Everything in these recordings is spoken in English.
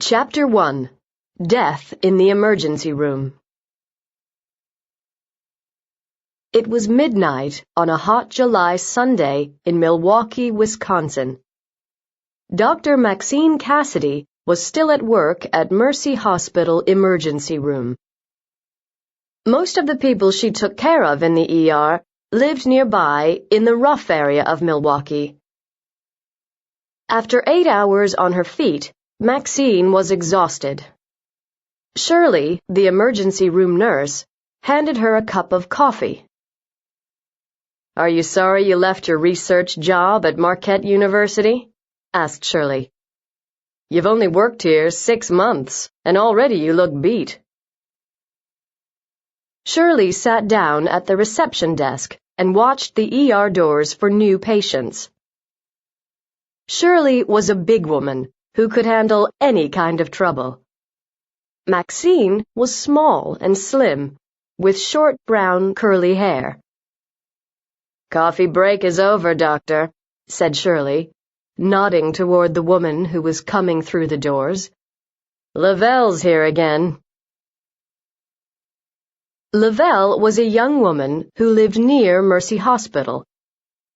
Chapter 1. Death in the Emergency Room. It was midnight on a hot July Sunday in Milwaukee, Wisconsin. Dr. Maxine Cassidy was still at work at Mercy Hospital Emergency Room. Most of the people she took care of in the ER lived nearby in the rough area of Milwaukee. After 8 hours on her feet, Maxine was exhausted. Shirley, the emergency room nurse, handed her a cup of coffee. "Are you sorry you left your research job at Marquette University?" asked Shirley. "You've only worked here 6 months, and already you look beat." Shirley sat down at the reception desk and watched the ER doors for new patients. Shirley was a big woman who could handle any kind of trouble. Maxine was small and slim, with short brown curly hair. "Coffee break is over, Doctor," said Shirley, nodding toward the woman who was coming through the doors. "Lavelle's here again." Lavelle was a young woman who lived near Mercy Hospital.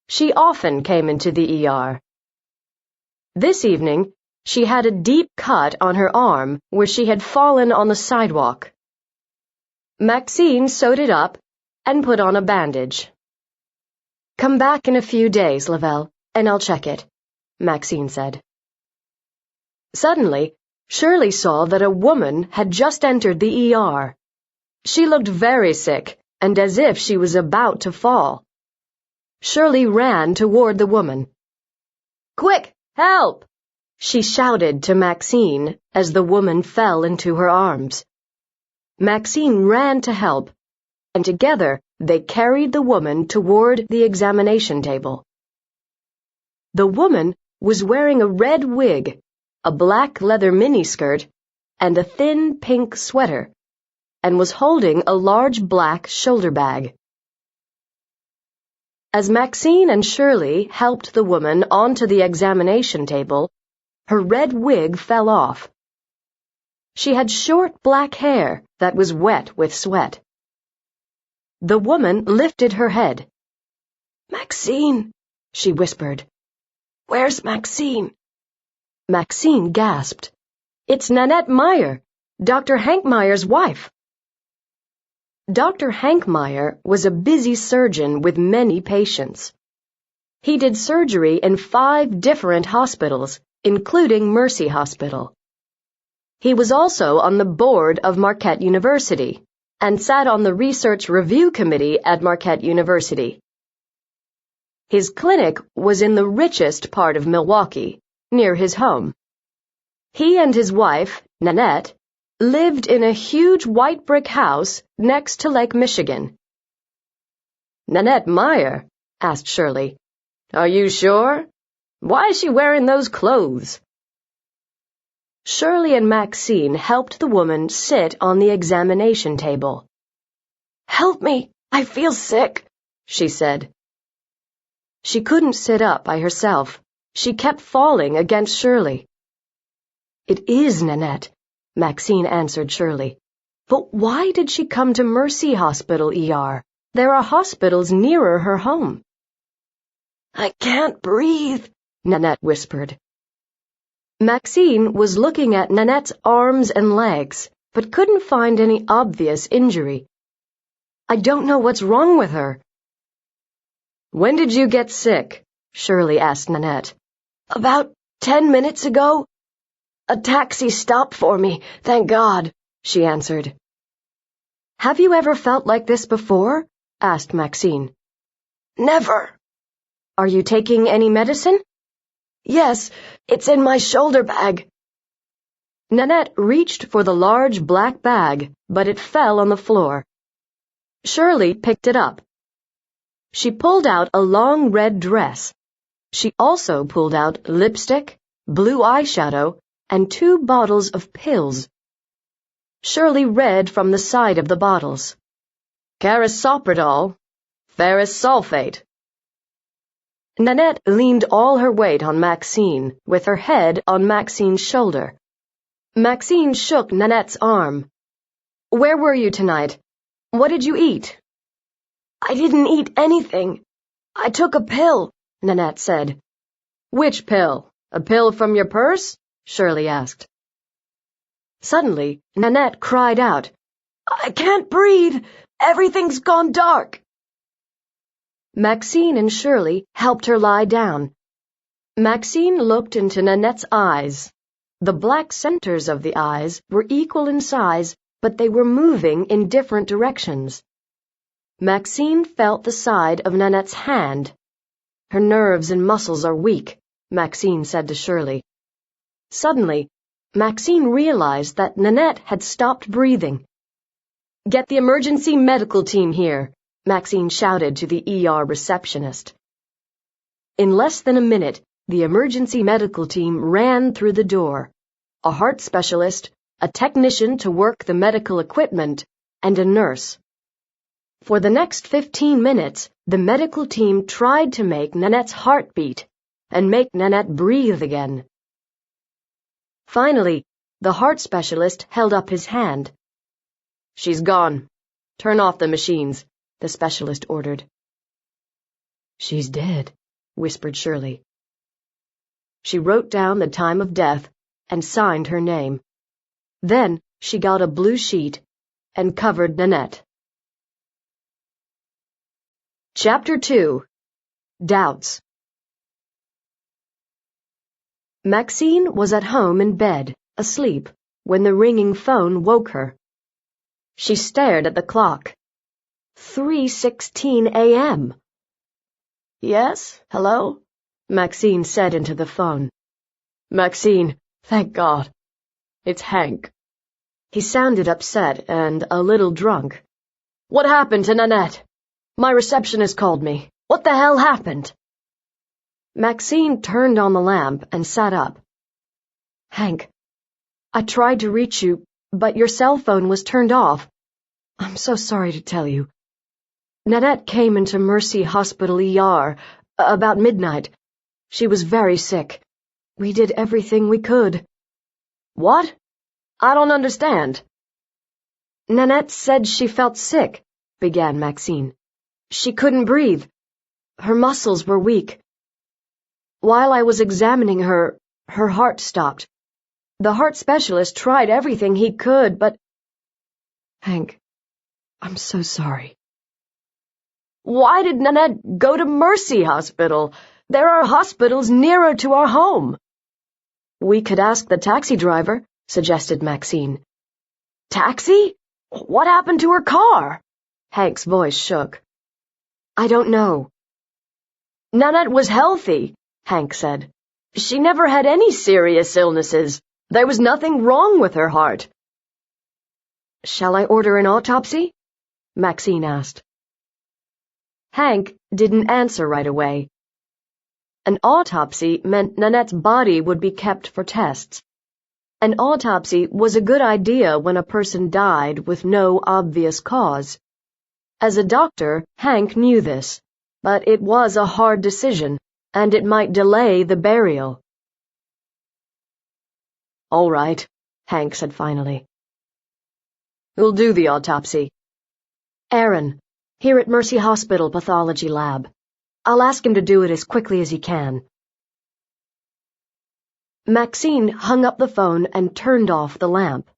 She often came into the ER. This evening, she had a deep cut on her arm where she had fallen on the sidewalk. Maxine sewed it up and put on a bandage. "Come back in a few days, Lavelle, and I'll check it," Maxine said. Suddenly, Shirley saw that a woman had just entered the ER. She looked very sick and as if she was about to fall. Shirley ran toward the woman. "Quick, help!" she shouted to Maxine as the woman fell into her arms. Maxine ran to help, and together they carried the woman toward the examination table. The woman was wearing a red wig, a black leather miniskirt, and a thin pink sweater, and was holding a large black shoulder bag. As Maxine and Shirley helped the woman onto the examination table, her red wig fell off. She had short black hair that was wet with sweat. The woman lifted her head. "Maxine," she whispered. "Where's Maxine?" Maxine gasped. "It's Nanette Meyer, Dr. Hank Meyer's wife." Dr. Hank Meyer was a busy surgeon with many patients. He did surgery in 5 different hospitals, including Mercy Hospital. He was also on the board of Marquette University and sat on the Research Review Committee at Marquette University. His clinic was in the richest part of Milwaukee, near his home. He and his wife, Nanette, lived in a huge white brick house next to Lake Michigan. "Nanette Meyer?" asked Shirley. "Are you sure? Why is she wearing those clothes?" Shirley and Maxine helped the woman sit on the examination table. "Help me, I feel sick," she said. She couldn't sit up by herself. She kept falling against Shirley. "It is Nanette," Maxine answered Shirley. "But why did she come to Mercy Hospital ER? There are hospitals nearer her home." "I can't breathe," Nanette whispered. Maxine was looking at Nanette's arms and legs, but couldn't find any obvious injury. "I don't know what's wrong with her." "When did you get sick?" Shirley asked Nanette. "About 10 minutes ago. A taxi stopped for me, thank God," she answered. "Have you ever felt like this before?" asked Maxine. "Never." "Are you taking any medicine?" "Yes, it's in my shoulder bag." Nanette reached for the large black bag, but it fell on the floor. Shirley picked it up. She pulled out a long red dress. She also pulled out lipstick, blue eyeshadow, and 2 bottles of pills. Shirley read from the side of the bottles. "Carisoprodol, ferrous sulfate." Nanette leaned all her weight on Maxine, with her head on Maxine's shoulder. Maxine shook Nanette's arm. "Where were you tonight? What did you eat?" "I didn't eat anything. I took a pill," Nanette said. "Which pill? A pill from your purse?" Shirley asked. Suddenly, Nanette cried out, "I can't breathe! Everything's gone dark!" Maxine and Shirley helped her lie down. Maxine looked into Nanette's eyes. The black centers of the eyes were equal in size, but they were moving in different directions. Maxine felt the side of Nanette's hand. "Her nerves and muscles are weak," Maxine said to Shirley. Suddenly, Maxine realized that Nanette had stopped breathing. "Get the emergency medical team here," Maxine shouted to the ER receptionist. In less than a minute, the emergency medical team ran through the door. A heart specialist, a technician to work the medical equipment, and a nurse. For the next 15 minutes, the medical team tried to make Nanette's heart beat and make Nanette breathe again. Finally, the heart specialist held up his hand. "She's gone. Turn off the machines," the specialist ordered. "She's dead," whispered Shirley. She wrote down the time of death and signed her name. Then she got a blue sheet and covered Nanette. Chapter 2. Doubts. Maxine was at home in bed, asleep, when the ringing phone woke her. She stared at the clock. 3:16 a.m. "Yes, hello?" Maxine said into the phone. "Maxine, thank God. It's Hank." He sounded upset and a little drunk. "What happened to Nanette? My receptionist called me. What the hell happened?" Maxine turned on the lamp and sat up. "Hank, I tried to reach you, but your cell phone was turned off. I'm so sorry to tell you. Nanette came into Mercy Hospital ER about midnight. She was very sick. We did everything we could." "What? I don't understand." "Nanette said she felt sick," began Maxine. "She couldn't breathe. Her muscles were weak. While I was examining her, her heart stopped. The heart specialist tried everything he could, but—" "Hank, I'm so sorry." "Why did Nanette go to Mercy Hospital? There are hospitals nearer to our home." "We could ask the taxi driver," suggested Maxine. "Taxi? What happened to her car?" Hank's voice shook. "I don't know." "Nanette was healthy," Hank said. "She never had any serious illnesses. There was nothing wrong with her heart." "Shall I order an autopsy?" Maxine asked. Hank didn't answer right away. An autopsy meant Nanette's body would be kept for tests. An autopsy was a good idea when a person died with no obvious cause. As a doctor, Hank knew this, but it was a hard decision, and it might delay the burial. "All right," Hank said finally. "Who'll do the autopsy?" "Aaron, here at Mercy Hospital Pathology Lab. I'll ask him to do it as quickly as he can." Maxine hung up the phone and turned off the lamp.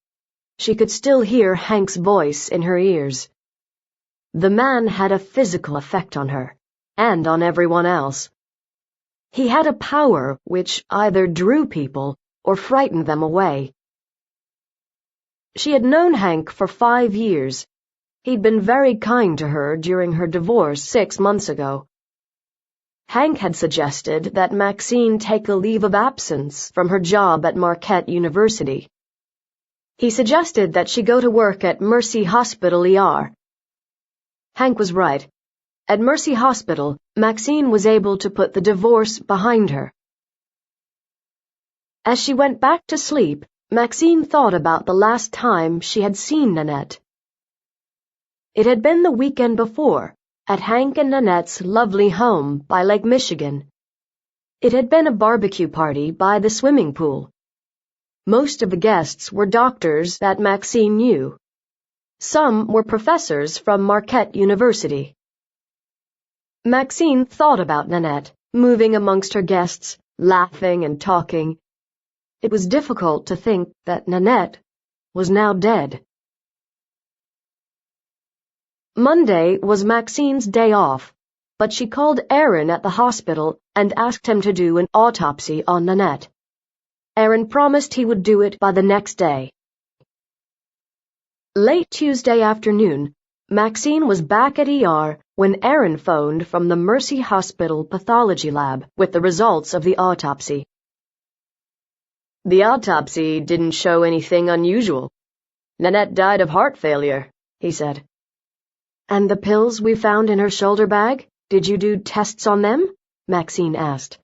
She could still hear Hank's voice in her ears. The man had a physical effect on her, and on everyone else. He had a power which either drew people or frightened them away. She had known Hank for 5 years. He'd been very kind to her during her divorce 6 months ago. Hank had suggested that Maxine take a leave of absence from her job at Marquette University. He suggested that she go to work at Mercy Hospital ER. Hank was right. At Mercy Hospital, Maxine was able to put the divorce behind her. As she went back to sleep, Maxine thought about the last time she had seen Nanette. It had been the weekend before, at Hank and Nanette's lovely home by Lake Michigan. It had been a barbecue party by the swimming pool. Most of the guests were doctors that Maxine knew. Some were professors from Marquette University. Maxine thought about Nanette, moving amongst her guests, laughing and talking. It was difficult to think that Nanette was now dead. Monday was Maxine's day off, but she called Aaron at the hospital and asked him to do an autopsy on Nanette. Aaron promised he would do it by the next day. Late Tuesday afternoon, Maxine was back at ER when Aaron phoned from the Mercy Hospital pathology lab with the results of the autopsy. The autopsy didn't show anything unusual. Nanette died of heart failure, he said. And the pills we found in her shoulder bag, did you do tests on them? Maxine asked.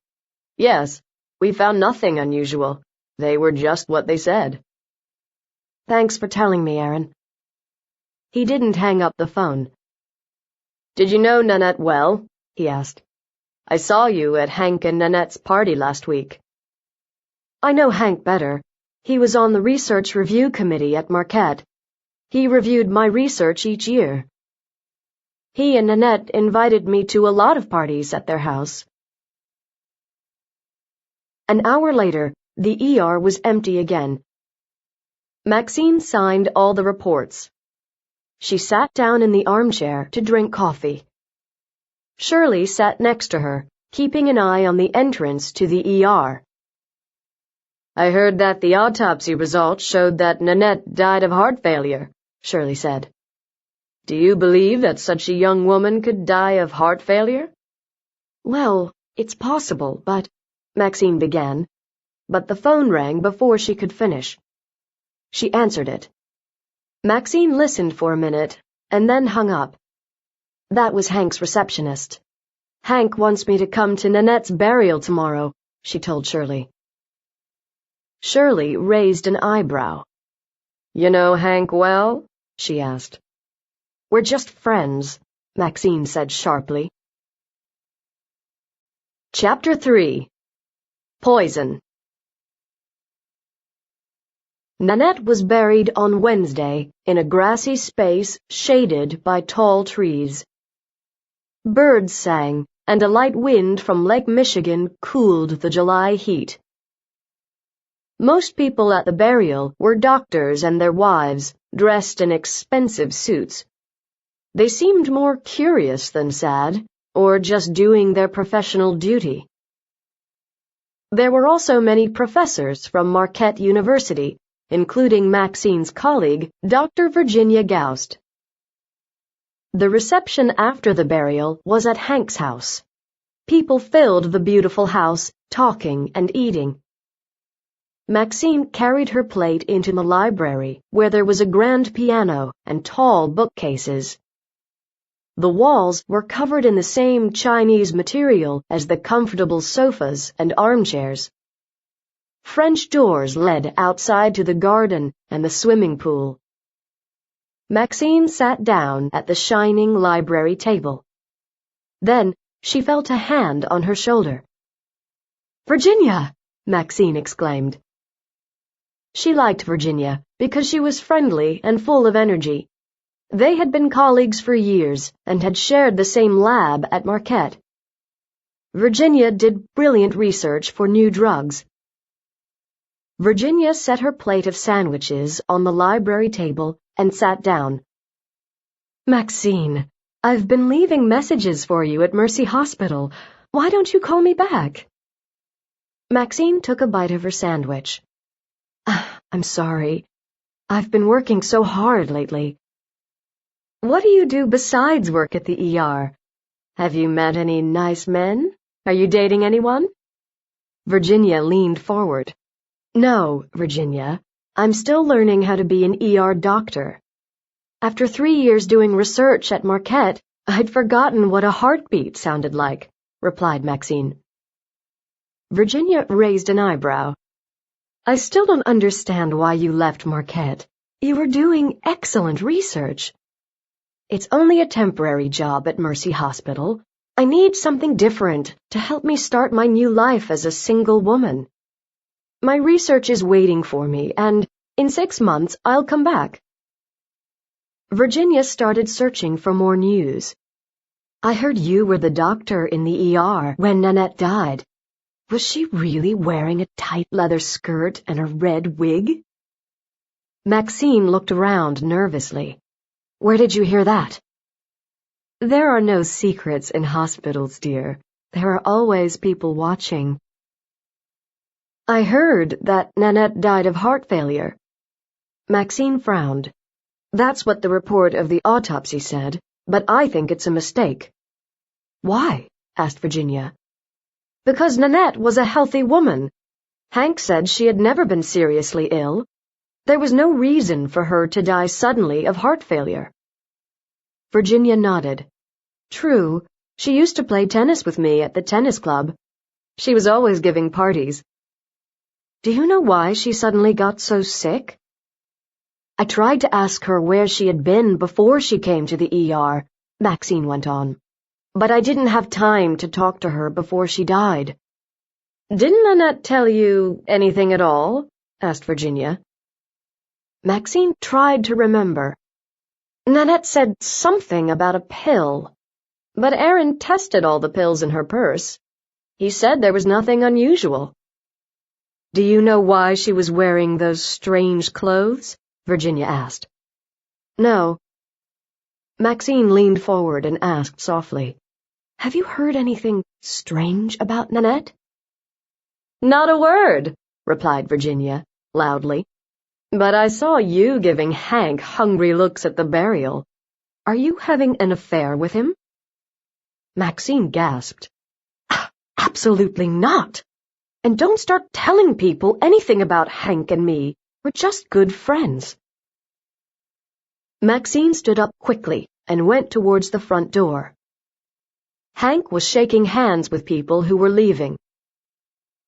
Yes, we found nothing unusual. They were just what they said. Thanks for telling me, Aaron. He didn't hang up the phone. Did you know Nanette well? He asked. I saw you at Hank and Nanette's party last week. I know Hank better. He was on the research review committee at Marquette. He reviewed my research each year. He and Nanette invited me to a lot of parties at their house. An hour later, the ER was empty again. Maxine signed all the reports. She sat down in the armchair to drink coffee. Shirley sat next to her, keeping an eye on the entrance to the ER. I heard that the autopsy results showed that Nanette died of heart failure, Shirley said. Do you believe that such a young woman could die of heart failure? Well, it's possible, but... Maxine began, but the phone rang before she could finish. She answered it. Maxine listened for a minute, and then hung up. That was Hank's receptionist. Hank wants me to come to Nanette's burial tomorrow, she told Shirley. Shirley raised an eyebrow. You know Hank well? She asked. We're just friends, Maxine said sharply. Chapter 3. Poison. Nanette was buried on Wednesday in a grassy space shaded by tall trees. Birds sang, and a light wind from Lake Michigan cooled the July heat. Most people at the burial were doctors and their wives, dressed in expensive suits. They seemed more curious than sad, or just doing their professional duty. There were also many professors from Marquette University, including Maxine's colleague, Dr. Virginia Goust. The reception after the burial was at Hank's house. People filled the beautiful house, talking and eating. Maxine carried her plate into the library, where there was a grand piano and tall bookcases. The walls were covered in the same Chinese material as the comfortable sofas and armchairs. French doors led outside to the garden and the swimming pool. Maxine sat down at the shining library table. Then she felt a hand on her shoulder. Virginia! Maxine exclaimed. She liked Virginia because she was friendly and full of energy. They had been colleagues for years and had shared the same lab at Marquette. Virginia did brilliant research for new drugs. Virginia set her plate of sandwiches on the library table and sat down. Maxine, I've been leaving messages for you at Mercy Hospital. Why don't you call me back? Maxine took a bite of her sandwich. I'm sorry. I've been working so hard lately. What do you do besides work at the ER? Have you met any nice men? Are you dating anyone? Virginia leaned forward. No, Virginia. I'm still learning how to be an ER doctor. After 3 years doing research at Marquette, I'd forgotten what a heartbeat sounded like, replied Maxine. Virginia raised an eyebrow. I still don't understand why you left Marquette. You were doing excellent research. It's only a temporary job at Mercy Hospital. I need something different to help me start my new life as a single woman. My research is waiting for me, and in 6 months I'll come back. Virginia started searching for more news. I heard you were the doctor in the ER when Nanette died. Was she really wearing a tight leather skirt and a red wig? Maxine looked around nervously. Where did you hear that? There are no secrets in hospitals, dear. There are always people watching. I heard that Nanette died of heart failure. Maxine frowned. That's what the report of the autopsy said, but I think it's a mistake. Why? Asked Virginia. Because Nanette was a healthy woman. Hank said she had never been seriously ill. There was no reason for her to die suddenly of heart failure. Virginia nodded. True, she used to play tennis with me at the tennis club. She was always giving parties. Do you know why she suddenly got so sick? I tried to ask her where she had been before she came to the ER, Maxine went on. But I didn't have time to talk to her before she died. Didn't Nanette tell you anything at all? Asked Virginia. Maxine tried to remember. Nanette said something about a pill. But Aaron tested all the pills in her purse. He said there was nothing unusual. Do you know why she was wearing those strange clothes? Virginia asked. No. Maxine leaned forward and asked softly, Have you heard anything strange about Nanette? Not a word, replied Virginia, loudly. But I saw you giving Hank hungry looks at the burial. Are you having an affair with him? Maxine gasped. Absolutely not. And don't start telling people anything about Hank and me. We're just good friends. Maxine stood up quickly and went towards the front door. Hank was shaking hands with people who were leaving.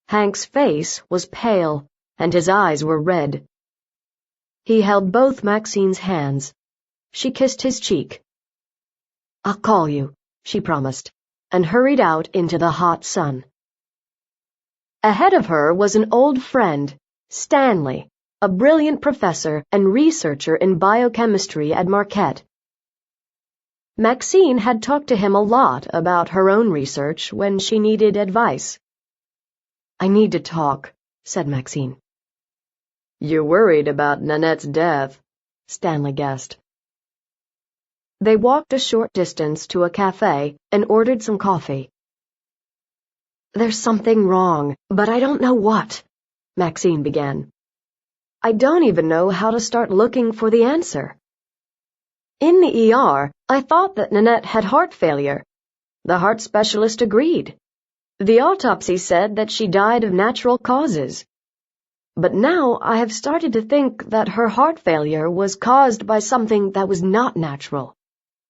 Hank's face was pale, and his eyes were red. He held both Maxine's hands. She kissed his cheek. I'll call you, she promised, and hurried out into the hot sun. Ahead of her was an old friend, Stanley, a brilliant professor and researcher in biochemistry at Marquette. Maxine had talked to him a lot about her own research when she needed advice. I need to talk, said Maxine. You're worried about Nanette's death, Stanley guessed. They walked a short distance to a cafe and ordered some coffee. There's something wrong, but I don't know what, Maxine began. I don't even know how to start looking for the answer. In the ER, I thought that Nanette had heart failure. The heart specialist agreed. The autopsy said that she died of natural causes. But now I have started to think that her heart failure was caused by something that was not natural.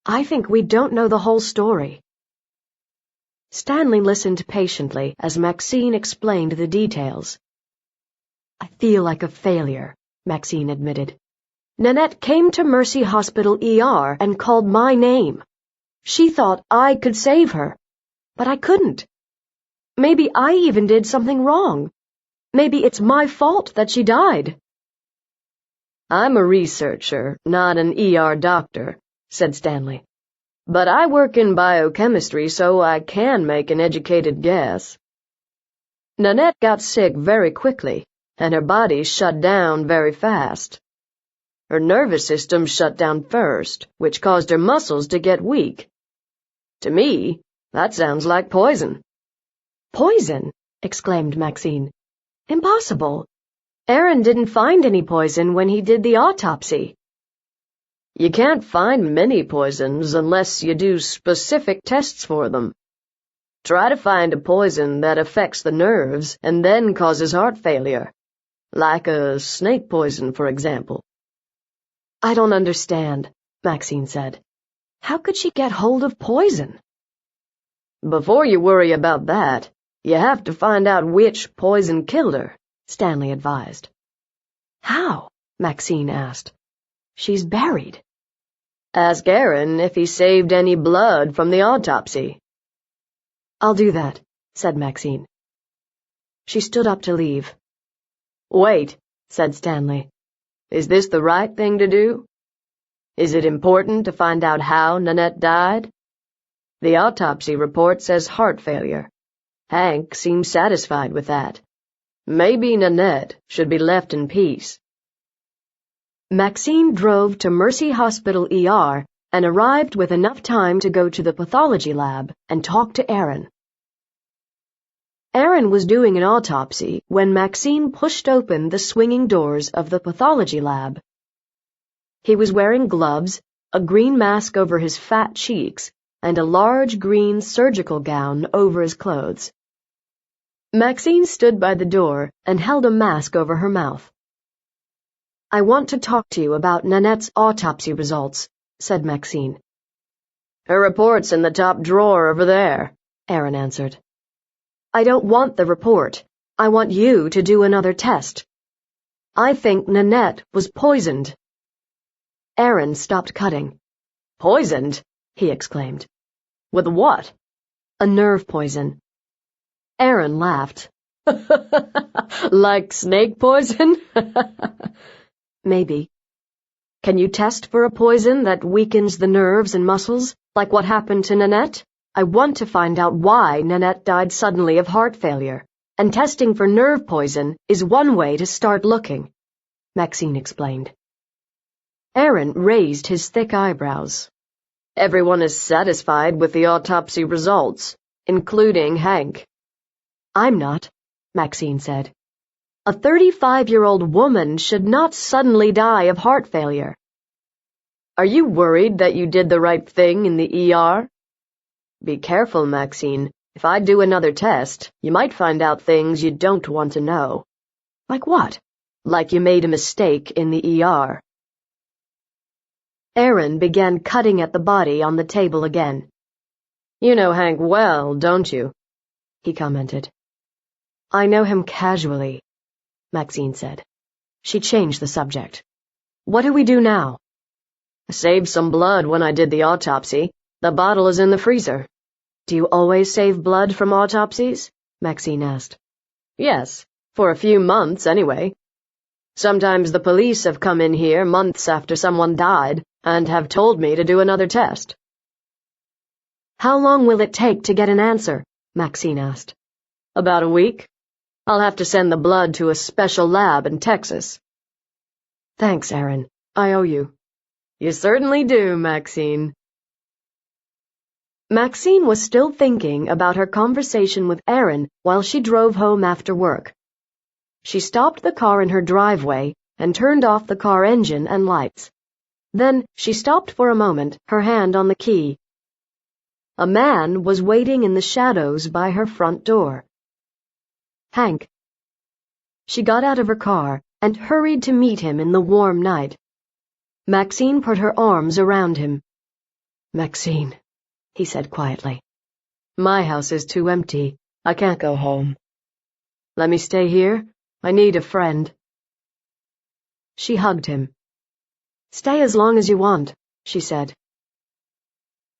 I think we don't know the whole story. Stanley listened patiently as Maxine explained the details. I feel like a failure, Maxine admitted. Nanette came to Mercy Hospital ER and called my name. She thought I could save her, but I couldn't. Maybe I even did something wrong. Maybe it's my fault that she died. I'm a researcher, not an ER doctor, said Stanley. But I work in biochemistry, so I can make an educated guess. Nanette got sick very quickly, and her body shut down very fast. Her nervous system shut down first, which caused her muscles to get weak. To me, that sounds like poison. Poison? Exclaimed Maxine. Impossible. Aaron didn't find any poison when he did the autopsy. You can't find many poisons unless you do specific tests for them. Try to find a poison that affects the nerves and then causes heart failure, like a snake poison, for example. I don't understand, Maxine said. How could she get hold of poison? Before you worry about that, you have to find out which poison killed her, Stanley advised. How? Maxine asked. She's buried. Ask Aaron if he saved any blood from the autopsy. I'll do that, said Maxine. She stood up to leave. Wait, said Stanley. Is this the right thing to do? Is it important to find out how Nanette died? The autopsy report says heart failure. Hank seems satisfied with that. Maybe Nanette should be left in peace. Maxine drove to Mercy Hospital ER and arrived with enough time to go to the pathology lab and talk to Aaron. Aaron was doing an autopsy when Maxine pushed open the swinging doors of the pathology lab. He was wearing gloves, a green mask over his fat cheeks, and a large green surgical gown over his clothes. Maxine stood by the door and held a mask over her mouth. I want to talk to you about Nanette's autopsy results, said Maxine. Her report's in the top drawer over there, Aaron answered. I don't want the report. I want you to do another test. I think Nanette was poisoned. Aaron stopped cutting. Poisoned? He exclaimed. With what? A nerve poison. Aaron laughed. Like snake poison? Maybe. Can you test for a poison that weakens the nerves and muscles, like what happened to Nanette? I want to find out why Nanette died suddenly of heart failure, and testing for nerve poison is one way to start looking, Maxine explained. Aaron raised his thick eyebrows. Everyone is satisfied with the autopsy results, including Hank. I'm not, Maxine said. A 35-year-old woman should not suddenly die of heart failure. Are you worried that you did the right thing in the ER? Be careful, Maxine. If I do another test, you might find out things you don't want to know. Like what? Like you made a mistake in the ER. Aaron began cutting at the body on the table again. You know Hank well, don't you? He commented. I know him casually, Maxine said. She changed the subject. What do we do now? I saved some blood when I did the autopsy. The bottle is in the freezer. Do you always save blood from autopsies? Maxine asked. Yes, for a few months anyway. Sometimes the police have come in here months after someone died and have told me to do another test. How long will it take to get an answer? Maxine asked. About a week. I'll have to send the blood to a special lab in Texas. Thanks, Aaron. I owe you. You certainly do, Maxine. Maxine was still thinking about her conversation with Aaron while she drove home after work. She stopped the car in her driveway and turned off the car engine and lights. Then she stopped for a moment, her hand on the key. A man was waiting in the shadows by her front door. Hank. She got out of her car and hurried to meet him in the warm night. Maxine put her arms around him. Maxine, he said quietly. My house is too empty. I can't go home. Let me stay here. I need a friend. She hugged him. Stay as long as you want, she said.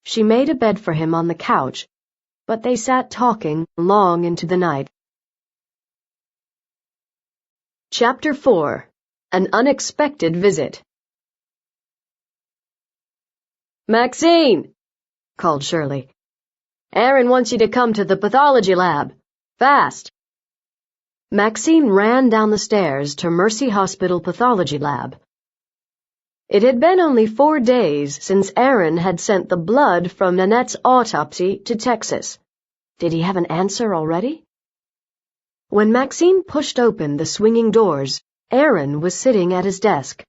She made a bed for him on the couch, but they sat talking long into the night. Chapter 4. An Unexpected Visit. Maxine, called Shirley. Aaron wants you to come to the pathology lab. Fast. Maxine ran down the stairs to Mercy Hospital pathology lab. It had been only 4 days since Aaron had sent the blood from Nanette's autopsy to Texas. Did he have an answer already? When Maxine pushed open the swinging doors, Aaron was sitting at his desk.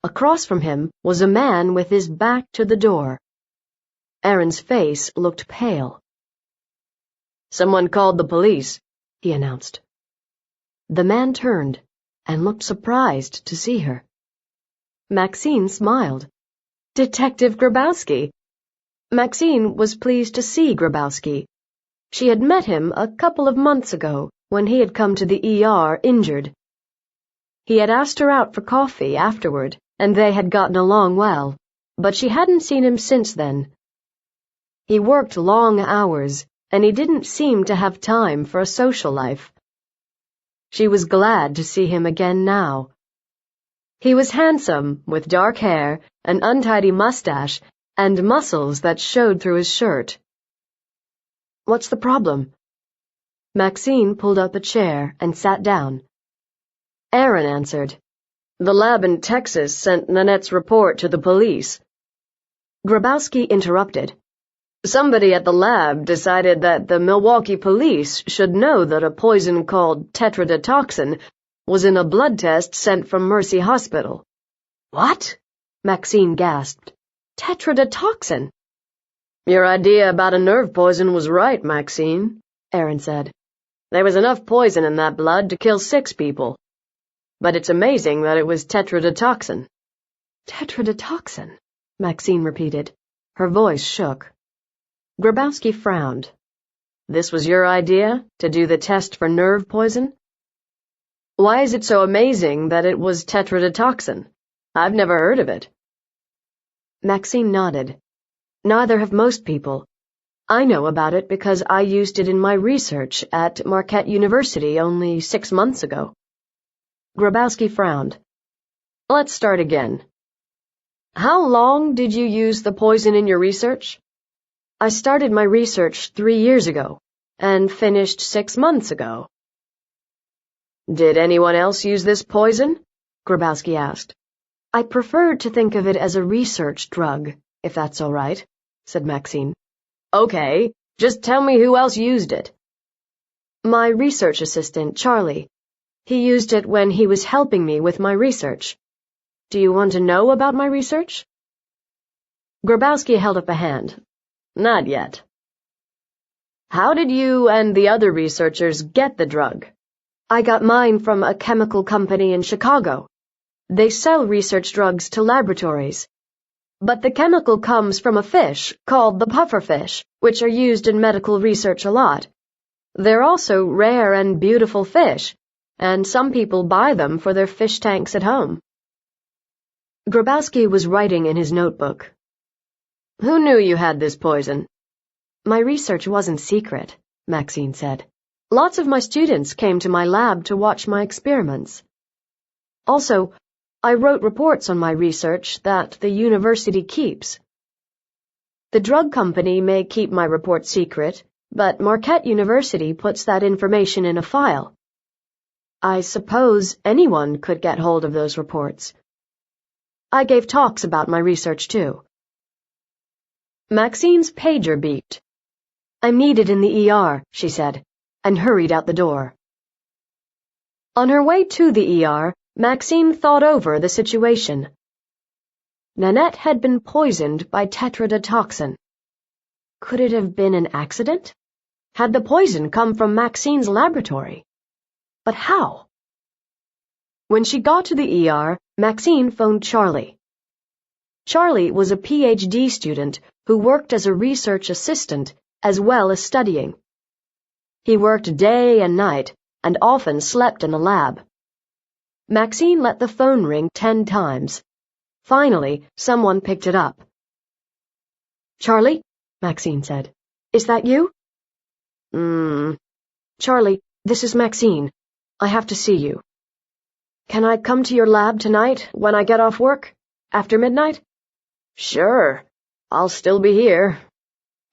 Across from him was a man with his back to the door. Aaron's face looked pale. Someone called the police, he announced. The man turned and looked surprised to see her. Maxine smiled. Detective Grabowski. Maxine was pleased to see Grabowski. She had met him a couple of months ago when he had come to the ER injured. He had asked her out for coffee afterward, and they had gotten along well, but she hadn't seen him since then. He worked long hours, and he didn't seem to have time for a social life. She was glad to see him again now. He was handsome, with dark hair, an untidy mustache, and muscles that showed through his shirt. "What's the problem?" Maxine pulled up a chair and sat down. Aaron answered. "The lab in Texas sent Nanette's report to the police." Grabowski interrupted. "Somebody at the lab decided that the Milwaukee police should know that a poison called tetrodotoxin was in a blood test sent from Mercy Hospital." "What?" Maxine gasped. "Tetrodotoxin?" "Your idea about a nerve poison was right, Maxine," Aaron said. "There was enough poison in that blood to kill 6 people. But it's amazing that it was tetrodotoxin." "Tetrodotoxin," Maxine repeated. Her voice shook. Grabowski frowned. "This was your idea, to do the test for nerve poison? Why is it so amazing that it was tetrodotoxin? I've never heard of it." Maxine nodded. "Neither have most people. I know about it because I used it in my research at Marquette University only 6 months ago." Grabowski frowned. "Let's start again. How long did you use the poison in your research?" "I started my research 3 years ago, and finished 6 months ago." "Did anyone else use this poison?" Grabowski asked. "I prefer to think of it as a research drug, if that's all right," said Maxine. "Okay, just tell me who else used it." "My research assistant, Charlie. He used it when he was helping me with my research. Do you want to know about my research?" Grabowski held up a hand. "Not yet." "How did you and the other researchers get the drug?" "I got mine from a chemical company in Chicago. They sell research drugs to laboratories. But the chemical comes from a fish called the pufferfish, which are used in medical research a lot. They're also rare and beautiful fish, and some people buy them for their fish tanks at home." Grabowski was writing in his notebook. "Who knew you had this poison?" "My research wasn't secret," Maxine said. "Lots of my students came to my lab to watch my experiments. Also, I wrote reports on my research that the university keeps. The drug company may keep my report secret, but Marquette University puts that information in a file. I suppose anyone could get hold of those reports. I gave talks about my research, too." Maxine's pager beeped. "I'm needed in the ER," she said, and hurried out the door. On her way to the ER, Maxine thought over the situation. Nanette had been poisoned by tetrodotoxin. Could it have been an accident? Had the poison come from Maxine's laboratory? But how? When she got to the ER, Maxine phoned Charlie. Charlie was a PhD student who worked as a research assistant as well as studying. He worked day and night and often slept in the lab. Maxine let the phone ring 10 times. Finally, someone picked it up. "Charlie?" Maxine said. "Is that you?" "Charlie, this is Maxine. I have to see you." "Can I come to your lab tonight when I get off work? After midnight?" "Sure. I'll still be here."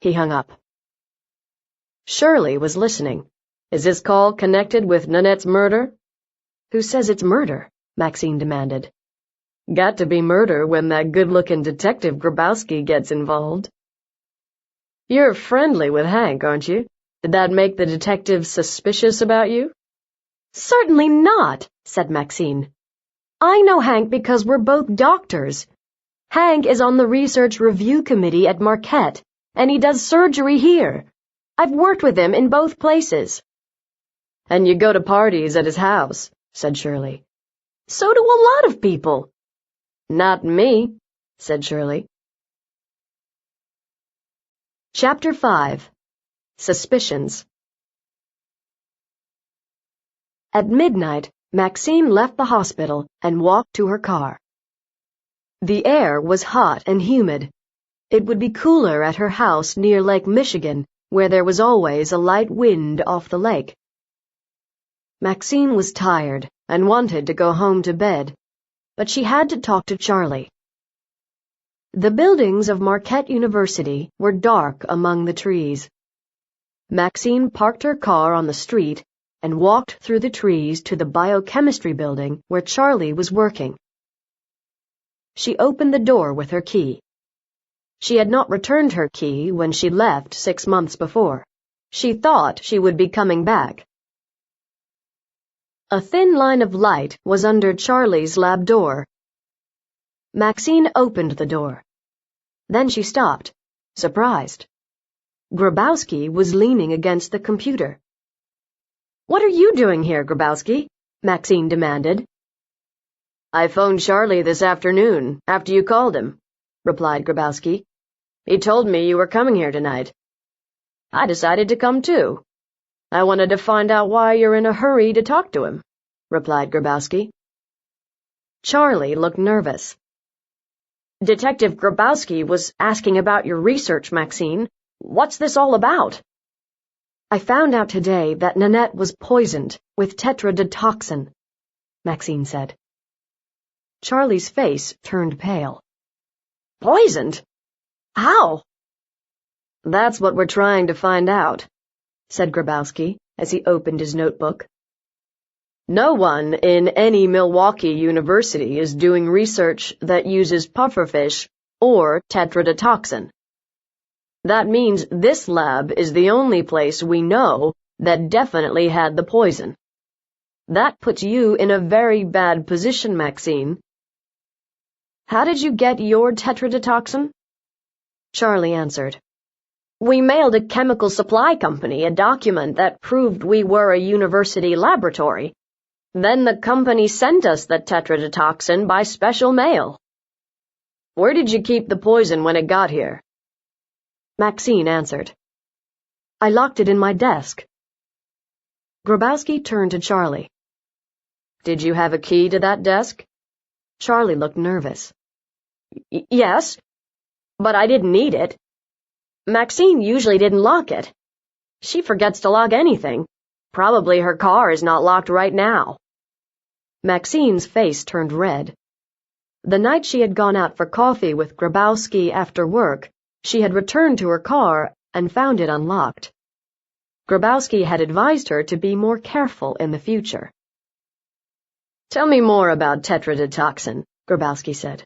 He hung up. Shirley was listening. "Is this call connected with Nanette's murder?" "Who says it's murder?" Maxine demanded. "Got to be murder when that good-looking Detective Grabowski gets involved." "You're friendly with Hank, aren't you? Did that make the detective suspicious about you?" "Certainly not," said Maxine. "I know Hank because we're both doctors. Hank is on the research review committee at Marquette, and he does surgery here. I've worked with him in both places." "And you go to parties at his house," said Shirley. "So do a lot of people." "Not me," said Shirley. Chapter 5. Suspicions. At midnight, Maxine left the hospital and walked to her car. The air was hot and humid. It would be cooler at her house near Lake Michigan, where there was always a light wind off the lake. Maxine was tired and wanted to go home to bed, but she had to talk to Charlie. The buildings of Marquette University were dark among the trees. Maxine parked her car on the street and walked through the trees to the biochemistry building where Charlie was working. She opened the door with her key. She had not returned her key when she left 6 months before. She thought she would be coming back. A thin line of light was under Charlie's lab door. Maxine opened the door. Then she stopped, surprised. Grabowski was leaning against the computer. "What are you doing here, Grabowski?" Maxine demanded. "I phoned Charlie this afternoon, after you called him," replied Grabowski. "He told me you were coming here tonight. I decided to come too. I wanted to find out why you're in a hurry to talk to him," replied Grabowski. Charlie looked nervous. "Detective Grabowski was asking about your research, Maxine. What's this all about?" "I found out today that Nanette was poisoned with tetrodotoxin," Maxine said. Charlie's face turned pale. "Poisoned? How?" "That's what we're trying to find out," said Grabowski as he opened his notebook. "No one in any Milwaukee university is doing research that uses pufferfish or tetrodotoxin. That means this lab is the only place we know that definitely had the poison. That puts you in a very bad position, Maxine." "How did you get your tetrodotoxin?" Charlie answered. "We mailed a chemical supply company a document that proved we were a university laboratory. Then the company sent us the tetrodotoxin by special mail." "Where did you keep the poison when it got here?" Maxine answered. "I locked it in my desk." Grabowski turned to Charlie. "Did you have a key to that desk?" Charlie looked nervous. "Yes, but I didn't need it. Maxine usually didn't lock it. She forgets to lock anything. Probably her car is not locked right now." Maxine's face turned red. The night she had gone out for coffee with Grabowski after work, she had returned to her car and found it unlocked. Grabowski had advised her to be more careful in the future. "Tell me more about tetrodotoxin," Grabowski said.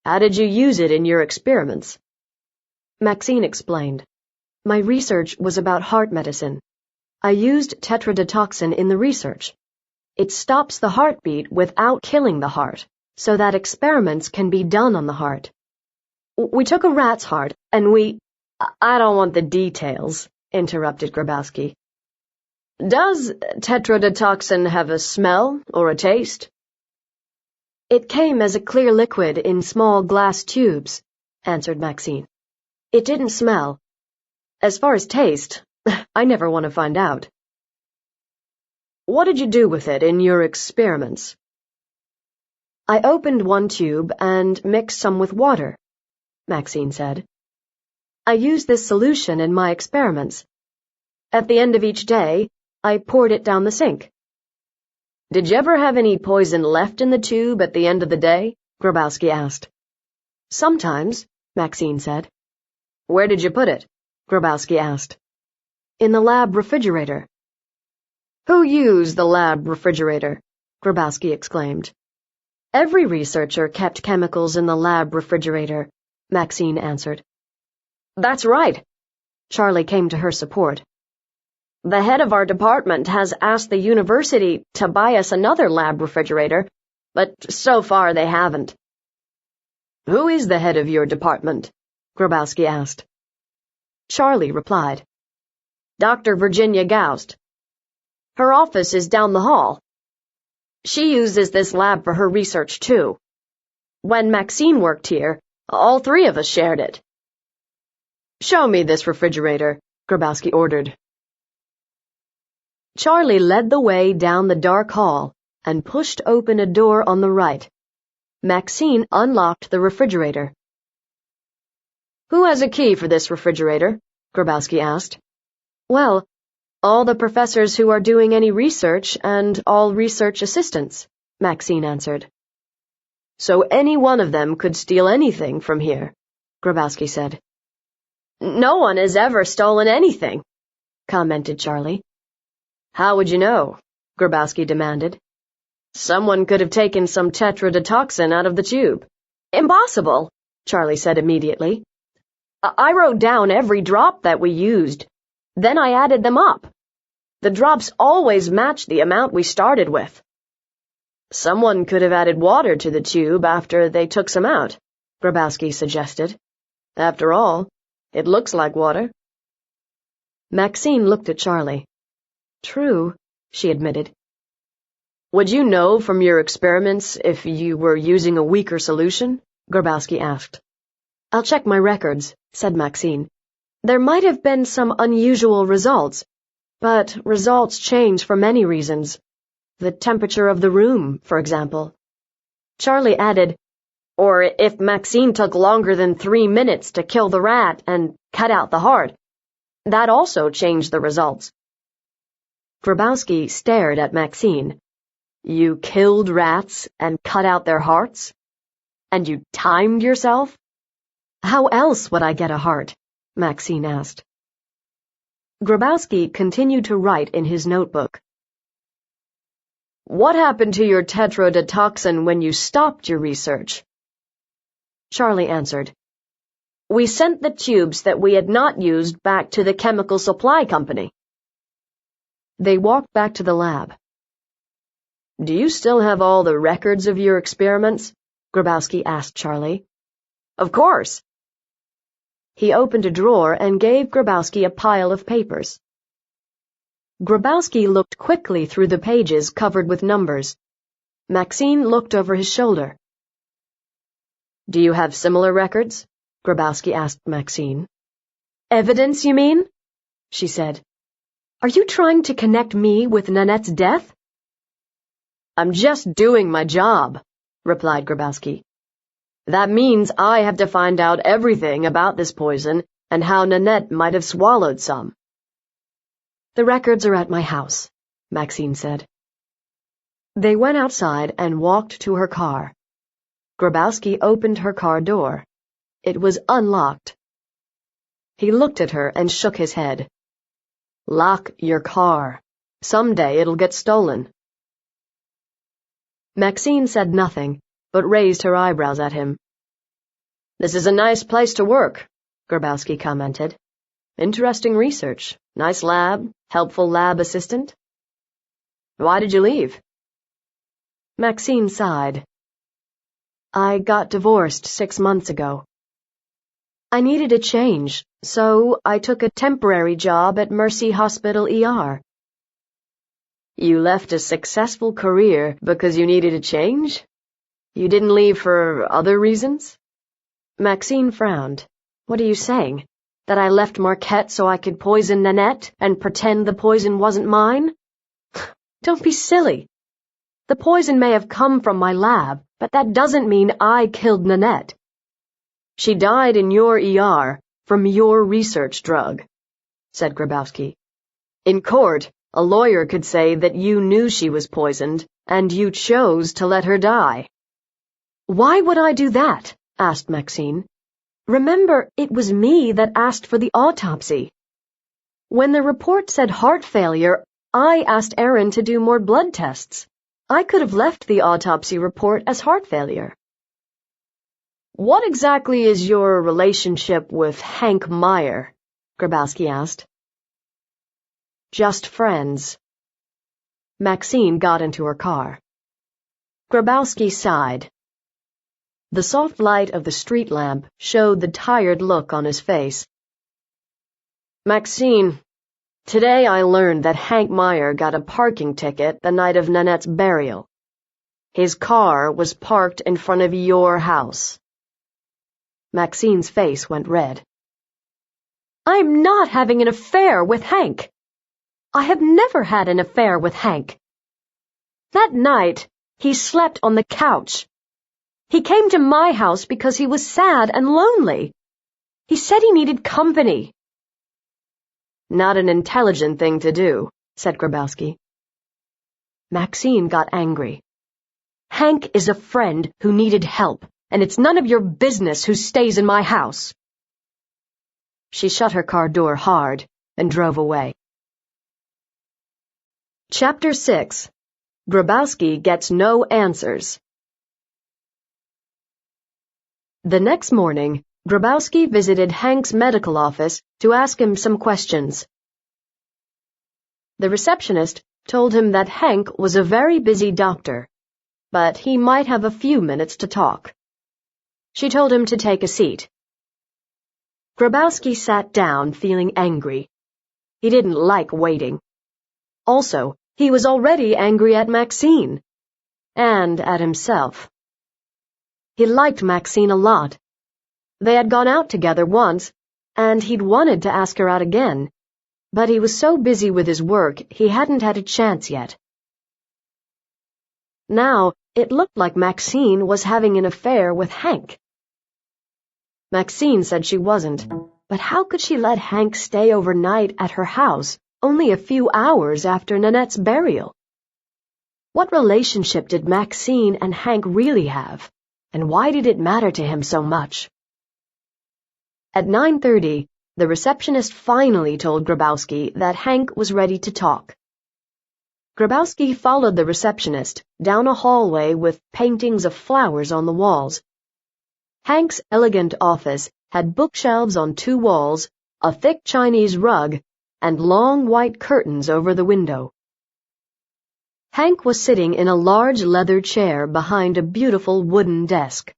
"How did you use it in your experiments?" Maxine explained. "My research was about heart medicine. I used tetrodotoxin in the research. It stops the heartbeat without killing the heart, so that experiments can be done on the heart. We took a rat's heart, and I don't want the details," interrupted Grabowski. "Does tetrodotoxin have a smell or a taste?" "It came as a clear liquid in small glass tubes," answered Maxine. "It didn't smell. As far as taste, I never want to find out." "What did you do with it in your experiments?" "I opened one tube and mixed some with water," Maxine said. "I used this solution in my experiments. At the end of each day, I poured it down the sink." "Did you ever have any poison left in the tube at the end of the day?" Grabowski asked. "Sometimes," Maxine said. "Where did you put it?" Grabowski asked. "In the lab refrigerator." "Who used the lab refrigerator?" Grabowski exclaimed. "Every researcher kept chemicals in the lab refrigerator," Maxine answered. "That's right." Charlie came to her support. "The head of our department has asked the university to buy us another lab refrigerator, but so far they haven't." "Who is the head of your department?" Grabowski asked. Charlie replied. "Dr. Virginia Goust. Her office is down the hall. She uses this lab for her research, too. When Maxine worked here, all three of us shared it." "Show me this refrigerator," Grabowski ordered. Charlie led the way down the dark hall and pushed open a door on the right. Maxine unlocked the refrigerator. "Who has a key for this refrigerator?" Grabowski asked. "Well, All the professors who are doing any research and all research assistants, Maxine answered. So any one of them could steal anything from here, Grabowski said. No one has ever stolen anything, commented Charlie. How would you know? Grabowski demanded. Someone could have taken some tetrodotoxin out of the tube. Impossible, Charlie said immediately. I wrote down every drop that we used. Then I added them up. The drops always matched the amount we started with. Someone could have added water to the tube after they took some out, Grabowski suggested. After all, it looks like water. Maxine looked at Charlie. True, she admitted. Would you know from your experiments if you were using a weaker solution? Grabowski asked. I'll check my records, said Maxine. There might have been some unusual results, but results change for many reasons. The temperature of the room, for example. Charlie added, or if Maxine took longer than 3 minutes to kill the rat and cut out the heart. That also changed the results. Grabowski stared at Maxine. You killed rats and cut out their hearts? And you timed yourself? How else would I get a heart? Maxine asked. Grabowski continued to write in his notebook. What happened to your tetrodotoxin when you stopped your research? Charlie answered. We sent the tubes that we had not used back to the chemical supply company. They walked back to the lab. Do you still have all the records of your experiments? Grabowski asked Charlie. Of course. He opened a drawer and gave Grabowski a pile of papers. Grabowski looked quickly through the pages covered with numbers. Maxine looked over his shoulder. Do you have similar records? Grabowski asked Maxine. Evidence, you mean? She said. Are you trying to connect me with Nanette's death? I'm just doing my job, replied Grabowski. That means I have to find out everything about this poison and how Nanette might have swallowed some. The records are at my house, Maxine said. They went outside and walked to her car. Grabowski opened her car door. It was unlocked. He looked at her and shook his head. Lock your car. Someday it'll get stolen. Maxine said nothing, but raised her eyebrows at him. This is a nice place to work, Grabowski commented. Interesting research. Nice lab. Helpful lab assistant. Why did you leave? Maxine sighed. I got divorced 6 months ago. I needed a change, so I took a temporary job at Mercy Hospital ER. You left a successful career because you needed a change? You didn't leave for other reasons? Maxine frowned. What are you saying? That I left Marquette so I could poison Nanette and pretend the poison wasn't mine? Don't be silly. The poison may have come from my lab, but that doesn't mean I killed Nanette. She died in your ER from your research drug, said Grabowski. In court, a lawyer could say that you knew she was poisoned, and you chose to let her die. Why would I do that? Asked Maxine. Remember, it was me that asked for the autopsy. When the report said heart failure, I asked Erin to do more blood tests. I could have left the autopsy report as heart failure. What exactly is your relationship with Hank Meyer? Grabowski asked. Just friends. Maxine got into her car. Grabowski sighed. The soft light of the street lamp showed the tired look on his face. Maxine, today I learned that Hank Meyer got a parking ticket the night of Nanette's burial. His car was parked in front of your house. Maxine's face went red. I'm not having an affair with Hank. I have never had an affair with Hank. That night, he slept on the couch. He came to my house because he was sad and lonely. He said he needed company. Not an intelligent thing to do, said Grabowski. Maxine got angry. Hank is a friend who needed help, and it's none of your business who stays in my house. She shut her car door hard and drove away. Chapter 6. Grabowski Gets No Answers. The next morning, Grabowski visited Hank's medical office to ask him some questions. The receptionist told him that Hank was a very busy doctor, but he might have a few minutes to talk. She told him to take a seat. Grabowski sat down feeling angry. He didn't like waiting. Also, he was already angry at Maxine, and at himself. He liked Maxine a lot. They had gone out together once, and he'd wanted to ask her out again, but he was so busy with his work he hadn't had a chance yet. Now, it looked like Maxine was having an affair with Hank. Maxine said she wasn't, but how could she let Hank stay overnight at her house only a few hours after Nanette's burial? What relationship did Maxine and Hank really have, and why did it matter to him so much? At 9:30, the receptionist finally told Grabowski that Hank was ready to talk. Grabowski followed the receptionist down a hallway with paintings of flowers on the walls. Hank's elegant office had bookshelves on 2 walls, a thick Chinese rug, and long white curtains over the window. Hank was sitting in a large leather chair behind a beautiful wooden desk.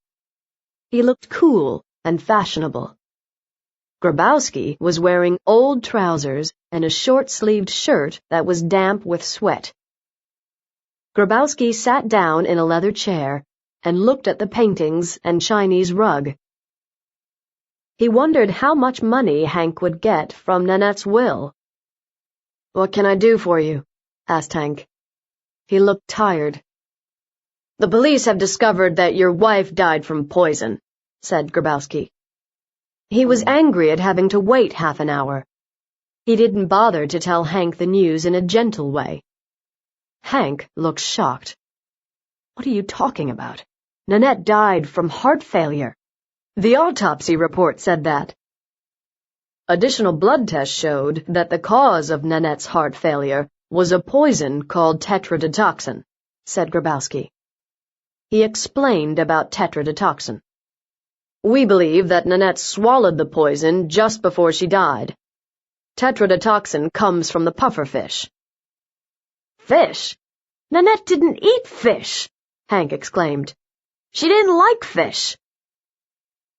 He looked cool and fashionable. Grabowski was wearing old trousers and a short-sleeved shirt that was damp with sweat. Grabowski sat down in a leather chair and looked at the paintings and Chinese rug. He wondered how much money Hank would get from Nanette's will. "What can I do for you?" asked Hank. He looked tired. "The police have discovered that your wife died from poison," said Grabowski. He was angry at having to wait half an hour. He didn't bother to tell Hank the news in a gentle way. Hank looked shocked. "What are you talking about? Nanette died from heart failure. The autopsy report said that." "Additional blood tests showed that the cause of Nanette's heart failure was a poison called tetrodotoxin," said Grabowski. He explained about tetrodotoxin. "We believe that Nanette swallowed the poison just before she died. Tetrodotoxin comes from the pufferfish." "Fish? Nanette didn't eat fish," Hank exclaimed. "She didn't like fish."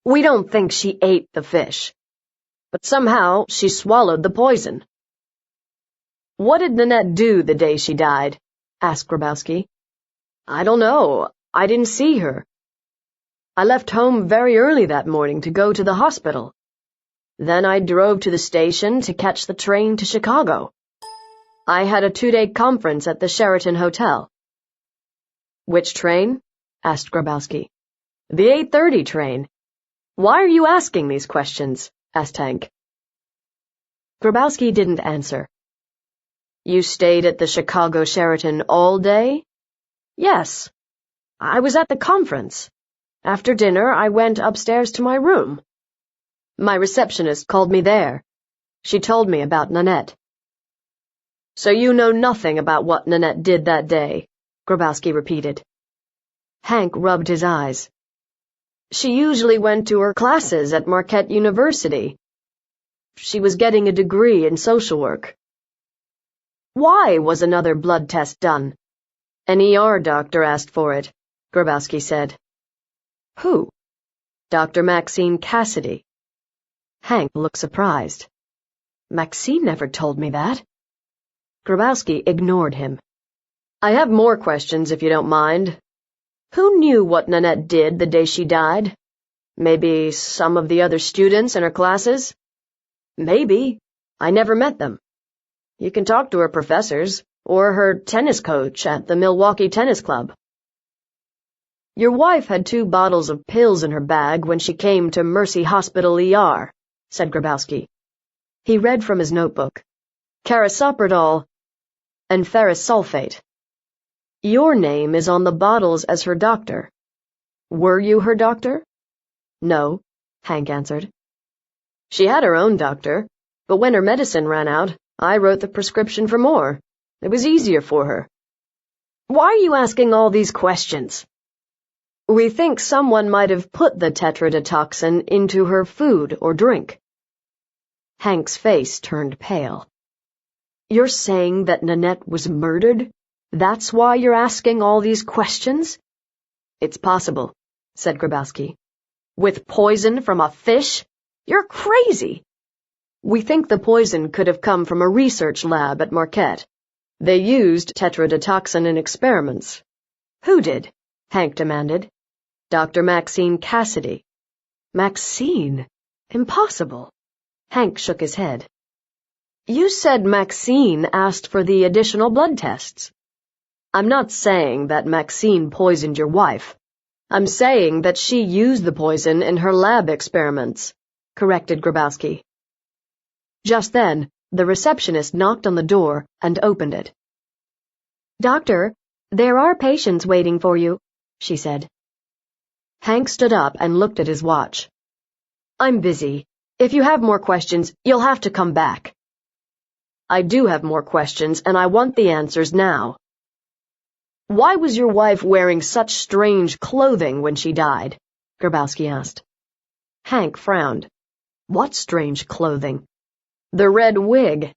"We don't think she ate the fish, but somehow she swallowed the poison." "What did Nanette do the day she died?" asked Grabowski. "I don't know. I didn't see her. I left home very early that morning to go to the hospital. Then I drove to the station to catch the train to Chicago. I had a 2-day conference at the Sheraton Hotel." "Which train?" asked Grabowski. "The 8:30 train. Why are you asking these questions?" asked Hank. Grabowski didn't answer. "You stayed at the Chicago Sheraton all day?" "Yes. I was at the conference. After dinner, I went upstairs to my room. My receptionist called me there. She told me about Nanette." "So you know nothing about what Nanette did that day?" Grabowski repeated. Hank rubbed his eyes. "She usually went to her classes at Marquette University. She was getting a degree in social work." "Why was another blood test done?" "An ER doctor asked for it," Grabowski said. "Who?" "Dr. Maxine Cassidy." Hank looked surprised. "Maxine never told me that." Grabowski ignored him. "I have more questions if you don't mind. Who knew what Nanette did the day she died? Maybe some of the other students in her classes?" "Maybe. I never met them. You can talk to her professors, or her tennis coach at the Milwaukee Tennis Club." "Your wife had 2 bottles of pills in her bag when she came to Mercy Hospital ER," said Grabowski. He read from his notebook. Carisoprodol and ferrous sulfate. Your name is on the bottles as her doctor. Were you her doctor? No, Hank answered. She had her own doctor, but when her medicine ran out, I wrote the prescription for more. It was easier for her. Why are you asking all these questions? We think someone might have put the tetrodotoxin into her food or drink. Hank's face turned pale. You're saying that Nanette was murdered? That's why you're asking all these questions? It's possible, said Grabowski. With poison from a fish? You're crazy. We think the poison could have come from a research lab at Marquette. They used tetrodotoxin in experiments. Who did? Hank demanded. Dr. Maxine Cassidy. Maxine? Impossible. Hank shook his head. You said Maxine asked for the additional blood tests. I'm not saying that Maxine poisoned your wife. I'm saying that she used the poison in her lab experiments, corrected Grabowski. Just then, the receptionist knocked on the door and opened it. Doctor, there are patients waiting for you, she said. Hank stood up and looked at his watch. I'm busy. If you have more questions, you'll have to come back. I do have more questions, and I want the answers now. Why was your wife wearing such strange clothing when she died? Grabowski asked. Hank frowned. What strange clothing? The red wig.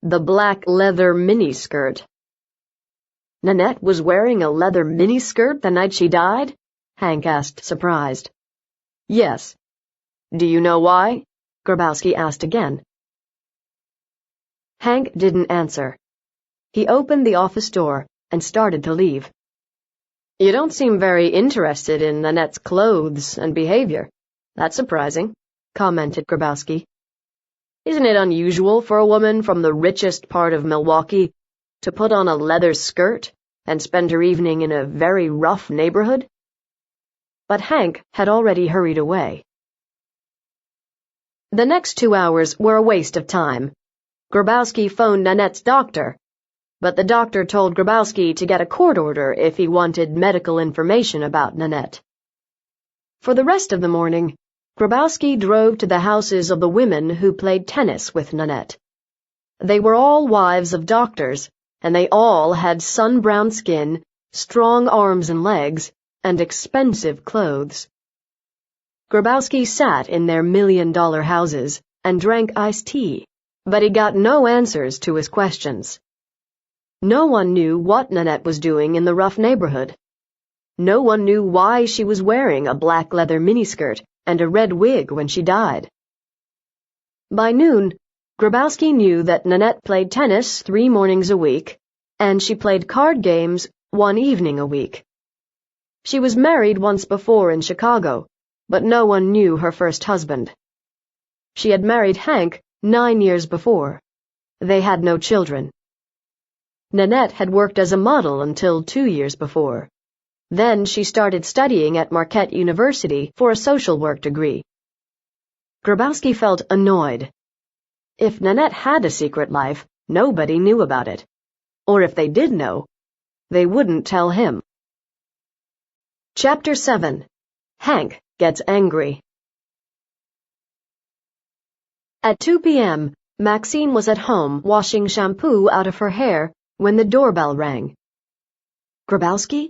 The black leather miniskirt. Nanette was wearing a leather miniskirt the night she died? Hank asked, surprised. Yes. Do you know why? Grabowski asked again. Hank didn't answer. He opened the office door and started to leave. You don't seem very interested in Nanette's clothes and behavior. That's surprising, commented Grabowski. Isn't it unusual for a woman from the richest part of Milwaukee to put on a leather skirt and spend her evening in a very rough neighborhood? But Hank had already hurried away. The next 2 hours were a waste of time. Grabowski phoned Nanette's doctor, but the doctor told Grabowski to get a court order if he wanted medical information about Nanette. For the rest of the morning, Grabowski drove to the houses of the women who played tennis with Nanette. They were all wives of doctors, and they all had sun-browned skin, strong arms and legs, and expensive clothes. Grabowski sat in their million-dollar houses and drank iced tea, but he got no answers to his questions. No one knew what Nanette was doing in the rough neighborhood. No one knew why she was wearing a black leather miniskirt and a red wig when she died. By noon, Grabowski knew that Nanette played tennis 3 mornings a week, and she played card games 1 evening a week. She was married once before in Chicago, but no one knew her first husband. She had married Hank 9 years before. They had no children. Nanette had worked as a model until 2 years before. Then she started studying at Marquette University for a social work degree. Grabowski felt annoyed. If Nanette had a secret life, nobody knew about it. Or if they did know, they wouldn't tell him. Chapter 7. Hank Gets Angry. At 2 p.m., Maxine was at home washing shampoo out of her hair when the doorbell rang. Grabowski?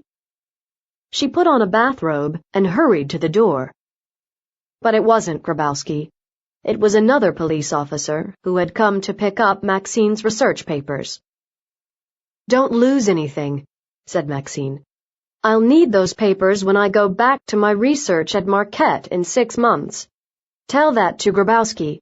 She put on a bathrobe and hurried to the door. But it wasn't Grabowski. It was another police officer who had come to pick up Maxine's research papers. Don't lose anything, said Maxine. I'll need those papers when I go back to my research at Marquette in 6 months. Tell that to Grabowski.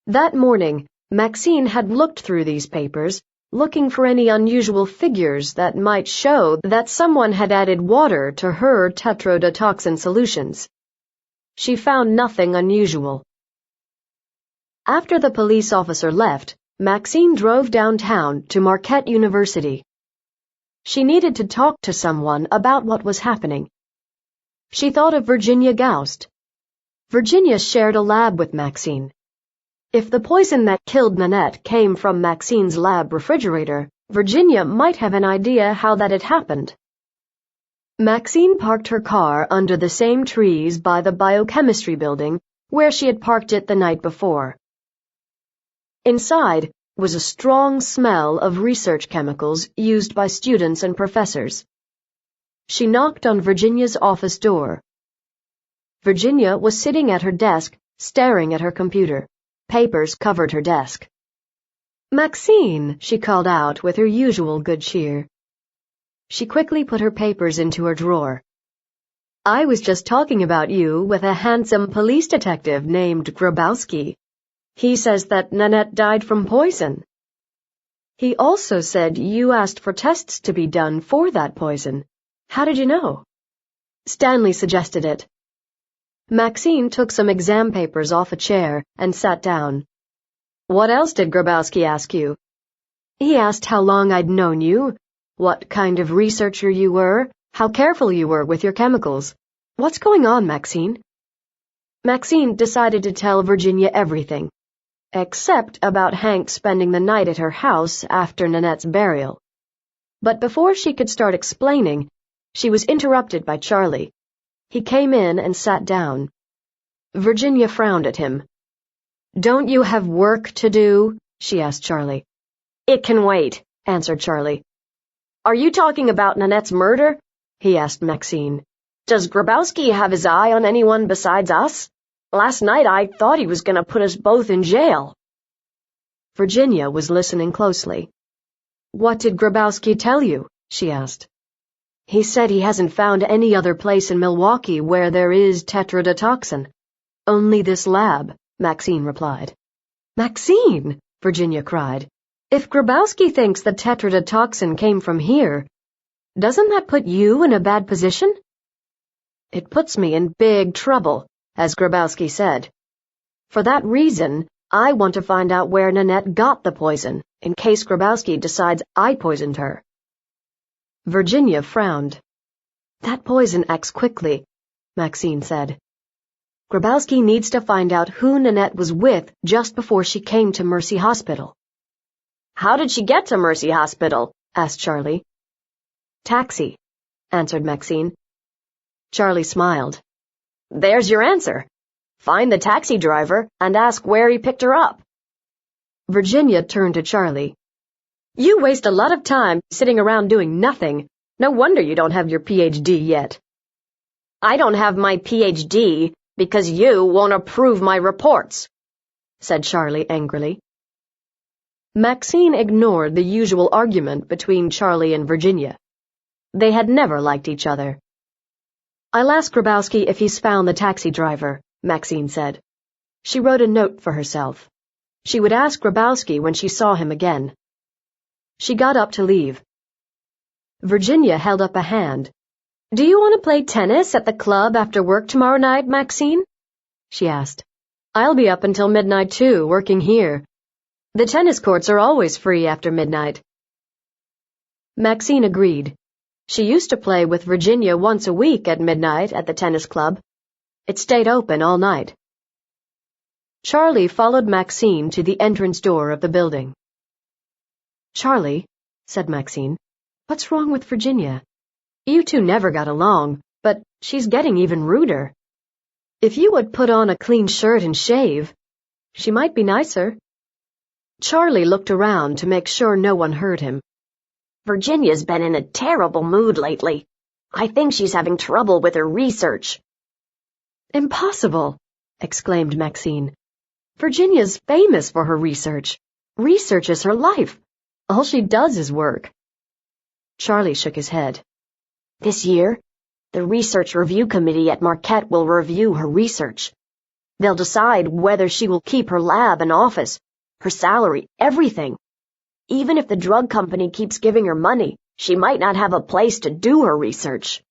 That morning, Maxine had looked through these papers, looking for any unusual figures that might show that someone had added water to her tetrodotoxin solutions. She found nothing unusual. After the police officer left, Maxine drove downtown to Marquette University. She needed to talk to someone about what was happening. She thought of Virginia Goust. Virginia shared a lab with Maxine. If the poison that killed Nanette came from Maxine's lab refrigerator, Virginia might have an idea how that had happened. Maxine parked her car under the same trees by the biochemistry building where she had parked it the night before. Inside was a strong smell of research chemicals used by students and professors. She knocked on Virginia's office door. Virginia was sitting at her desk, staring at her computer. Papers covered her desk. "Maxine," she called out with her usual good cheer. She quickly put her papers into her drawer. "I was just talking about you with a handsome police detective named Grabowski. He says that Nanette died from poison. He also said you asked for tests to be done for that poison. How did you know?" Stanley suggested it. Maxine took some exam papers off a chair and sat down. "What else did Grabowski ask you?" "He asked how long I'd known you, what kind of researcher you were, how careful you were with your chemicals. What's going on, Maxine?" Maxine decided to tell Virginia everything, except about Hank spending the night at her house after Nanette's burial. But before she could start explaining, she was interrupted by Charlie. He came in and sat down. Virginia frowned at him. "Don't you have work to do?" she asked Charlie. "It can wait," answered Charlie. "Are you talking about Nanette's murder?" he asked Maxine. "Does Grabowski have his eye on anyone besides us? Last night I thought he was going to put us both in jail." Virginia was listening closely. "What did Grabowski tell you?" she asked. "He said he hasn't found any other place in Milwaukee where there is tetrodotoxin. Only this lab," Maxine replied. "Maxine!" Virginia cried. "If Grabowski thinks the tetrodotoxin came from here, doesn't that put you in a bad position?" "It puts me in big trouble, as Grabowski said. For that reason, I want to find out where Nanette got the poison, in case Grabowski decides I poisoned her." Virginia frowned. "That poison acts quickly," Maxine said. "Grabowski needs to find out who Nanette was with just before she came to Mercy Hospital." "How did she get to Mercy Hospital?" asked Charlie. "Taxi," answered Maxine. Charlie smiled. "There's your answer. Find the taxi driver and ask where he picked her up." Virginia turned to Charlie. "You waste a lot of time sitting around doing nothing. No wonder you don't have your PhD yet." "I don't have my PhD because you won't approve my reports," said Charlie angrily. Maxine ignored the usual argument between Charlie and Virginia. They had never liked each other. "I'll ask Grabowski if he's found the taxi driver," Maxine said. She wrote a note for herself. She would ask Grabowski when she saw him again. She got up to leave. Virginia held up a hand. "Do you want to play tennis at the club after work tomorrow night, Maxine?" she asked. "I'll be up until midnight too, working here. The tennis courts are always free after midnight." Maxine agreed. She used to play with Virginia once a week at midnight at the tennis club. It stayed open all night. Charlie followed Maxine to the entrance door of the building. "Charlie," said Maxine, "what's wrong with Virginia? You two never got along, but she's getting even ruder. If you would put on a clean shirt and shave, she might be nicer." Charlie looked around to make sure no one heard him. "Virginia's been in a terrible mood lately. I think she's having trouble with her research." "Impossible!" exclaimed Maxine. "Virginia's famous for her research. Research is her life. All she does is work." Charlie shook his head. "This year, the Research Review Committee at Marquette will review her research. They'll decide whether she will keep her lab and office, her salary, everything. Even if the drug company keeps giving her money, she might not have a place to do her research."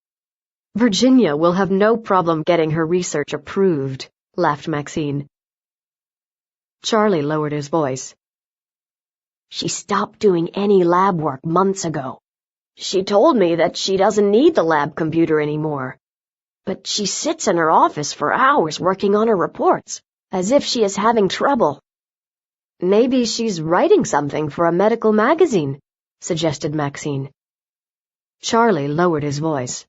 "Virginia will have no problem getting her research approved," laughed Maxine. Charlie lowered his voice. "She stopped doing any lab work months ago. She told me that she doesn't need the lab computer anymore. But she sits in her office for hours working on her reports, as if she is having trouble. Maybe she's writing something for a medical magazine, suggested Maxine. Charlie lowered his voice.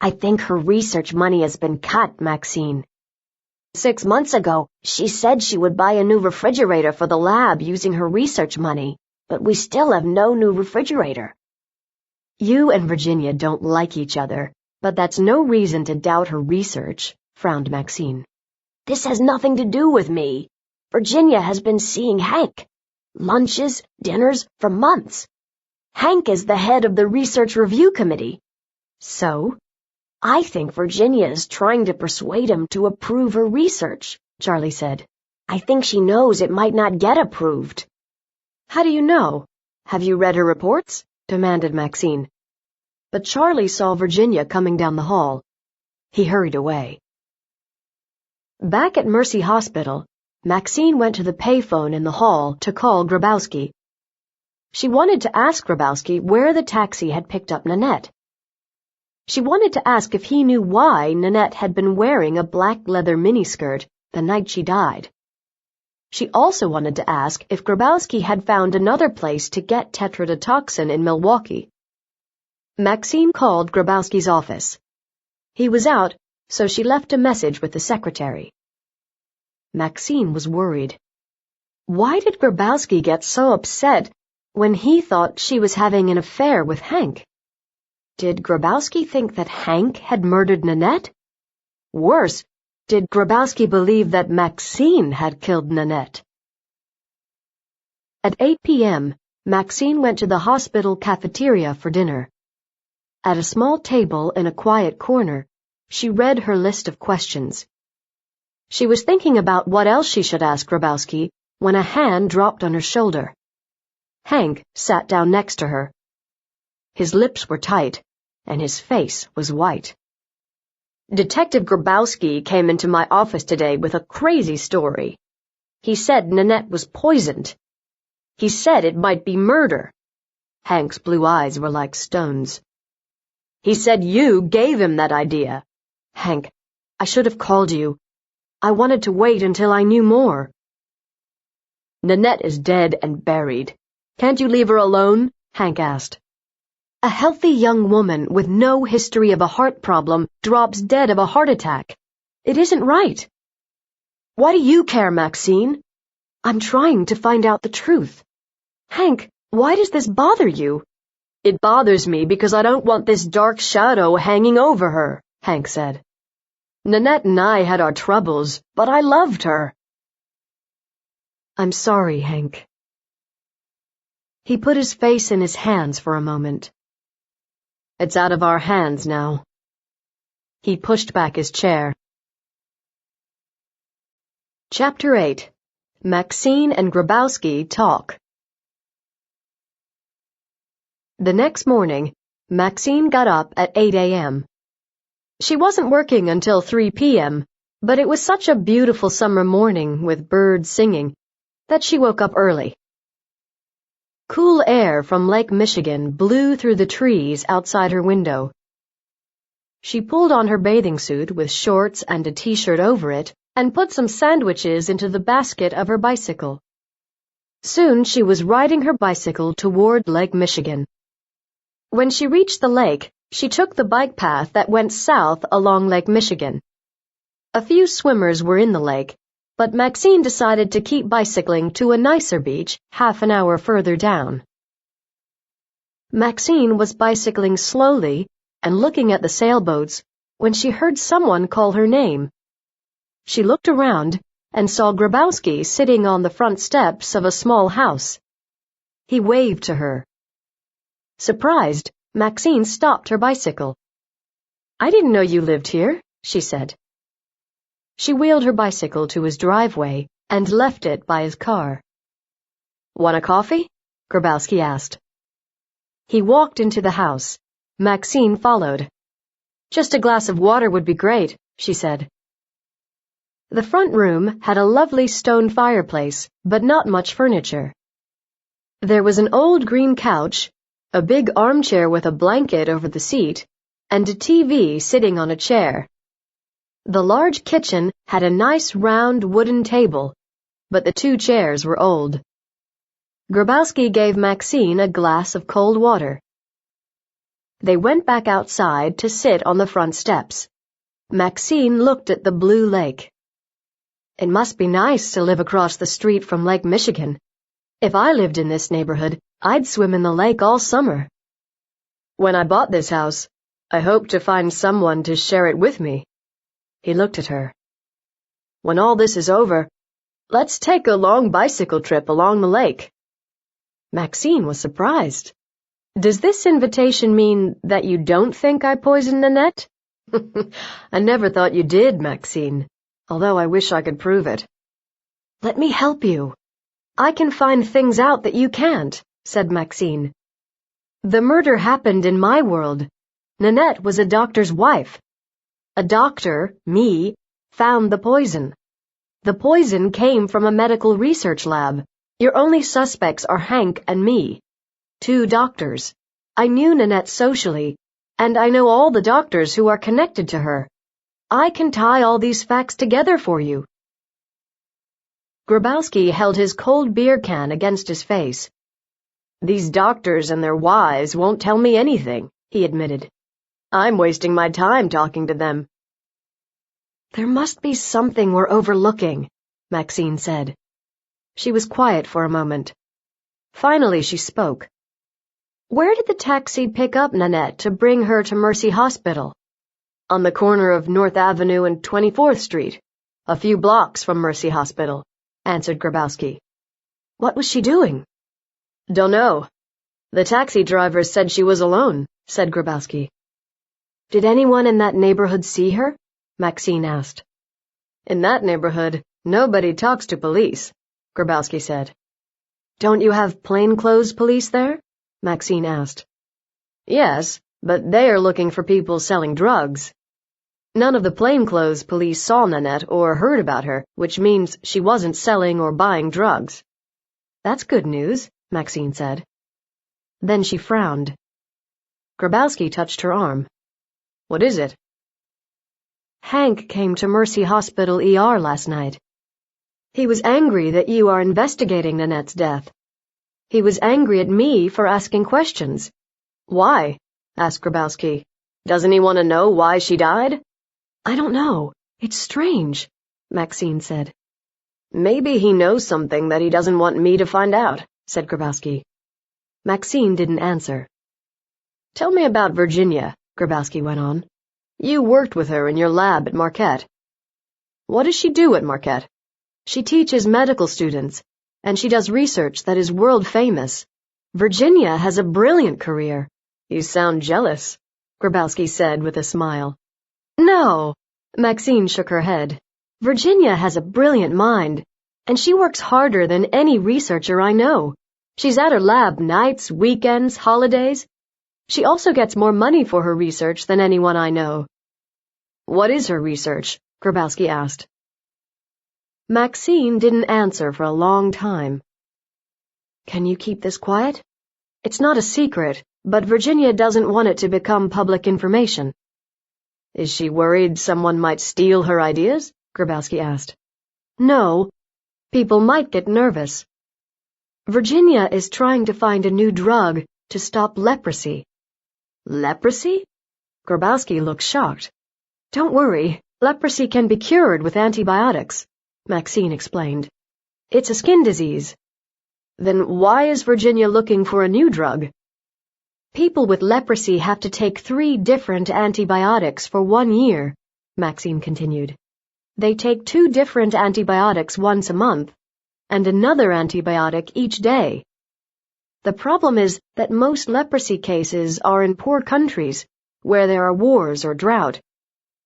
I think her research money has been cut, Maxine. 6 months ago, she said she would buy a new refrigerator for the lab using her research money, but we still have no new refrigerator. You and Virginia don't like each other, but that's no reason to doubt her research, frowned Maxine. This has nothing to do with me. Virginia has been seeing Hank. Lunches, dinners, for months. Hank is the head of the research review committee. So? I think Virginia is trying to persuade him to approve her research, Charlie said. I think she knows it might not get approved. How do you know? Have you read her reports? Demanded Maxine. But Charlie saw Virginia coming down the hall. He hurried away. Back at Mercy Hospital, Maxine went to the payphone in the hall to call Grabowski. She wanted to ask Grabowski where the taxi had picked up Nanette. She wanted to ask if he knew why Nanette had been wearing a black leather miniskirt the night she died. She also wanted to ask if Grabowski had found another place to get tetrodotoxin in Milwaukee. Maxine called Grabowski's office. He was out, so she left a message with the secretary. Maxine was worried. Why did Grabowski get so upset when he thought she was having an affair with Hank? Did Grabowski think that Hank had murdered Nanette? Worse, did Grabowski believe that Maxine had killed Nanette? At 8 p.m., Maxine went to the hospital cafeteria for dinner. At a small table in a quiet corner, she read her list of questions. She was thinking about what else she should ask Grabowski when a hand dropped on her shoulder. Hank sat down next to her. His lips were tight, and his face was white. Detective Grabowski came into my office today with a crazy story. He said Nanette was poisoned. He said it might be murder. Hank's blue eyes were like stones. He said you gave him that idea. Hank, I should have called you. I wanted to wait until I knew more. Nanette is dead and buried. Can't you leave her alone? Hank asked. A healthy young woman with no history of a heart problem drops dead of a heart attack. It isn't right. Why do you care, Maxine? I'm trying to find out the truth. Hank, why does this bother you? It bothers me because I don't want this dark shadow hanging over her, Hank said. Nanette and I had our troubles, but I loved her. I'm sorry, Hank. He put his face in his hands for a moment. It's out of our hands now. He pushed back his chair. Chapter 8. Maxine and Grabowski Talk. The next morning, Maxine got up at 8 a.m. She wasn't working until 3 p.m., but it was such a beautiful summer morning with birds singing that she woke up early. Cool air from Lake Michigan blew through the trees outside her window. She pulled on her bathing suit with shorts and a t-shirt over it and put some sandwiches into the basket of her bicycle. Soon she was riding her bicycle toward Lake Michigan. When she reached the lake, she took the bike path that went south along Lake Michigan. A few swimmers were in the lake, but Maxine decided to keep bicycling to a nicer beach half an hour further down. Maxine was bicycling slowly and looking at the sailboats when she heard someone call her name. She looked around and saw Grabowski sitting on the front steps of a small house. He waved to her. Surprised, Maxine stopped her bicycle. I didn't know you lived here, she said. She wheeled her bicycle to his driveway and left it by his car. Want a coffee? Grabowski asked. He walked into the house. Maxine followed. Just a glass of water would be great, she said. The front room had a lovely stone fireplace, but not much furniture. There was an old green couch, a big armchair with a blanket over the seat, and a TV sitting on a chair. The large kitchen had a nice round wooden table, but the 2 chairs were old. Grabowski gave Maxine a glass of cold water. They went back outside to sit on the front steps. Maxine looked at the blue lake. It must be nice to live across the street from Lake Michigan. If I lived in this neighborhood, I'd swim in the lake all summer. When I bought this house, I hoped to find someone to share it with me. He looked at her. When all this is over, let's take a long bicycle trip along the lake. Maxine was surprised. Does this invitation mean that you don't think I poisoned Nanette? I never thought you did, Maxine, although I wish I could prove it. Let me help you. I can find things out that you can't, said Maxine. The murder happened in my world. Nanette was a doctor's wife. A doctor, me, found the poison. The poison came from a medical research lab. Your only suspects are Hank and me. 2 doctors. I knew Nanette socially, and I know all the doctors who are connected to her. I can tie all these facts together for you. Grabowski held his cold beer can against his face. These doctors and their wives won't tell me anything, he admitted. I'm wasting my time talking to them. There must be something we're overlooking, Maxine said. She was quiet for a moment. Finally she spoke. Where did the taxi pick up Nanette to bring her to Mercy Hospital? On the corner of North Avenue and 24th Street, a few blocks from Mercy Hospital, answered Grabowski. What was she doing? Dunno. The taxi driver said she was alone, said Grabowski. Did anyone in that neighborhood see her? Maxine asked. In that neighborhood, nobody talks to police, Grabowski said. Don't you have plainclothes police there? Maxine asked. Yes, but they are looking for people selling drugs. None of the plainclothes police saw Nanette or heard about her, which means she wasn't selling or buying drugs. That's good news, Maxine said. Then she frowned. Grabowski touched her arm. What is it? Hank came to Mercy Hospital ER last night. He was angry that you are investigating Nanette's death. He was angry at me for asking questions. Why? Asked Grabowski. Doesn't he want to know why she died? I don't know. It's strange, Maxine said. Maybe he knows something that he doesn't want me to find out, said Grabowski. Maxine didn't answer. Tell me about Virginia, Grabowski went on. You worked with her in your lab at Marquette. What does she do at Marquette? She teaches medical students, and she does research that is world famous. Virginia has a brilliant career. You sound jealous, Grabowski said with a smile. No, Maxine shook her head. Virginia has a brilliant mind, and she works harder than any researcher I know. She's at her lab nights, weekends, holidays. She also gets more money for her research than anyone I know. What is her research? Grabowski asked. Maxine didn't answer for a long time. Can you keep this quiet? It's not a secret, but Virginia doesn't want it to become public information. Is she worried someone might steal her ideas? Grabowski asked. No. People might get nervous. Virginia is trying to find a new drug to stop leprosy. Leprosy? Grabowski looked shocked. Don't worry, leprosy can be cured with antibiotics, Maxine explained. It's a skin disease. Then why is Virginia looking for a new drug? People with leprosy have to take 3 different antibiotics for 1 year, Maxine continued. They take 2 different antibiotics once a month, and another antibiotic each day. The problem is that most leprosy cases are in poor countries, where there are wars or drought.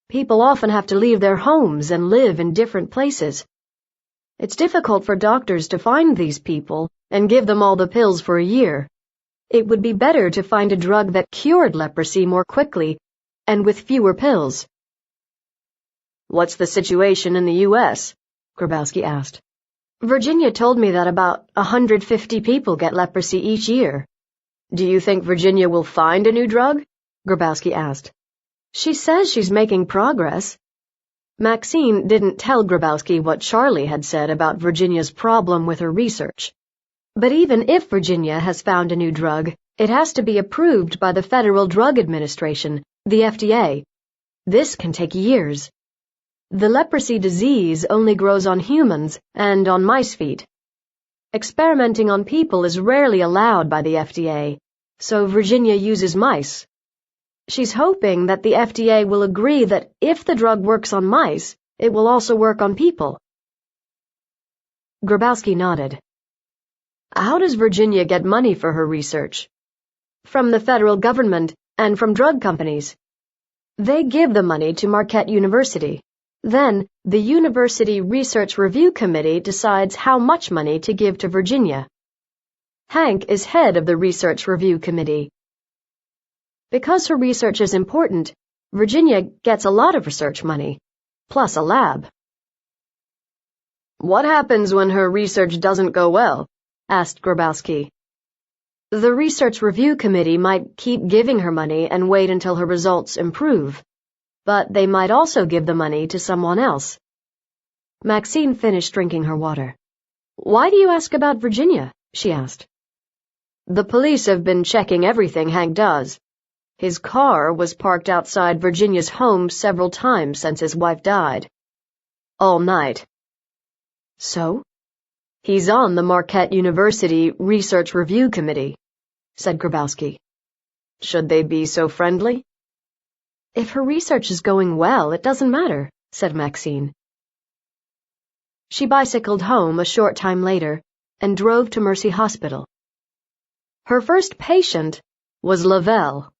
People often have to leave their homes and live in different places. It's difficult for doctors to find these people and give them all the pills for a year. It would be better to find a drug that cured leprosy more quickly and with fewer pills. What's the situation in the U.S.? Grabowski asked. Virginia told me that about 150 people get leprosy each year. Do you think Virginia will find a new drug? Grabowski asked. She says she's making progress. Maxine didn't tell Grabowski what Charlie had said about Virginia's problem with her research. But even if Virginia has found a new drug, it has to be approved by the Federal Drug Administration, the FDA. This can take years. The leprosy disease only grows on humans and on mice feet. Experimenting on people is rarely allowed by the FDA, so Virginia uses mice. She's hoping that the FDA will agree that if the drug works on mice, it will also work on people. Grabowski nodded. How does Virginia get money for her research? From the federal government and from drug companies. They give the money to Marquette University. Then, the University Research Review Committee decides how much money to give to Virginia. Hank is head of the Research Review Committee. Because her research is important, Virginia gets a lot of research money, plus a lab. What happens when her research doesn't go well? Asked Grabowski. The Research Review Committee might keep giving her money and wait until her results improve, but they might also give the money to someone else. Maxine finished drinking her water. Why do you ask about Virginia? She asked. The police have been checking everything Hank does. His car was parked outside Virginia's home several times since his wife died. All night. So? He's on the Marquette University Research Review Committee, said Grabowski. Should they be so friendly? If her research is going well, it doesn't matter, said Maxine. She bicycled home a short time later and drove to Mercy Hospital. Her first patient was Lavelle.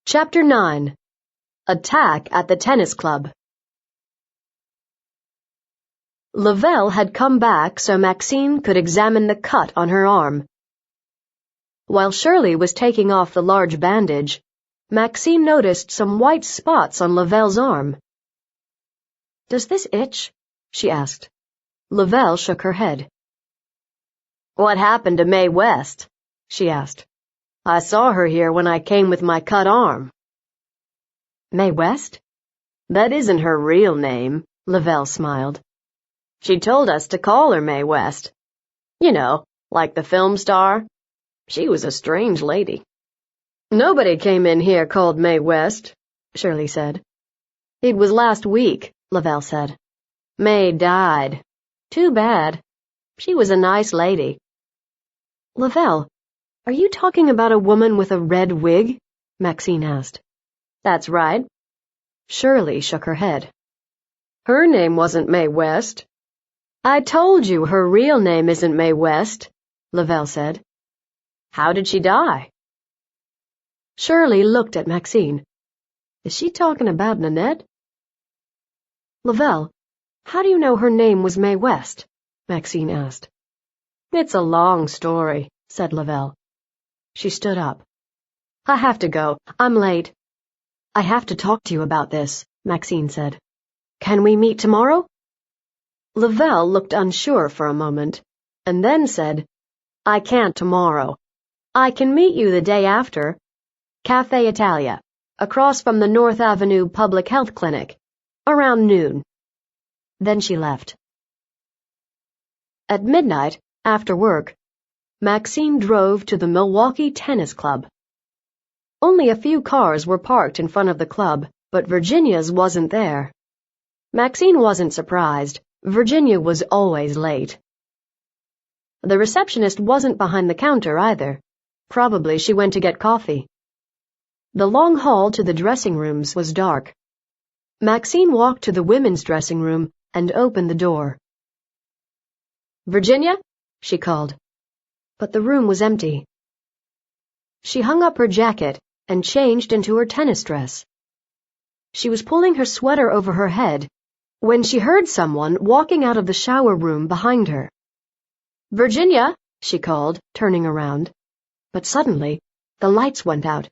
Chapter 9. Attack at the Tennis Club. Lavelle had come back so Maxine could examine the cut on her arm. While Shirley was taking off the large bandage, Maxine noticed some white spots on Lavelle's arm. Does this itch? She asked. Lavelle shook her head. What happened to Mae West? She asked. I saw her here when I came with my cut arm. Mae West? That isn't her real name, Lavelle smiled. She told us to call her Mae West. You know, like the film star. She was a strange lady. Nobody came in here called Mae West, Shirley said. It was last week, Lavelle said. Mae died. Too bad. She was a nice lady. Lavelle, are you talking about a woman with a red wig? Maxine asked. That's right. Shirley shook her head. Her name wasn't Mae West. I told you her real name isn't Mae West, Lavelle said. How did she die? Shirley looked at Maxine. Is she talking about Nanette? Lavelle, how do you know her name was Mae West? Maxine asked. It's a long story, said Lavelle. She stood up. I have to go. I'm late. I have to talk to you about this, Maxine said. Can we meet tomorrow? Lavelle looked unsure for a moment, and then said, I can't tomorrow. I can meet you the day after. Cafe Italia, across from the North Avenue Public Health Clinic, around noon. Then she left. At midnight, after work, Maxine drove to the Milwaukee Tennis Club. Only a few cars were parked in front of the club, but Virginia's wasn't there. Maxine wasn't surprised. Virginia was always late. The receptionist wasn't behind the counter either. Probably she went to get coffee. The long hall to the dressing rooms was dark. Maxine walked to the women's dressing room and opened the door. Virginia? She called. But the room was empty. She hung up her jacket and changed into her tennis dress. She was pulling her sweater over her head when she heard someone walking out of the shower room behind her. Virginia, she called, turning around. But suddenly, the lights went out.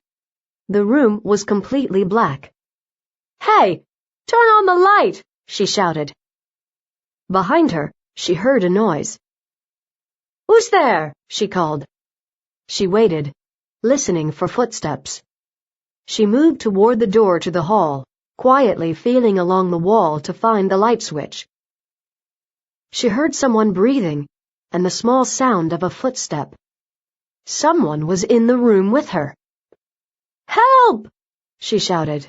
The room was completely black. Hey, turn on the light, she shouted. Behind her, she heard a noise. Who's there? She called. She waited, listening for footsteps. She moved toward the door to the hall. quietly feeling along the wall to find the light switch. She heard someone breathing and the small sound of a footstep. Someone was in the room with her. "Help!" she shouted.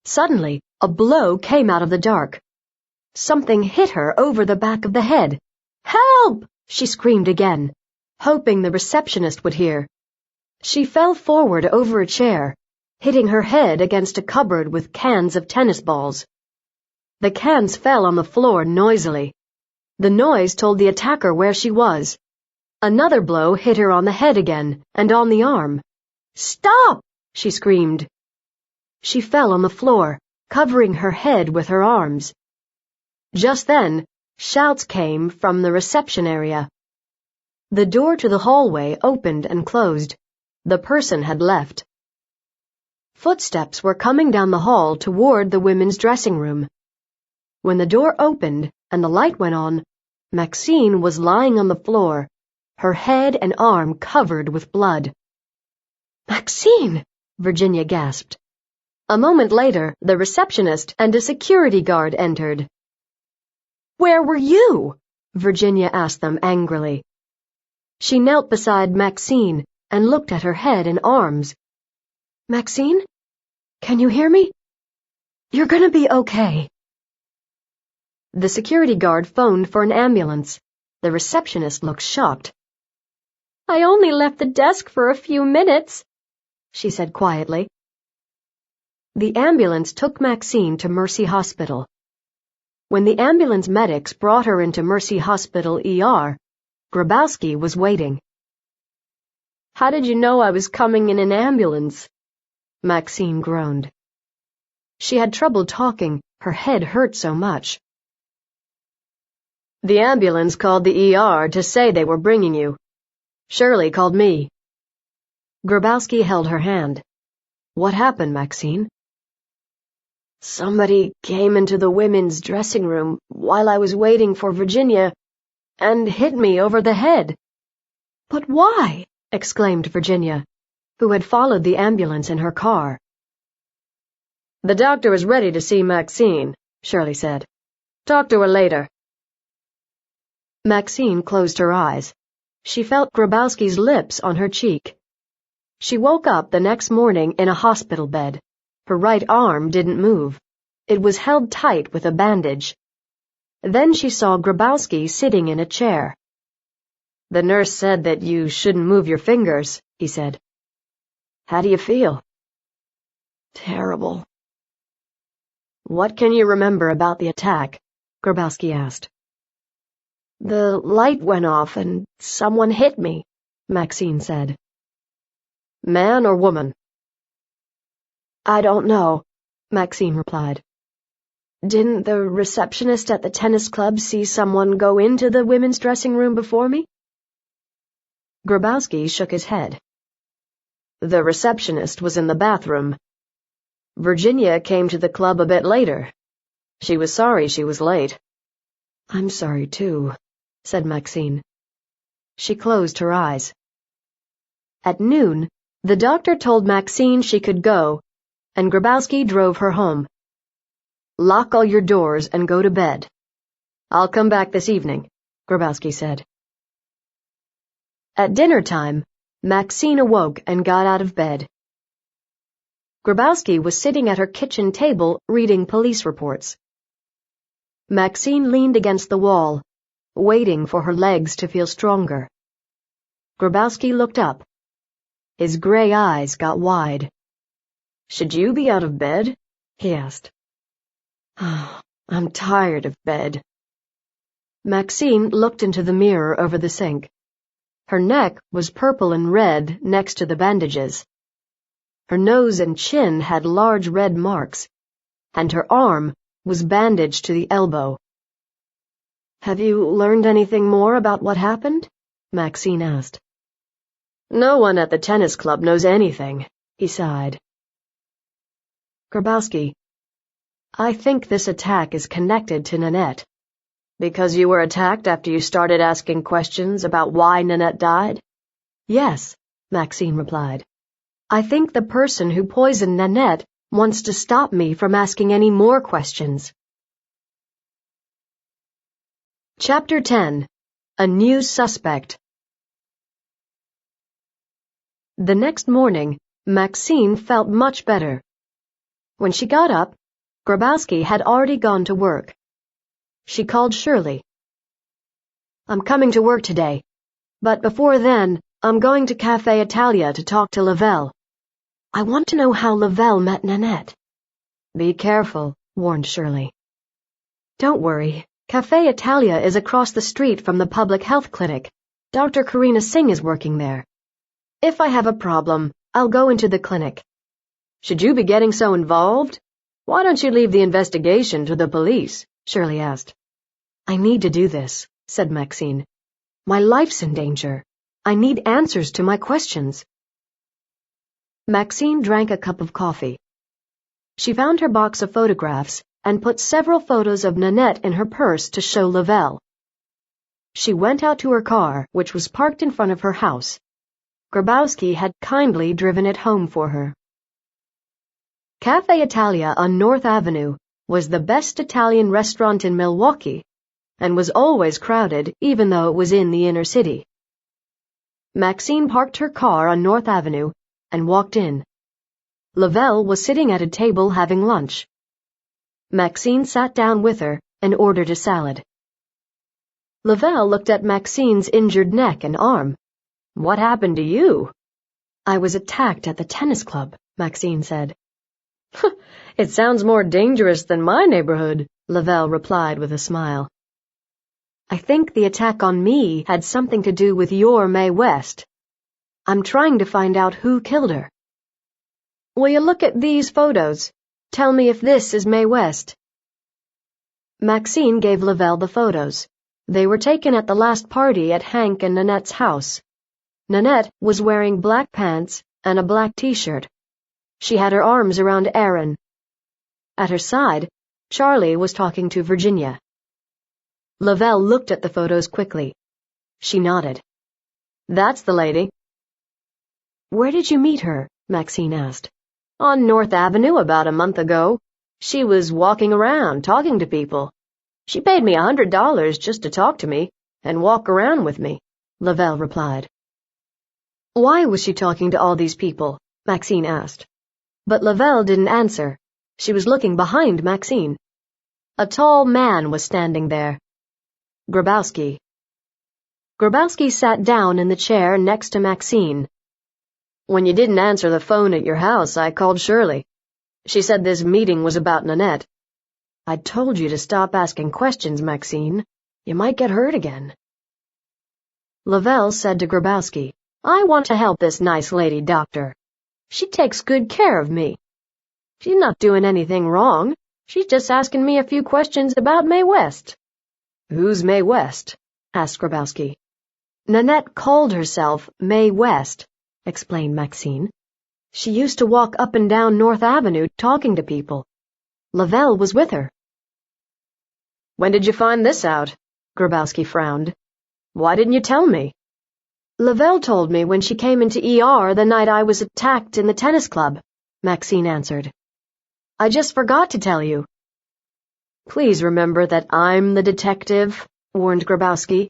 Suddenly, a blow came out of the dark. Something hit her over the back of the head. "Help!" she screamed again, hoping the receptionist would hear. She fell forward over a chair, hitting her head against a cupboard with cans of tennis balls. The cans fell on the floor noisily. The noise told the attacker where she was. Another blow hit her on the head again and on the arm. "Stop!" she screamed. She fell on the floor, covering her head with her arms. Just then, shouts came from the reception area. The door to the hallway opened and closed. The person had left. Footsteps were coming down the hall toward the women's dressing room. When the door opened and the light went on, Maxine was lying on the floor, her head and arm covered with blood. "Maxine!" Virginia gasped. A moment later, the receptionist and a security guard entered. "Where were you?" Virginia asked them angrily. She knelt beside Maxine and looked at her head and arms. "Maxine? Can you hear me? You're gonna be okay." The security guard phoned for an ambulance. The receptionist looked shocked. "I only left the desk for a few minutes," she said quietly. The ambulance took Maxine to Mercy Hospital. When the ambulance medics brought her into Mercy Hospital ER, Grabowski was waiting. "How did you know I was coming in an ambulance?" Maxine groaned. She had trouble talking, her head hurt so much. "The ambulance called the ER to say they were bringing you. Shirley called me." Grabowski held her hand. "What happened, Maxine?" "Somebody came into the women's dressing room while I was waiting for Virginia and hit me over the head." "But why?" exclaimed Virginia, who had followed the ambulance in her car. "The doctor is ready to see Maxine," Shirley said. "Talk to her later." Maxine closed her eyes. She felt Grabowski's lips on her cheek. She woke up the next morning in a hospital bed. Her right arm didn't move. It was held tight with a bandage. Then she saw Grabowski sitting in a chair. "The nurse said that you shouldn't move your fingers," he said. "How do you feel?" "Terrible." "What can you remember about the attack?" Grabowski asked. "The light went off and someone hit me," Maxine said. "Man or woman?" "I don't know," Maxine replied. "Didn't the receptionist at the tennis club see someone go into the women's dressing room before me?" Grabowski shook his head. "The receptionist was in the bathroom. Virginia came to the club a bit later. She was sorry she was late." "I'm sorry, too," said Maxine. She closed her eyes. At noon, the doctor told Maxine she could go, and Grabowski drove her home. "Lock all your doors and go to bed. I'll come back this evening," Grabowski said. At dinner time, Maxine awoke and got out of bed. Grabowski was sitting at her kitchen table reading police reports. Maxine leaned against the wall, waiting for her legs to feel stronger. Grabowski looked up. His gray eyes got wide. "Should you be out of bed?" he asked. "Oh, I'm tired of bed." Maxine looked into the mirror over the sink. Her neck was purple and red next to the bandages. Her nose and chin had large red marks, and her arm was bandaged to the elbow. "Have you learned anything more about what happened?" Maxine asked. "No one at the tennis club knows anything," he sighed. "Grabowski, I think this attack is connected to Nanette." "Because you were attacked after you started asking questions about why Nanette died?" "Yes," Maxine replied. "I think the person who poisoned Nanette wants to stop me from asking any more questions. Chapter 10. A New Suspect. The next morning, Maxine felt much better. When she got up, Grabowski had already gone to work. She called Shirley. "I'm coming to work today, but before then, I'm going to Cafe Italia to talk to Lavelle. I want to know how Lavelle met Nanette." "Be careful," warned Shirley. "Don't worry. Cafe Italia is across the street from the public health clinic. Dr. Karina Singh is working there. If I have a problem, I'll go into the clinic." "Should you be getting so involved? Why don't you leave the investigation to the police?" Shirley asked. "I need to do this," said Maxine. "My life's in danger. I need answers to my questions." Maxine drank a cup of coffee. She found her box of photographs and put several photos of Nanette in her purse to show Lavelle. She went out to her car, which was parked in front of her house. Grabowski had kindly driven it home for her. Cafe Italia on North Avenue was the best Italian restaurant in Milwaukee and was always crowded even though it was in the inner city. Maxine parked her car on North Avenue and walked in. Lavelle was sitting at a table having lunch. Maxine sat down with her and ordered a salad. Lavelle looked at Maxine's injured neck and arm. "What happened to you?" "I was attacked at the tennis club," Maxine said. "It sounds more dangerous than my neighborhood," Lavelle replied with a smile. "I think the attack on me had something to do with your Mae West. I'm trying to find out who killed her." "Will you look at these photos? Tell me if this is Mae West." Maxine gave Lavelle the photos. They were taken at the last party at Hank and Nanette's house. Nanette was wearing black pants and a black t-shirt. She had her arms around Aaron. At her side, Charlie was talking to Virginia. Lavelle looked at the photos quickly. She nodded. "That's the lady." "Where did you meet her?" Maxine asked. "On North Avenue about a month ago. She was walking around, talking to people. She paid me $100 just to talk to me and walk around with me," Lavelle replied. "Why was she talking to all these people?" Maxine asked. But Lavelle didn't answer. She was looking behind Maxine. A tall man was standing there. Grabowski. Grabowski sat down in the chair next to Maxine. "When you didn't answer the phone at your house, I called Shirley. She said this meeting was about Nanette. I told you to stop asking questions, Maxine. You might get hurt again." Lavelle said to Grabowski, "I want to help this nice lady doctor. She takes good care of me. She's not doing anything wrong. She's just asking me a few questions about Mae West." "Who's Mae West?" asked Grabowski. "Nanette called herself Mae West," explained Maxine. "She used to walk up and down North Avenue talking to people. Lavelle was with her." "When did you find this out?" Grabowski frowned. "Why didn't you tell me?" "Lavelle told me when she came into ER the night I was attacked in the tennis club," Maxine answered. "I just forgot to tell you." "Please remember that I'm the detective," warned Grabowski.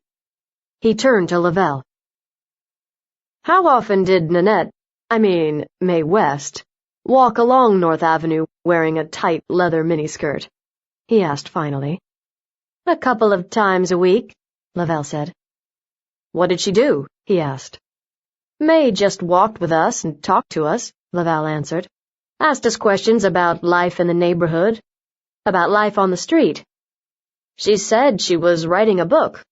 He turned to Lavelle. "How often did Mae West, walk along North Avenue wearing a tight leather miniskirt?" he asked finally. "A couple of times a week," Lavelle said. "What did she do?" he asked. "Mae just walked with us and talked to us," Lavelle answered. "Asked us questions about life in the neighborhood, about life on the street. She said she was writing a book."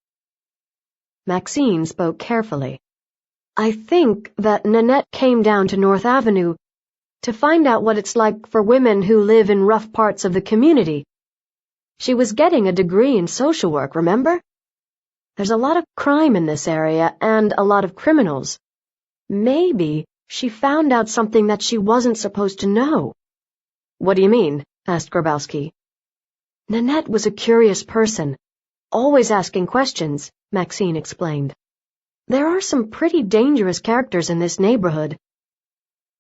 Maxine spoke carefully. "I think that Nanette came down to North Avenue to find out what it's like for women who live in rough parts of the community. She was getting a degree in social work, remember? There's a lot of crime in this area and a lot of criminals. Maybe she found out something that she wasn't supposed to know." "What do you mean?" asked Grabowski. "Nanette was a curious person, always asking questions," Maxine explained. "There are some pretty dangerous characters in this neighborhood.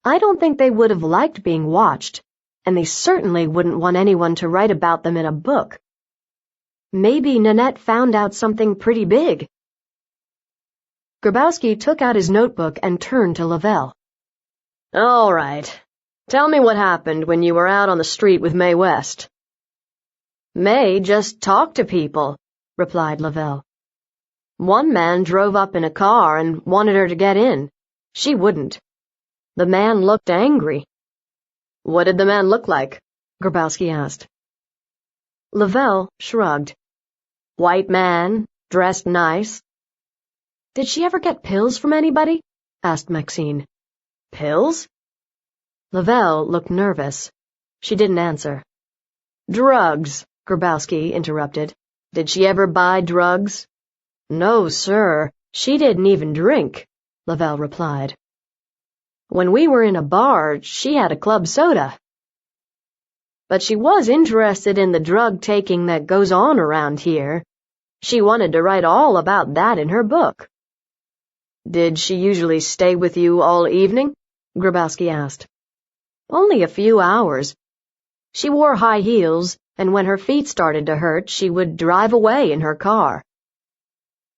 I don't think they would have liked being watched, and they certainly wouldn't want anyone to write about them in a book. Maybe Nanette found out something pretty big. Grabowski took out his notebook and turned to Lavelle. "All right. Tell me what happened when you were out on the street with Mae West." "Mae just talked to people," replied Lavelle. "One man drove up in a car and wanted her to get in. She wouldn't. The man looked angry." "What did the man look like?" Grabowski asked. Lavelle shrugged. "White man, dressed nice." "Did she ever get pills from anybody?" asked Maxine. "Pills?" Lavelle looked nervous. She didn't answer. "Drugs," Grabowski interrupted. "Did she ever buy drugs?" "No, sir. She didn't even drink," Lavelle replied. "When we were in a bar, she had a club soda." "But she was interested in the drug-taking that goes on around here. She wanted to write all about that in her book." "Did she usually stay with you all evening?" Grabowski asked. "Only a few hours. She wore high heels, and when her feet started to hurt, she would drive away in her car.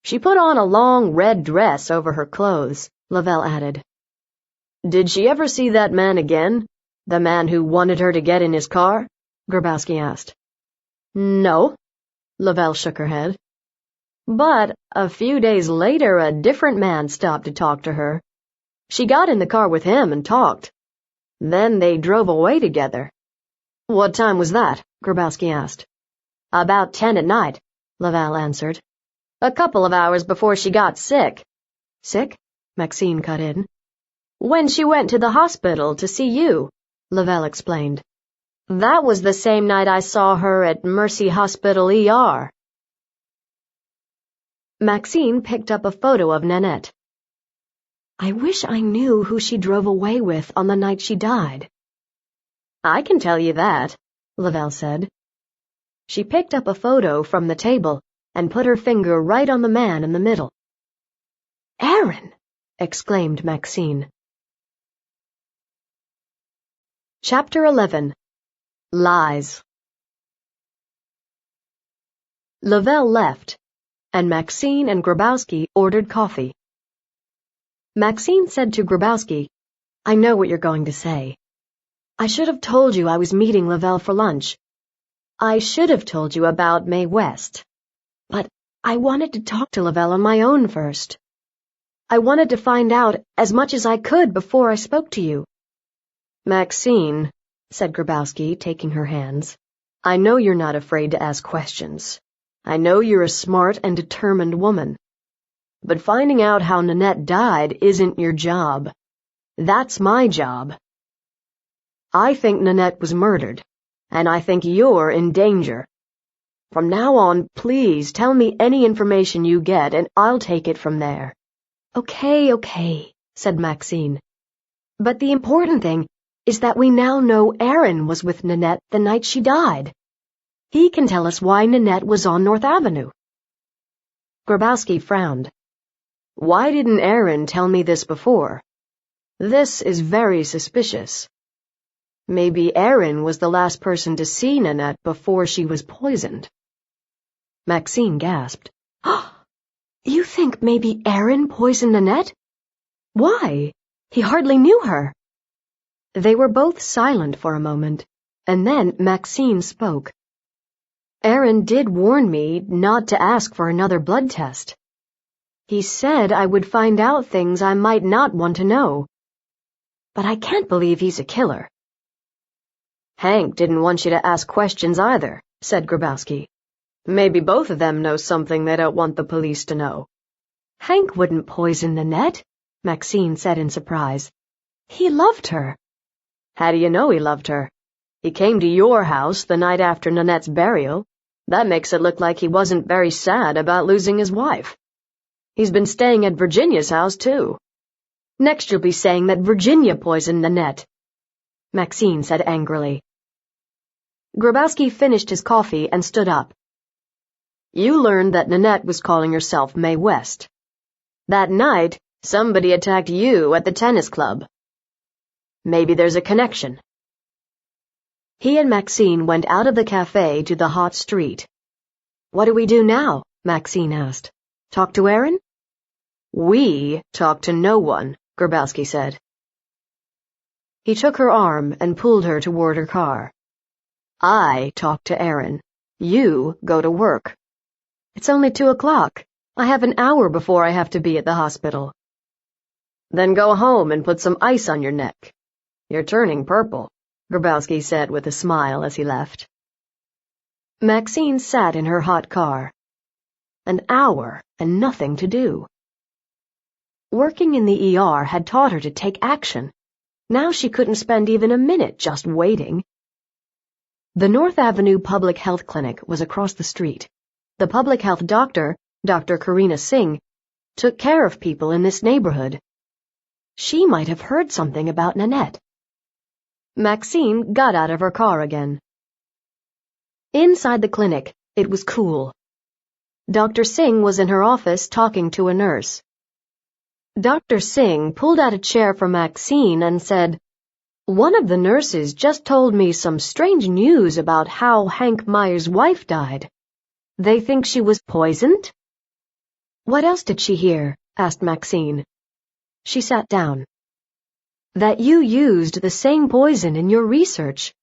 She put on a long red dress over her clothes," Lavelle added. "Did she ever see that man again? The man who wanted her to get in his car?" Grabowski asked. "No," Lavelle shook her head. "But a few days later a different man stopped to talk to her. She got in the car with him and talked. Then they drove away together." "What time was that?" Grabowski asked. "About 10 at night," Lavelle answered. "A couple of hours before she got sick." "Sick?" Maxine cut in. "When she went to the hospital to see you," Lavelle explained. "That was the same night I saw her at Mercy Hospital ER." Maxine picked up a photo of Nanette. "I wish I knew who she drove away with on the night she died." "I can tell you that," Lavelle said. She picked up a photo from the table and put her finger right on the man in the middle. "Aaron!" exclaimed Maxine. Chapter 11. Lies. Lavelle left, and Maxine and Grabowski ordered coffee. Maxine said to Grabowski, "I know what you're going to say. I should have told you I was meeting Lavelle for lunch. I should have told you about Mae West. But I wanted to talk to Lavelle on my own first. I wanted to find out as much as I could before I spoke to you." "Maxine," said Grabowski, taking her hands, "I know you're not afraid to ask questions. I know you're a smart and determined woman. But finding out how Nanette died isn't your job. That's my job. I think Nanette was murdered, and I think you're in danger. From now on, please tell me any information you get, and I'll take it from there." Okay, said Maxine. "But the important thing is that we now know Aaron was with Nanette the night she died. He can tell us why Nanette was on North Avenue." Grabowski frowned. "Why didn't Aaron tell me this before? This is very suspicious. Maybe Aaron was the last person to see Nanette before she was poisoned." Maxine gasped. "You think maybe Aaron poisoned Nanette? Why? He hardly knew her." They were both silent for a moment, and then Maxine spoke. "Aaron did warn me not to ask for another blood test. He said I would find out things I might not want to know. But I can't believe he's a killer." "Hank didn't want you to ask questions either," said Grabowski. "Maybe both of them know something they don't want the police to know." "Hank wouldn't poison Nanette," Maxine said in surprise. "He loved her." "How do you know he loved her? He came to your house the night after Nanette's burial. That makes it look like he wasn't very sad about losing his wife. He's been staying at Virginia's house, too. Next you'll be saying that Virginia poisoned Nanette," Maxine said angrily. Grabowski finished his coffee and stood up. "You learned that Nanette was calling herself Mae West. That night, somebody attacked you at the tennis club. Maybe there's a connection." He and Maxine went out of the cafe to the hot street. "What do we do now?" Maxine asked. "Talk to Aaron?" "We talk to no one," Grabowski said. He took her arm and pulled her toward her car. "I talk to Aaron. You go to work. It's only 2:00. I have an hour before I have to be at the hospital." "Then go home and put some ice on your neck. You're turning purple," Grabowski said with a smile as he left. Maxine sat in her hot car. An hour and nothing to do. Working in the ER had taught her to take action. Now she couldn't spend even a minute just waiting. The North Avenue Public Health Clinic was across the street. The public health doctor, Dr. Karina Singh, took care of people in this neighborhood. She might have heard something about Nanette. Maxine got out of her car again. Inside the clinic, it was cool. Dr. Singh was in her office talking to a nurse. Dr. Singh pulled out a chair for Maxine and said, "One of the nurses just told me some strange news about how Hank Meyer's wife died. They think she was poisoned?" "What else did she hear?" asked Maxine. She sat down. "That you used the same poison in your research.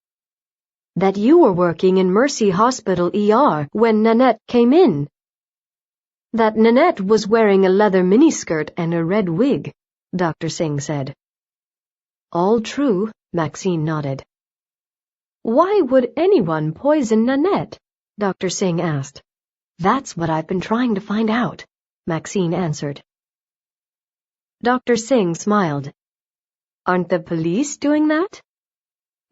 That you were working in Mercy Hospital ER when Nanette came in. That Nanette was wearing a leather miniskirt and a red wig," Dr. Singh said. "All true," Maxine nodded. "Why would anyone poison Nanette?" Dr. Singh asked. "That's what I've been trying to find out," Maxine answered. Dr. Singh smiled. "Aren't the police doing that?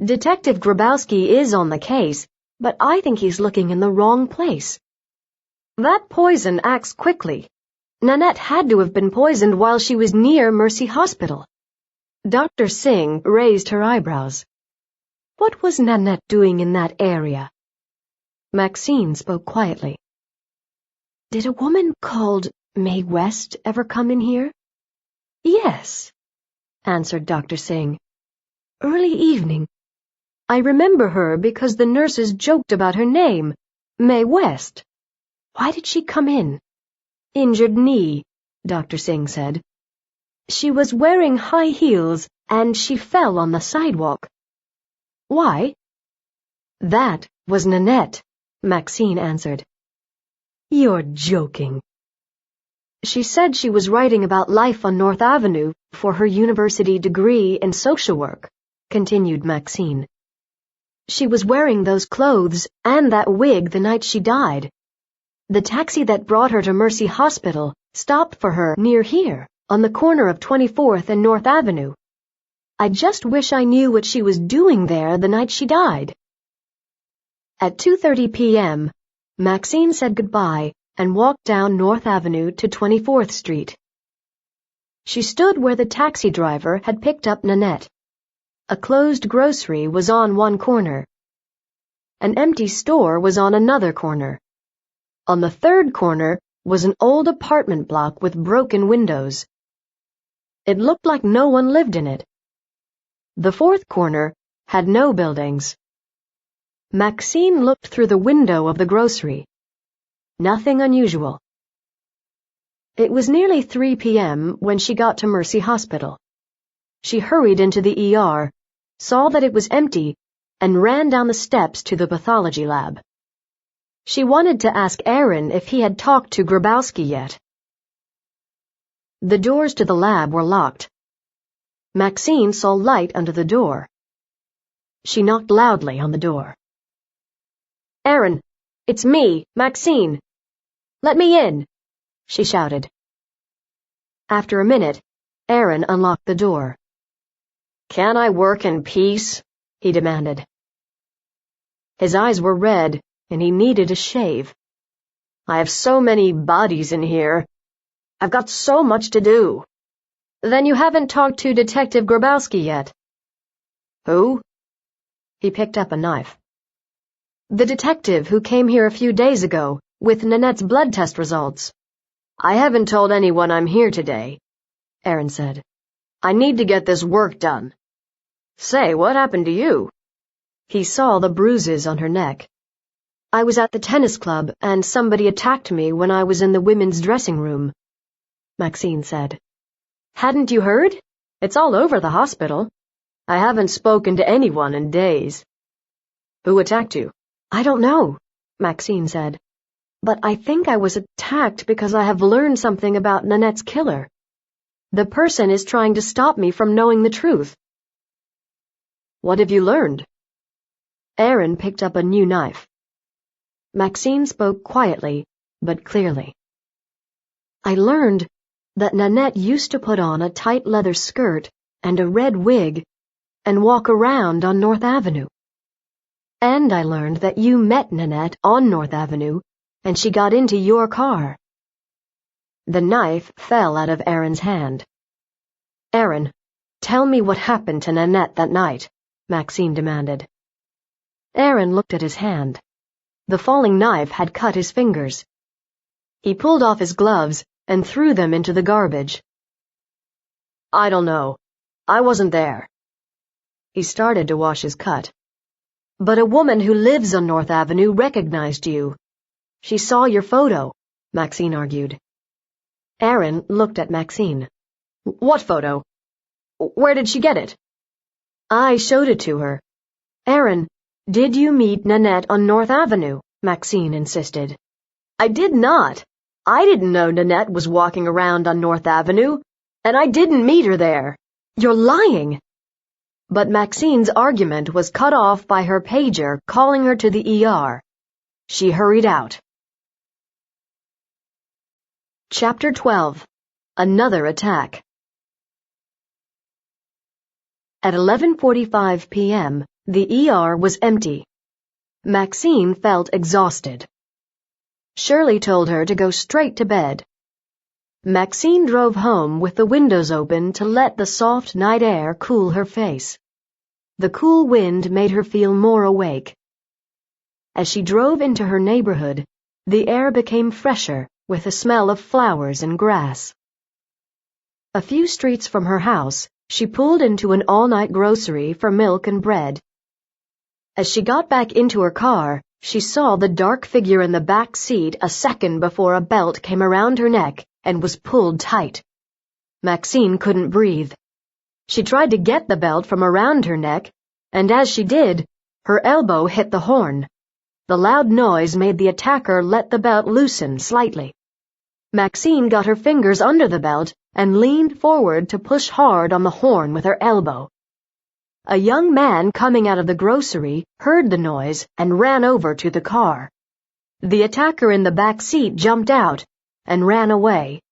Detective Grabowski is on the case, but I think he's looking in the wrong place. That poison acts quickly. Nanette had to have been poisoned while she was near Mercy Hospital." Dr. Singh raised her eyebrows. "What was Nanette doing in that area?" Maxine spoke quietly. "Did a woman called Mae West ever come in here?" "Yes," answered Dr. Singh. "Early evening. I remember her because the nurses joked about her name, Mae West. Why did she come in?" "Injured knee," Dr. Singh said. "She was wearing high heels and she fell on the sidewalk." "Why?" "That was Nanette," Maxine answered. "You're joking." "She said she was writing about life on North Avenue for her university degree in social work," continued Maxine. "She was wearing those clothes and that wig the night she died. The taxi that brought her to Mercy Hospital stopped for her near here, on the corner of 24th and North Avenue. I just wish I knew what she was doing there the night she died." At 2:30 p.m., Maxine said goodbye and walked down North Avenue to 24th Street. She stood where the taxi driver had picked up Nanette. A closed grocery was on one corner. An empty store was on another corner. On the third corner was an old apartment block with broken windows. It looked like no one lived in it. The fourth corner had no buildings. Maxine looked through the window of the grocery. Nothing unusual. It was nearly 3 p.m. when she got to Mercy Hospital. She hurried into the ER, saw that it was empty, and ran down the steps to the pathology lab. She wanted to ask Aaron if he had talked to Grabowski yet. The doors to the lab were locked. Maxine saw light under the door. She knocked loudly on the door. "Aaron, it's me, Maxine. Let me in," she shouted. After a minute, Aaron unlocked the door. "Can I work in peace?" he demanded. His eyes were red, and he needed a shave. "I have so many bodies in here. I've got so much to do." "Then you haven't talked to Detective Grabowski yet." "Who?" He picked up a knife. "The detective who came here a few days ago with Nanette's blood test results." "I haven't told anyone I'm here today," Aaron said. "I need to get this work done." "Say, what happened to you?" He saw the bruises on her neck. I was at the tennis club and somebody attacked me when I was in the women's dressing room, Maxine said. Hadn't you heard? It's all over the hospital. I haven't spoken to anyone in days. Who attacked you? I don't know, Maxine said. But I think I was attacked because I have learned something about Nanette's killer. The person is trying to stop me from knowing the truth. What have you learned? Aaron picked up a new knife. Maxine spoke quietly, but clearly. I learned that Nanette used to put on a tight leather skirt and a red wig and walk around on North Avenue. And I learned that you met Nanette on North Avenue and she got into your car. The knife fell out of Aaron's hand. Aaron, tell me what happened to Nanette that night, Maxine demanded. Aaron looked at his hand. The falling knife had cut his fingers. He pulled off his gloves and threw them into the garbage. I don't know. I wasn't there. He started to wash his cut. But a woman who lives on North Avenue recognized you. She saw your photo, Maxine argued. Aaron looked at Maxine. What photo? Where did she get it? I showed it to her. Aaron, did you meet Nanette on North Avenue? Maxine insisted. I did not. I didn't know Nanette was walking around on North Avenue, and I didn't meet her there. You're lying. But Maxine's argument was cut off by her pager calling her to the ER. She hurried out. Chapter 12. Another Attack. At 11:45 p.m., the ER was empty. Maxine felt exhausted. Shirley told her to go straight to bed. Maxine drove home with the windows open to let the soft night air cool her face. The cool wind made her feel more awake. As she drove into her neighborhood, the air became fresher with the smell of flowers and grass. A few streets from her house, she pulled into an all-night grocery for milk and bread. As she got back into her car, she saw the dark figure in the back seat a second before a belt came around her neck and was pulled tight. Maxine couldn't breathe. She tried to get the belt from around her neck, and as she did, her elbow hit the horn. The loud noise made the attacker let the belt loosen slightly. Maxine got her fingers under the belt and leaned forward to push hard on the horn with her elbow. A young man coming out of the grocery heard the noise and ran over to the car. The attacker in the back seat jumped out and ran away.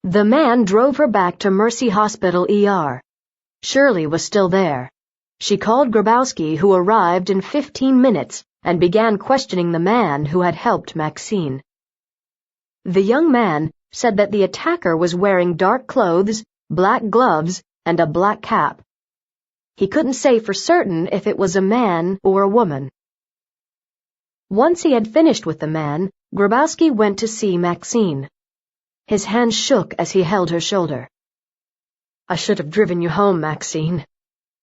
The man drove her back to Mercy Hospital ER. Shirley was still there. She called Grabowski, who arrived in 15 minutes, and began questioning the man who had helped Maxine. The young man said that the attacker was wearing dark clothes, black gloves, and a black cap. He couldn't say for certain if it was a man or a woman. Once he had finished with the man, Grabowski went to see Maxine. His hand shook as he held her shoulder. I should have driven you home, Maxine.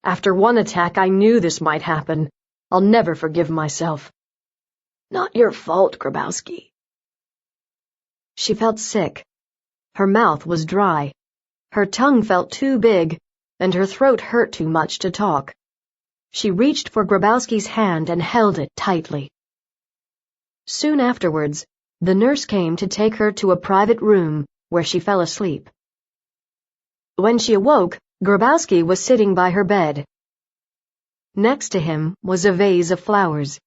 After one attack, I knew this might happen. I'll never forgive myself. Not your fault, Grabowski. She felt sick. Her mouth was dry. Her tongue felt too big, and her throat hurt too much to talk. She reached for Grabowski's hand and held it tightly. Soon afterwards, the nurse came to take her to a private room where she fell asleep. When she awoke, Grabowski was sitting by her bed. Next to him was a vase of flowers.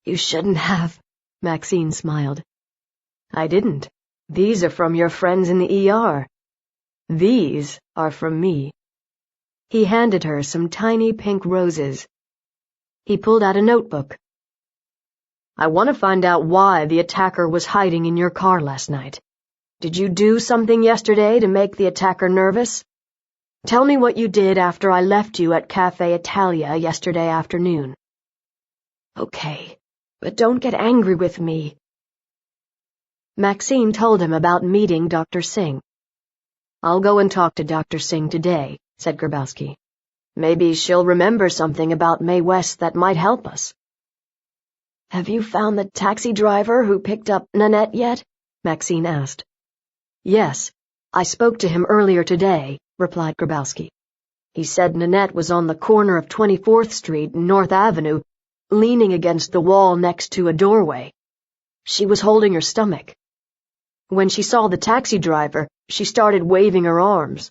You shouldn't have, Maxine smiled. I didn't. These are from your friends in the ER. These are from me. He handed her some tiny pink roses. He pulled out a notebook. I want to find out why the attacker was hiding in your car last night. Did you do something yesterday to make the attacker nervous? Tell me what you did after I left you at Cafe Italia yesterday afternoon. Okay, but don't get angry with me. Maxine told him about meeting Dr. Singh. I'll go and talk to Dr. Singh today, said Grabowski. Maybe she'll remember something about Mae West that might help us." "Have you found the taxi driver who picked up Nanette yet?" Maxine asked. "Yes, I spoke to him earlier today," replied Grabowski. "He said Nanette was on the corner of 24th Street and North Avenue, leaning against the wall next to a doorway. She was holding her stomach. When she saw the taxi driver, she started waving her arms.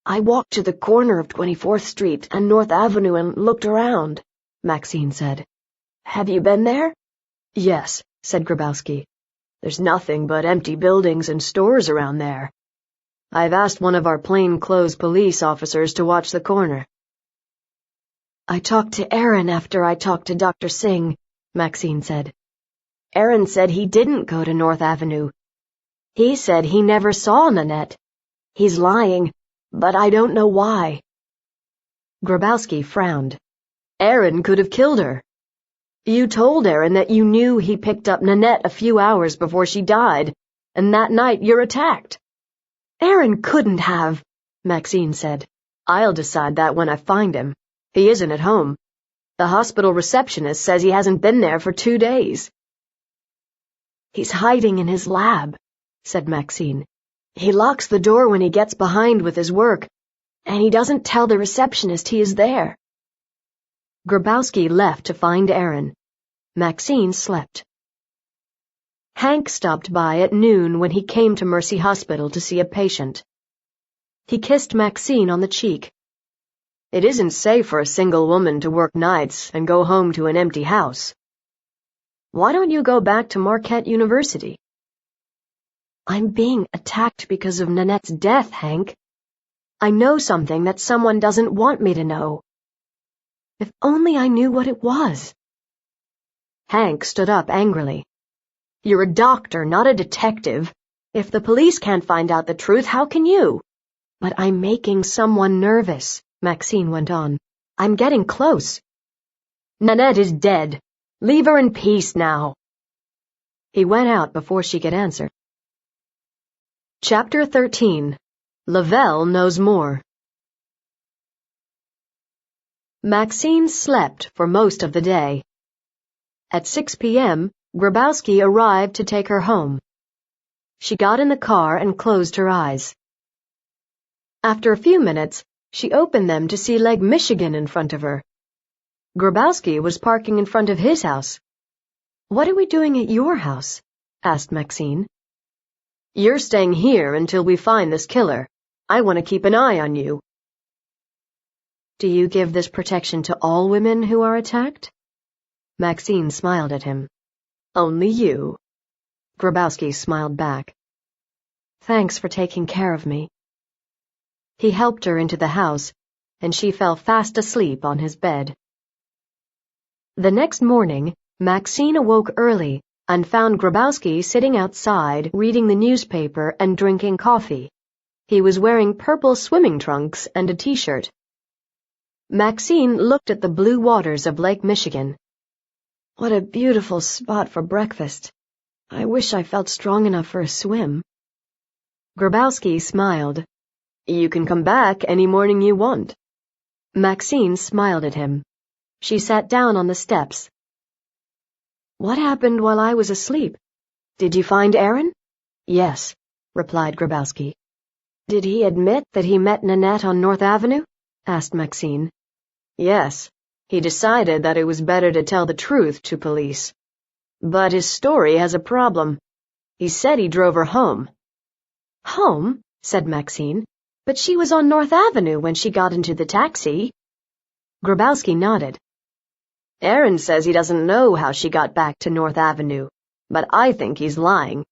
I walked to the corner of 24th Street and North Avenue and looked around," Maxine said. "Have you been there?" "Yes," said Grabowski. "There's nothing but empty buildings and stores around there. I've asked one of our plainclothes police officers to watch the corner." "I talked to Aaron after I talked to Dr. Singh," Maxine said. "Aaron said he didn't go to North Avenue. He said he never saw Nanette. He's lying, but I don't know why." Grabowski frowned. "Aaron could have killed her. You told Aaron that you knew he picked up Nanette a few hours before she died, and that night you're attacked." "Aaron couldn't have," Maxine said. "I'll decide that when I find him. He isn't at home. The hospital receptionist says he hasn't been there for 2 days." "He's hiding in his lab," said Maxine. "He locks the door when he gets behind with his work, and he doesn't tell the receptionist he is there." Grabowski left to find Aaron. Maxine slept. Hank stopped by at noon when he came to Mercy Hospital to see a patient. He kissed Maxine on the cheek. "It isn't safe for a single woman to work nights and go home to an empty house. Why don't you go back to Marquette University?" "I'm being attacked because of Nanette's death, Hank. I know something that someone doesn't want me to know. If only I knew what it was." Hank stood up angrily. "You're a doctor, not a detective. If the police can't find out the truth, how can you?" "But I'm making someone nervous," Maxine went on. "I'm getting close." "Nanette is dead. Leave her in peace now." He went out before she could answer. Chapter 13. Lavelle Knows More. Maxine slept for most of the day. At 6 p.m., Grabowski arrived to take her home. She got in the car and closed her eyes. After a few minutes, she opened them to see Lake Michigan in front of her. Grabowski was parking in front of his house. "What are we doing at your house?" asked Maxine. "You're staying here until we find this killer. I want to keep an eye on you." "Do you give this protection to all women who are attacked?" Maxine smiled at him. "Only you." Grabowski smiled back. "Thanks for taking care of me." He helped her into the house, and she fell fast asleep on his bed. The next morning, Maxine awoke early and found Grabowski sitting outside reading the newspaper and drinking coffee. He was wearing purple swimming trunks and a t-shirt. Maxine looked at the blue waters of Lake Michigan. "What a beautiful spot for breakfast. I wish I felt strong enough for a swim." Grabowski smiled. "You can come back any morning you want." Maxine smiled at him. She sat down on the steps. "What happened while I was asleep? Did you find Aaron?" "Yes," replied Grabowski. "Did he admit that he met Nanette on North Avenue?" asked Maxine. "Yes. He decided that it was better to tell the truth to police. But his story has a problem. He said he drove her home." "Home?" said Maxine. "But she was on North Avenue when she got into the taxi." Grabowski nodded. "Aaron says he doesn't know how she got back to North Avenue, but I think he's lying."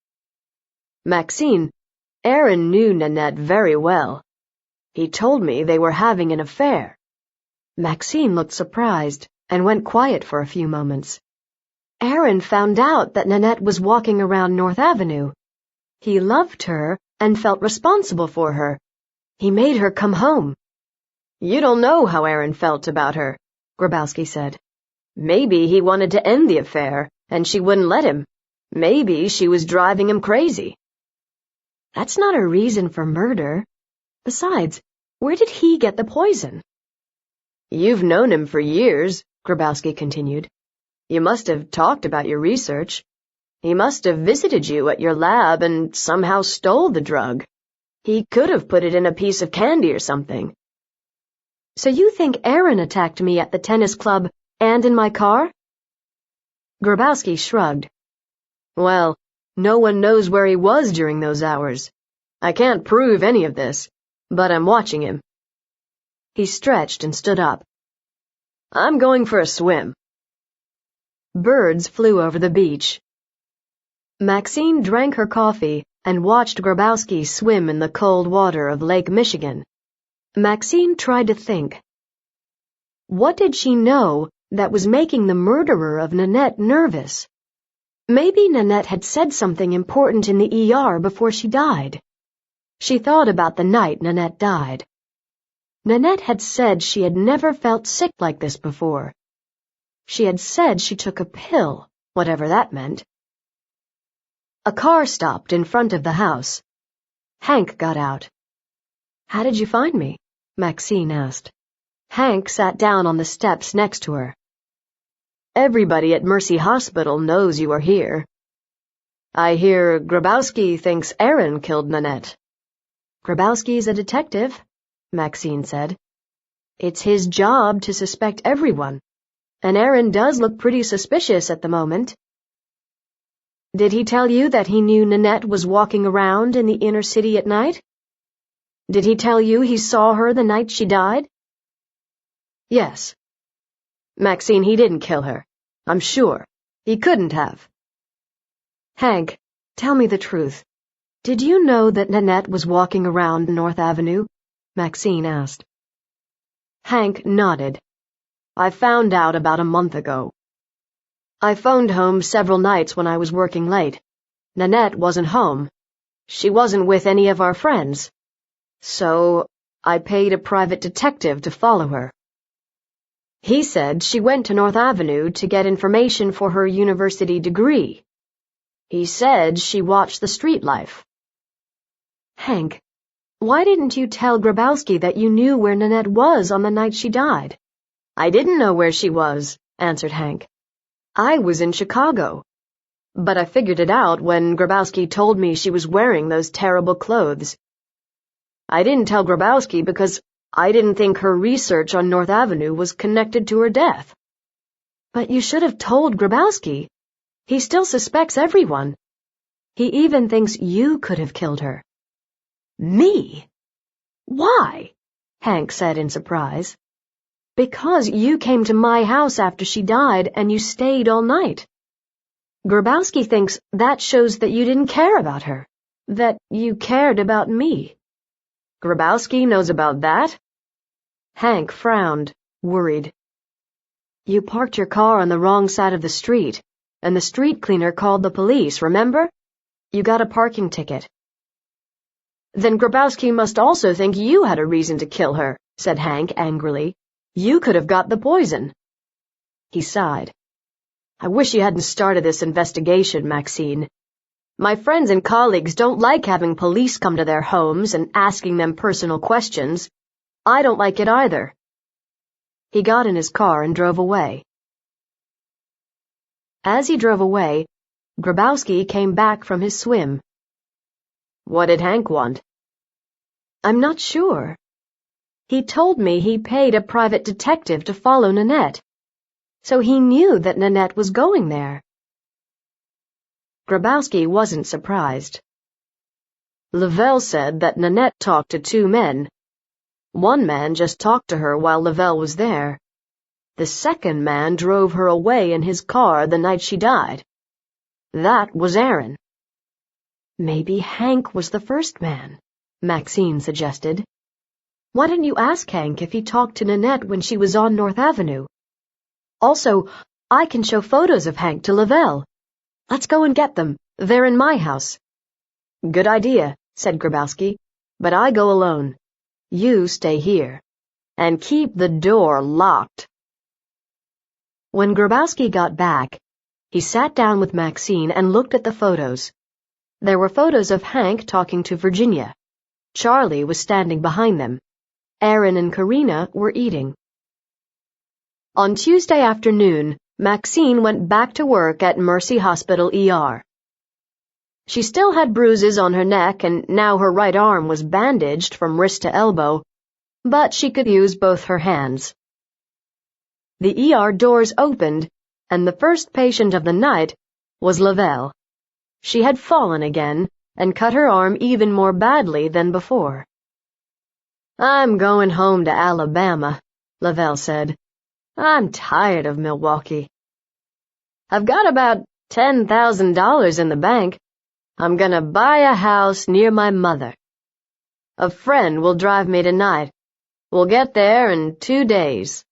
"Maxine, Aaron knew Nanette very well. He told me they were having an affair." Maxine looked surprised and went quiet for a few moments. "Aaron found out that Nanette was walking around North Avenue. He loved her and felt responsible for her. He made her come home." "You don't know how Aaron felt about her," Grabowski said. "Maybe he wanted to end the affair, and she wouldn't let him. Maybe she was driving him crazy." "That's not a reason for murder. Besides, where did he get the poison?" You've known him for years, Grabowski continued. You must have talked about your research. He must have visited you at your lab and somehow stole the drug. He could have put it in a piece of candy or something. So you think Aaron attacked me at the tennis club and in my car? Grabowski shrugged. Well, no one knows where he was during those hours. I can't prove any of this, but I'm watching him. He stretched and stood up. I'm going for a swim. Birds flew over the beach. Maxine drank her coffee and watched Grabowski swim in the cold water of Lake Michigan. Maxine tried to think. What did she know that was making the murderer of Nanette nervous? Maybe Nanette had said something important in the ER before she died. She thought about the night Nanette died. Nanette had said she had never felt sick like this before. She had said she took a pill, whatever that meant. A car stopped in front of the house. Hank got out. How did you find me? Maxine asked. Hank sat down on the steps next to her. Everybody at Mercy Hospital knows you are here. I hear Grabowski thinks Aaron killed Nanette. Grabowski's a detective, Maxine said. It's his job to suspect everyone, and Aaron does look pretty suspicious at the moment. Did he tell you that he knew Nanette was walking around in the inner city at night? Did he tell you he saw her the night she died? Yes. Maxine, he didn't kill her. I'm sure. He couldn't have. Hank, tell me the truth. Did you know that Nanette was walking around North Avenue? Maxine asked. Hank nodded. I found out about a month ago. I phoned home several nights when I was working late. Nanette wasn't home. She wasn't with any of our friends. So I paid a private detective to follow her. He said she went to North Avenue to get information for her university degree. He said she watched the street life. Hank, why didn't you tell Grabowski that you knew where Nanette was on the night she died? I didn't know where she was, answered Hank. I was in Chicago. But I figured it out when Grabowski told me she was wearing those terrible clothes. I didn't tell Grabowski because I didn't think her research on North Avenue was connected to her death. But you should have told Grabowski. He still suspects everyone. He even thinks you could have killed her. Me? Why? Hank said in surprise. Because you came to my house after she died and you stayed all night. Grabowski thinks that shows that you didn't care about her, that you cared about me. Grabowski knows about that? Hank frowned, worried. You parked your car on the wrong side of the street, and the street cleaner called the police, remember? You got a parking ticket. Then Grabowski must also think you had a reason to kill her, said Hank angrily. You could have got the poison. He sighed. I wish you hadn't started this investigation, Maxine. My friends and colleagues don't like having police come to their homes and asking them personal questions. I don't like it either. He got in his car and drove away. As he drove away, Grabowski came back from his swim. What did Hank want? I'm not sure. He told me he paid a private detective to follow Nanette, so he knew that Nanette was going there. Grabowski wasn't surprised. Lavelle said that Nanette talked to two men. One man just talked to her while Lavelle was there. The second man drove her away in his car the night she died. That was Aaron. Maybe Hank was the first man, Maxine suggested. Why didn't you ask Hank if he talked to Nanette when she was on North Avenue? Also, I can show photos of Hank to Lavelle. Let's go and get them. They're in my house. Good idea, said Grabowski, but I go alone. You stay here. And keep the door locked. When Grabowski got back, he sat down with Maxine and looked at the photos. There were photos of Hank talking to Virginia. Charlie was standing behind them. Aaron and Karina were eating. On Tuesday afternoon, Maxine went back to work at Mercy Hospital ER. She still had bruises on her neck, and now her right arm was bandaged from wrist to elbow, but she could use both her hands. The ER doors opened, and the first patient of the night was Lavelle. She had fallen again and cut her arm even more badly than before. "I'm going home to Alabama," Lavelle said. "I'm tired of Milwaukee. I've got about $10,000 in the bank. I'm gonna buy a house near my mother. A friend will drive me tonight. We'll get there in 2 days."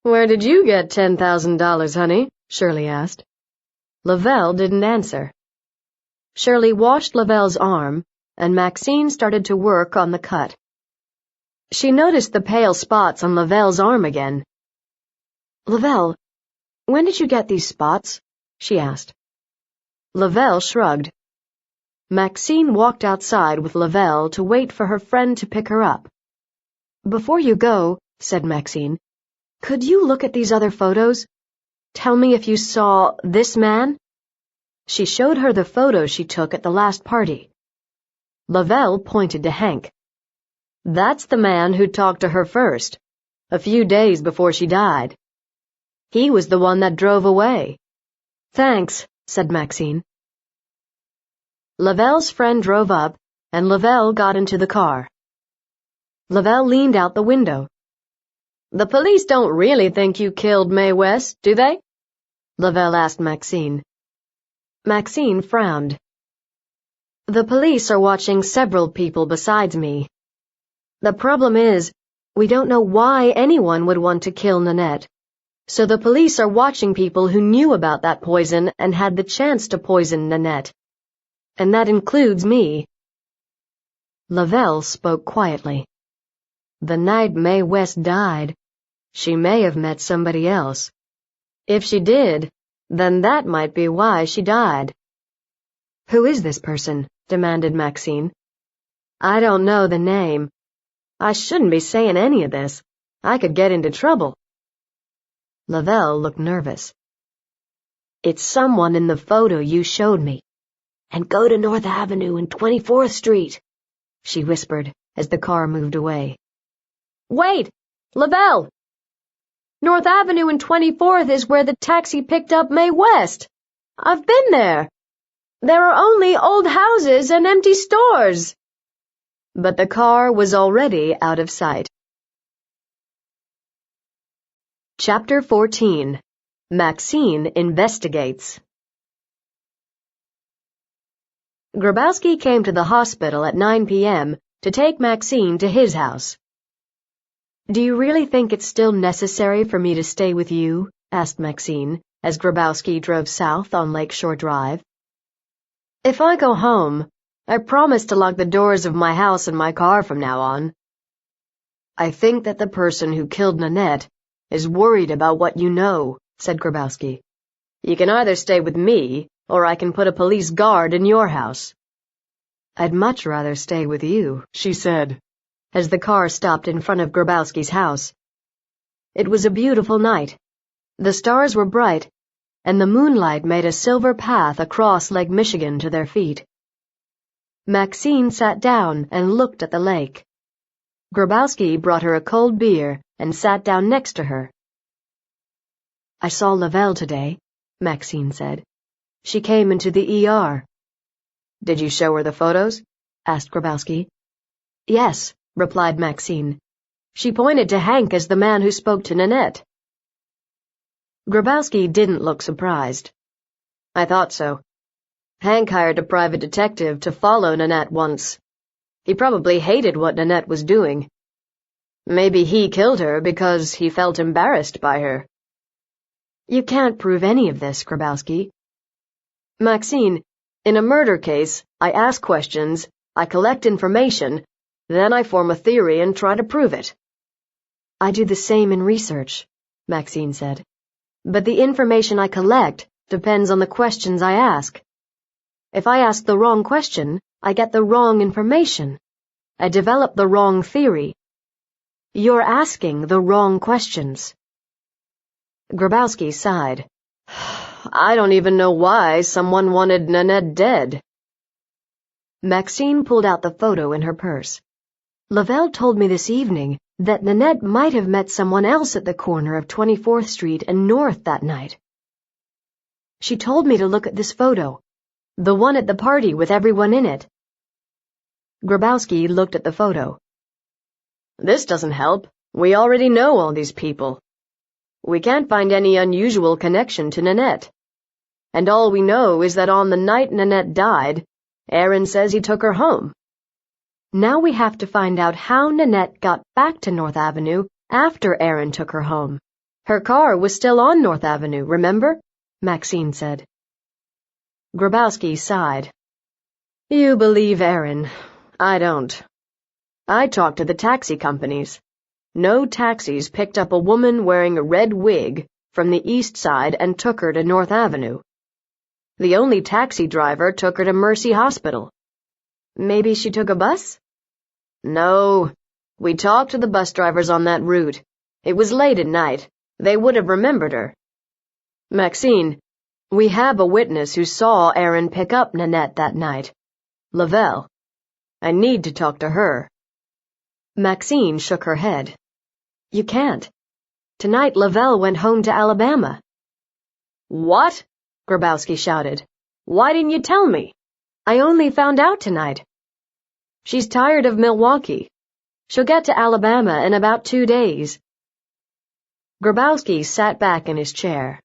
"Where did you get $10,000, honey?" Shirley asked. Lavelle didn't answer. Shirley washed Lavelle's arm, and Maxine started to work on the cut. She noticed the pale spots on Lavelle's arm again. "Lavelle, when did you get these spots?" she asked. Lavelle shrugged. Maxine walked outside with Lavelle to wait for her friend to pick her up. "Before you go," said Maxine, "could you look at these other photos? Tell me if you saw this man?" She showed her the photos she took at the last party. Lavelle pointed to Hank. "That's the man who talked to her first, a few days before she died. He was the one that drove away." "Thanks," said Maxine. Lavelle's friend drove up, and Lavelle got into the car. Lavelle leaned out the window. "The police don't really think you killed Mae West, do they?" Lavelle asked Maxine. Maxine frowned. "The police are watching several people besides me. The problem is, we don't know why anyone would want to kill Nanette. So the police are watching people who knew about that poison and had the chance to poison Nanette. And that includes me." Lavelle spoke quietly. "The night Mae West died, she may have met somebody else. If she did, then that might be why she died." "Who is this person?" demanded Maxine. "I don't know the name. I shouldn't be saying any of this. I could get into trouble." Lavelle looked nervous. "It's someone in the photo you showed me. And go to North Avenue and 24th Street, she whispered as the car moved away. "Wait! Lavelle! North Avenue and 24th is where the taxi picked up Mae West. I've been there. There are only old houses and empty stores." But the car was already out of sight. Chapter 14. Maxine Investigates. Grabowski came to the hospital at 9 p.m. to take Maxine to his house. "Do you really think it's still necessary for me to stay with you?" asked Maxine, as Grabowski drove south on Lakeshore Drive. "If I go home, I promise to lock the doors of my house and my car from now on." "I think that the person who killed Nanette is worried about what you know," said Grabowski. "You can either stay with me, or I can put a police guard in your house." "I'd much rather stay with you," she said, as the car stopped in front of Grabowski's house. It was a beautiful night. The stars were bright, and the moonlight made a silver path across Lake Michigan to their feet. Maxine sat down and looked at the lake. Grabowski brought her a cold beer and sat down next to her. "I saw Lavelle today," Maxine said. "She came into the ER." "Did you show her the photos?" asked Grabowski. "Yes," replied Maxine. "She pointed to Hank as the man who spoke to Nanette." Grabowski didn't look surprised. "I thought so. Hank hired a private detective to follow Nanette once. He probably hated what Nanette was doing. Maybe he killed her because he felt embarrassed by her." "You can't prove any of this, Grabowski." "Maxine, in a murder case, I ask questions, I collect information, then I form a theory and try to prove it." "I do the same in research," Maxine said. "But the information I collect depends on the questions I ask. If I ask the wrong question, I get the wrong information. I develop the wrong theory. You're asking the wrong questions." Grabowski sighed. I don't even know why someone wanted Nanette dead. Maxine pulled out the photo in her purse. Lavelle told me this evening that Nanette might have met someone else at the corner of 24th Street and North that night. She told me to look at this photo, the one at the party with everyone in it. Grabowski looked at the photo. This doesn't help. We already know all these people. We can't find any unusual connection to Nanette. And all we know is that on the night Nanette died, Aaron says he took her home. Now we have to find out how Nanette got back to North Avenue after Aaron took her home. Her car was still on North Avenue, remember? Maxine said. Grabowski sighed. You believe Aaron. I don't. I talked to the taxi companies. No taxis picked up a woman wearing a red wig from the east side and took her to North Avenue. The only taxi driver took her to Mercy Hospital. Maybe she took a bus? No. We talked to the bus drivers on that route. It was late at night. They would have remembered her. Maxine, we have a witness who saw Aaron pick up Nanette that night. Lavelle. I need to talk to her. Maxine shook her head. You can't. Tonight Lavelle went home to Alabama. What? Grabowski shouted. Why didn't you tell me? I only found out tonight. She's tired of Milwaukee. She'll get to Alabama in about 2 days. Grabowski sat back in his chair.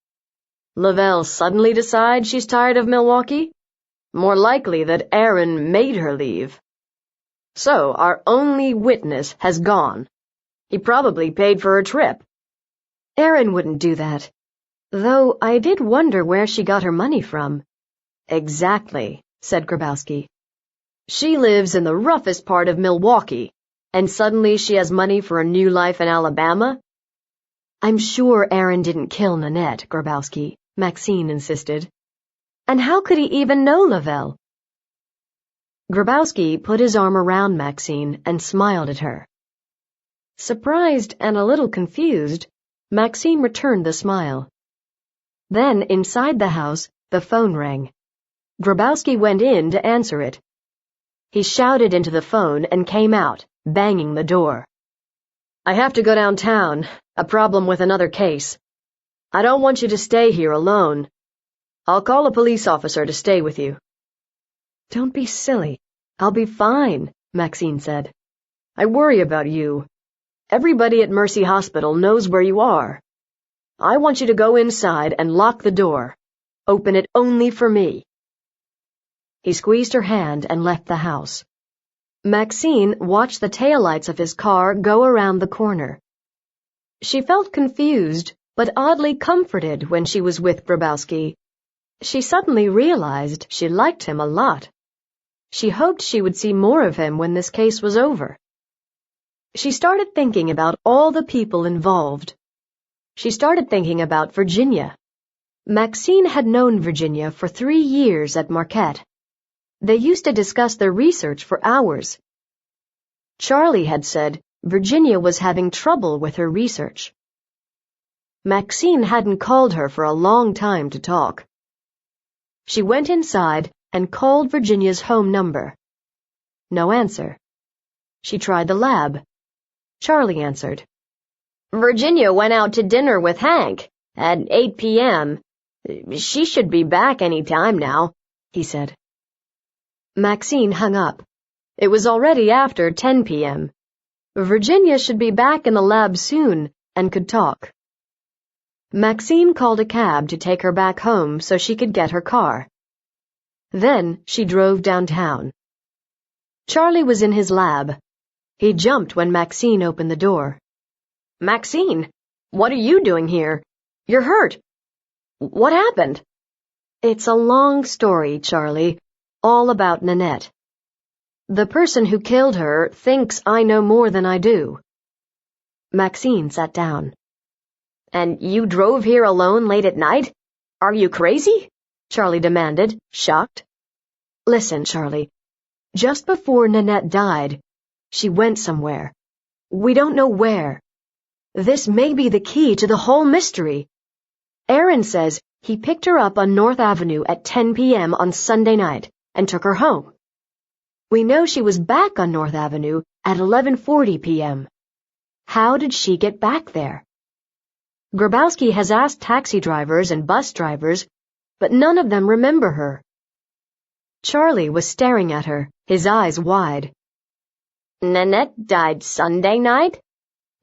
Lavelle suddenly decides she's tired of Milwaukee? More likely that Aaron made her leave. So our only witness has gone. He probably paid for her trip. Aaron wouldn't do that. Though I did wonder where she got her money from. Exactly, said Grabowski. She lives in the roughest part of Milwaukee, and suddenly she has money for a new life in Alabama? I'm sure Aaron didn't kill Nanette, Grabowski, Maxine insisted. And how could he even know Lavelle? Grabowski put his arm around Maxine and smiled at her. Surprised and a little confused, Maxine returned the smile. Then, inside the house, the phone rang. Grabowski went in to answer it. He shouted into the phone and came out, banging the door. I have to go downtown. A problem with another case. I don't want you to stay here alone. I'll call a police officer to stay with you. Don't be silly. I'll be fine, Maxine said. I worry about you. Everybody at Mercy Hospital knows where you are. I want you to go inside and lock the door. Open it only for me. He squeezed her hand and left the house. Maxine watched the taillights of his car go around the corner. She felt confused, but oddly comforted when she was with Grabowski. She suddenly realized she liked him a lot. She hoped she would see more of him when this case was over. She started thinking about all the people involved. She started thinking about Virginia. Maxine had known Virginia for 3 years at Marquette. They used to discuss their research for hours. Charlie had said Virginia was having trouble with her research. Maxine hadn't called her for a long time to talk. She went inside and called Virginia's home number. No answer. She tried the lab. Charlie answered. Virginia went out to dinner with Hank at 8 p.m. She should be back any time now, he said. Maxine hung up. It was already after 10 p.m. Virginia should be back in the lab soon and could talk. Maxine called a cab to take her back home so she could get her car. Then she drove downtown. Charlie was in his lab. He jumped when Maxine opened the door. Maxine, what are you doing here? You're hurt. What happened? It's a long story, Charlie, all about Nanette. The person who killed her thinks I know more than I do. Maxine sat down. And you drove here alone late at night? Are you crazy? Charlie demanded, shocked. Listen, Charlie. Just before Nanette died, she went somewhere. We don't know where. This may be the key to the whole mystery. Aaron says he picked her up on North Avenue at 10 p.m. on Sunday night and took her home. We know she was back on North Avenue at 11:40 p.m. How did she get back there? Grabowski has asked taxi drivers and bus drivers, but none of them remember her. Charlie was staring at her, his eyes wide. Nanette died Sunday night?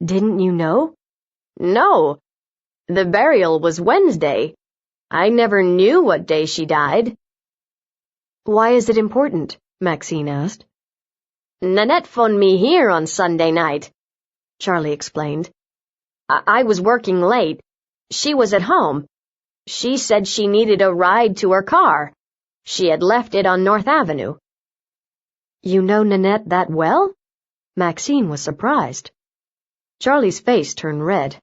Didn't you know? No. The burial was Wednesday. I never knew what day she died. Why is it important? Maxine asked. Nanette phoned me here on Sunday night, Charlie explained. I was working late. She was at home. She said she needed a ride to her car. She had left it on North Avenue. You know Nanette that well? Maxine was surprised. Charlie's face turned red.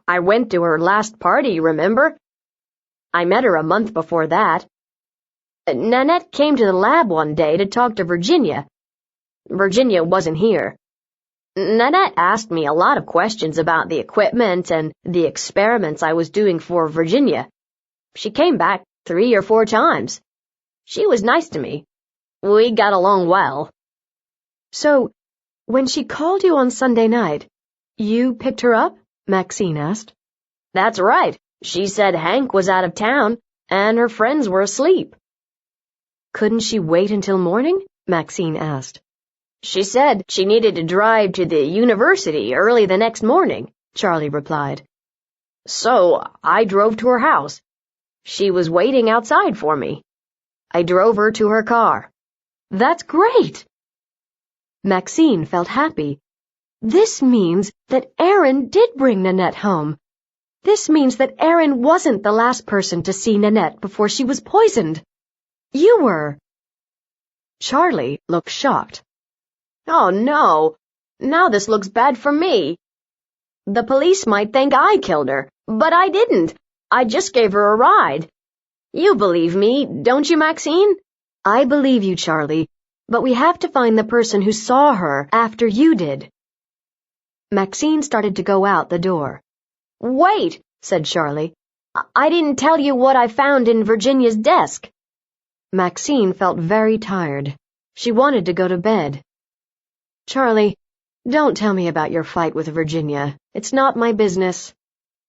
I went to her last party, remember? I met her a month before that. Nanette came to the lab one day to talk to Virginia. Virginia wasn't here. Nanette asked me a lot of questions about the equipment and the experiments I was doing for Virginia. She came back 3 or 4 times. She was nice to me. We got along well. So, when she called you on Sunday night, you picked her up? Maxine asked. That's right. She said Hank was out of town and her friends were asleep. Couldn't she wait until morning? Maxine asked. She said she needed to drive to the university early the next morning, Charlie replied. So I drove to her house. She was waiting outside for me. I drove her to her car. That's great! Maxine felt happy. This means that Aaron did bring Nanette home. This means that Aaron wasn't the last person to see Nanette before she was poisoned. You were. Charlie looked shocked. Oh no, now this looks bad for me. The police might think I killed her, but I didn't. I just gave her a ride. You believe me, don't you, Maxine? I believe you, Charlie, but we have to find the person who saw her after you did. Maxine started to go out the door. Wait, said Charlie. I didn't tell you what I found in Virginia's desk. Maxine felt very tired. She wanted to go to bed. Charlie, don't tell me about your fight with Virginia. It's not my business.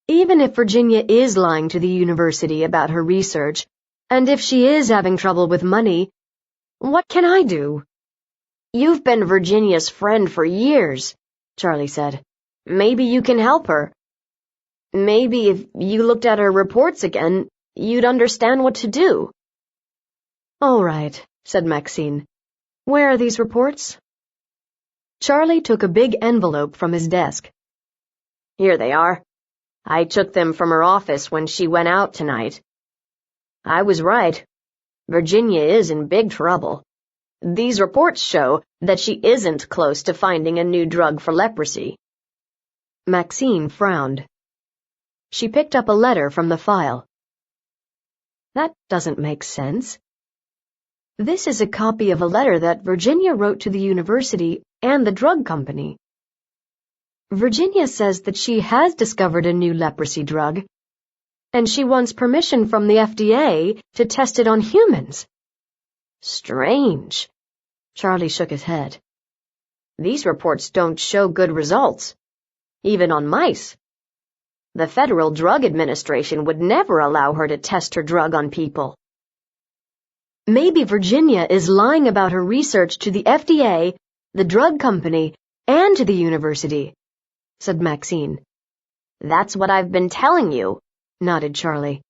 Even if Virginia is lying to the university about her research, and if she is having trouble with money, what can I do? You've been Virginia's friend for years, Charlie said. Maybe you can help her. Maybe if you looked at her reports again, you'd understand what to do. All right, said Maxine. Where are these reports? Charlie took a big envelope from his desk. Here they are. I took them from her office when she went out tonight. I was right. Virginia is in big trouble. These reports show that she isn't close to finding a new drug for leprosy. Maxine frowned. She picked up a letter from the file. That doesn't make sense. This is a copy of a letter that Virginia wrote to the university and the drug company. Virginia says that she has discovered a new leprosy drug, and she wants permission from the FDA to test it on humans. Strange. Charlie shook his head. These reports don't show good results, even on mice. The Federal Drug Administration would never allow her to test her drug on people. Maybe Virginia is lying about her research to the FDA, the drug company, and to the university, said Maxine. That's what I've been telling you, nodded Charlie.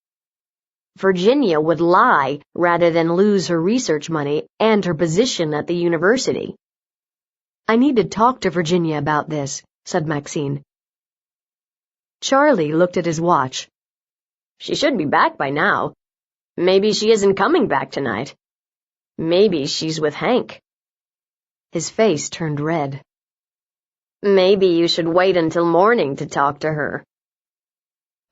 Virginia would lie rather than lose her research money and her position at the university. I need to talk to Virginia about this, said Maxine. Charlie looked at his watch. She should be back by now. Maybe she isn't coming back tonight. Maybe she's with Hank. His face turned red. Maybe you should wait until morning to talk to her.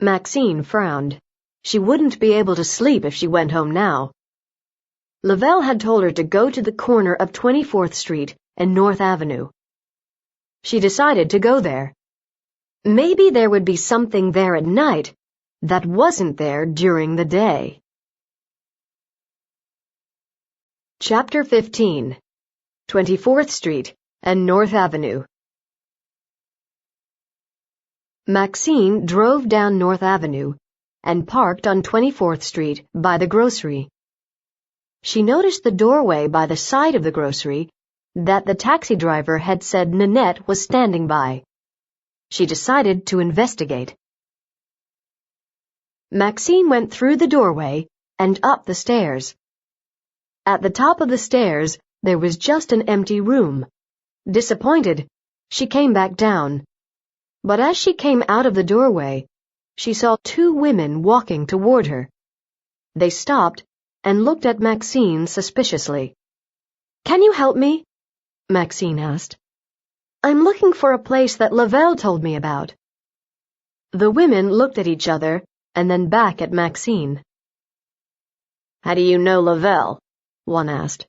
Maxine frowned. She wouldn't be able to sleep if she went home now. Lavelle had told her to go to the corner of 24th Street and North Avenue. She decided to go there. Maybe there would be something there at night, that wasn't there during the day. Chapter 15. 24th Street and North Avenue. Maxine drove down North Avenue and parked on 24th Street by the grocery. She noticed the doorway by the side of the grocery that the taxi driver had said Nanette was standing by. She decided to investigate. Maxine went through the doorway and up the stairs. At the top of the stairs, there was just an empty room. Disappointed, she came back down. But as she came out of the doorway, she saw two women walking toward her. They stopped and looked at Maxine suspiciously. "Can you help me?" Maxine asked. "I'm looking for a place that Lavelle told me about." The women looked at each other and then back at Maxine. "How do you know Lavelle?" one asked.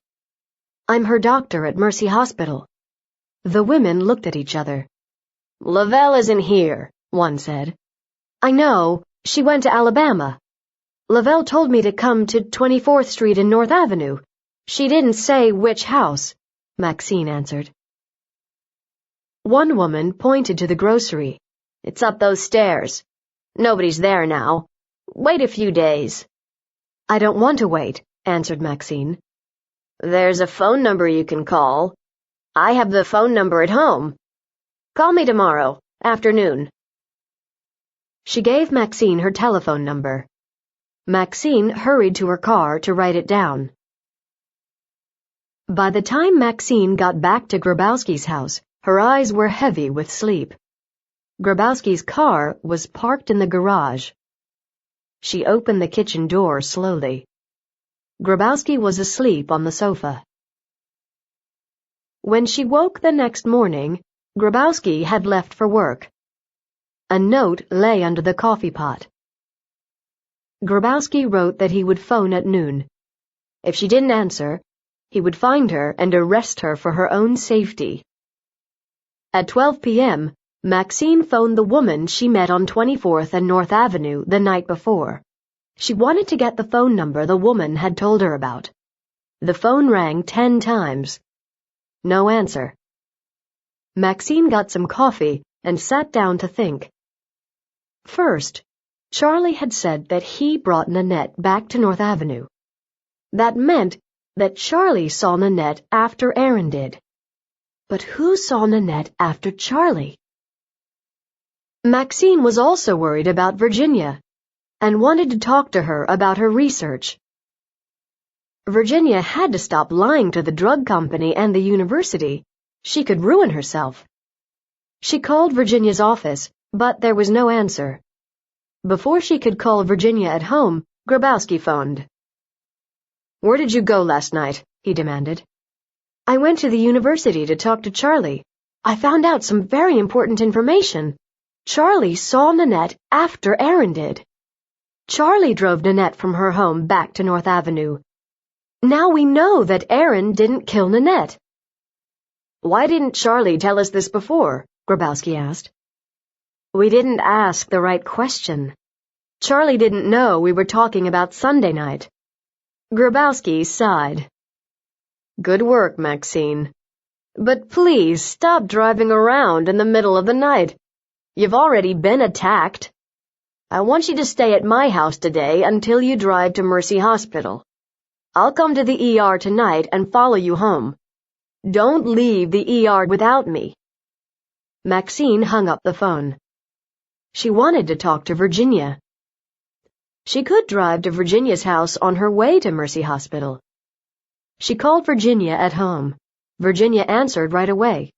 "I'm her doctor at Mercy Hospital." The women looked at each other. "Lavelle isn't here," one said. "I know. She went to Alabama. Lavelle told me to come to 24th Street and North Avenue. She didn't say which house," Maxine answered. One woman pointed to the grocery. "It's up those stairs. Nobody's there now. Wait a few days." "I don't want to wait," answered Maxine. "There's a phone number you can call. I have the phone number at home. Call me tomorrow, afternoon." She gave Maxine her telephone number. Maxine hurried to her car to write it down. By the time Maxine got back to Grabowski's house, her eyes were heavy with sleep. Grabowski's car was parked in the garage. She opened the kitchen door slowly. Grabowski was asleep on the sofa. When she woke the next morning, Grabowski had left for work. A note lay under the coffee pot. Grabowski wrote that he would phone at noon. If she didn't answer, he would find her and arrest her for her own safety. At 12 p.m., Maxine phoned the woman she met on 24th and North Avenue the night before. She wanted to get the phone number the woman had told her about. The phone rang 10 times. No answer. Maxine got some coffee and sat down to think. First, Charlie had said that he brought Nanette back to North Avenue. That meant that Charlie saw Nanette after Aaron did. But who saw Nanette after Charlie? Maxine was also worried about Virginia and wanted to talk to her about her research. Virginia had to stop lying to the drug company and the university. She could ruin herself. She called Virginia's office, but there was no answer. Before she could call Virginia at home, Grabowski phoned. "Where did you go last night?" he demanded. "I went to the university to talk to Charlie. I found out some very important information. Charlie saw Nanette after Aaron did. Charlie drove Nanette from her home back to North Avenue. Now we know that Aaron didn't kill Nanette." "Why didn't Charlie tell us this before?" Grabowski asked. "We didn't ask the right question. Charlie didn't know we were talking about Sunday night." Grabowski sighed. "Good work, Maxine. But please stop driving around in the middle of the night. You've already been attacked. I want you to stay at my house today until you drive to Mercy Hospital. I'll come to the ER tonight and follow you home. Don't leave the ER without me." Maxine hung up the phone. She wanted to talk to Virginia. She could drive to Virginia's house on her way to Mercy Hospital. She called Virginia at home. Virginia answered right away.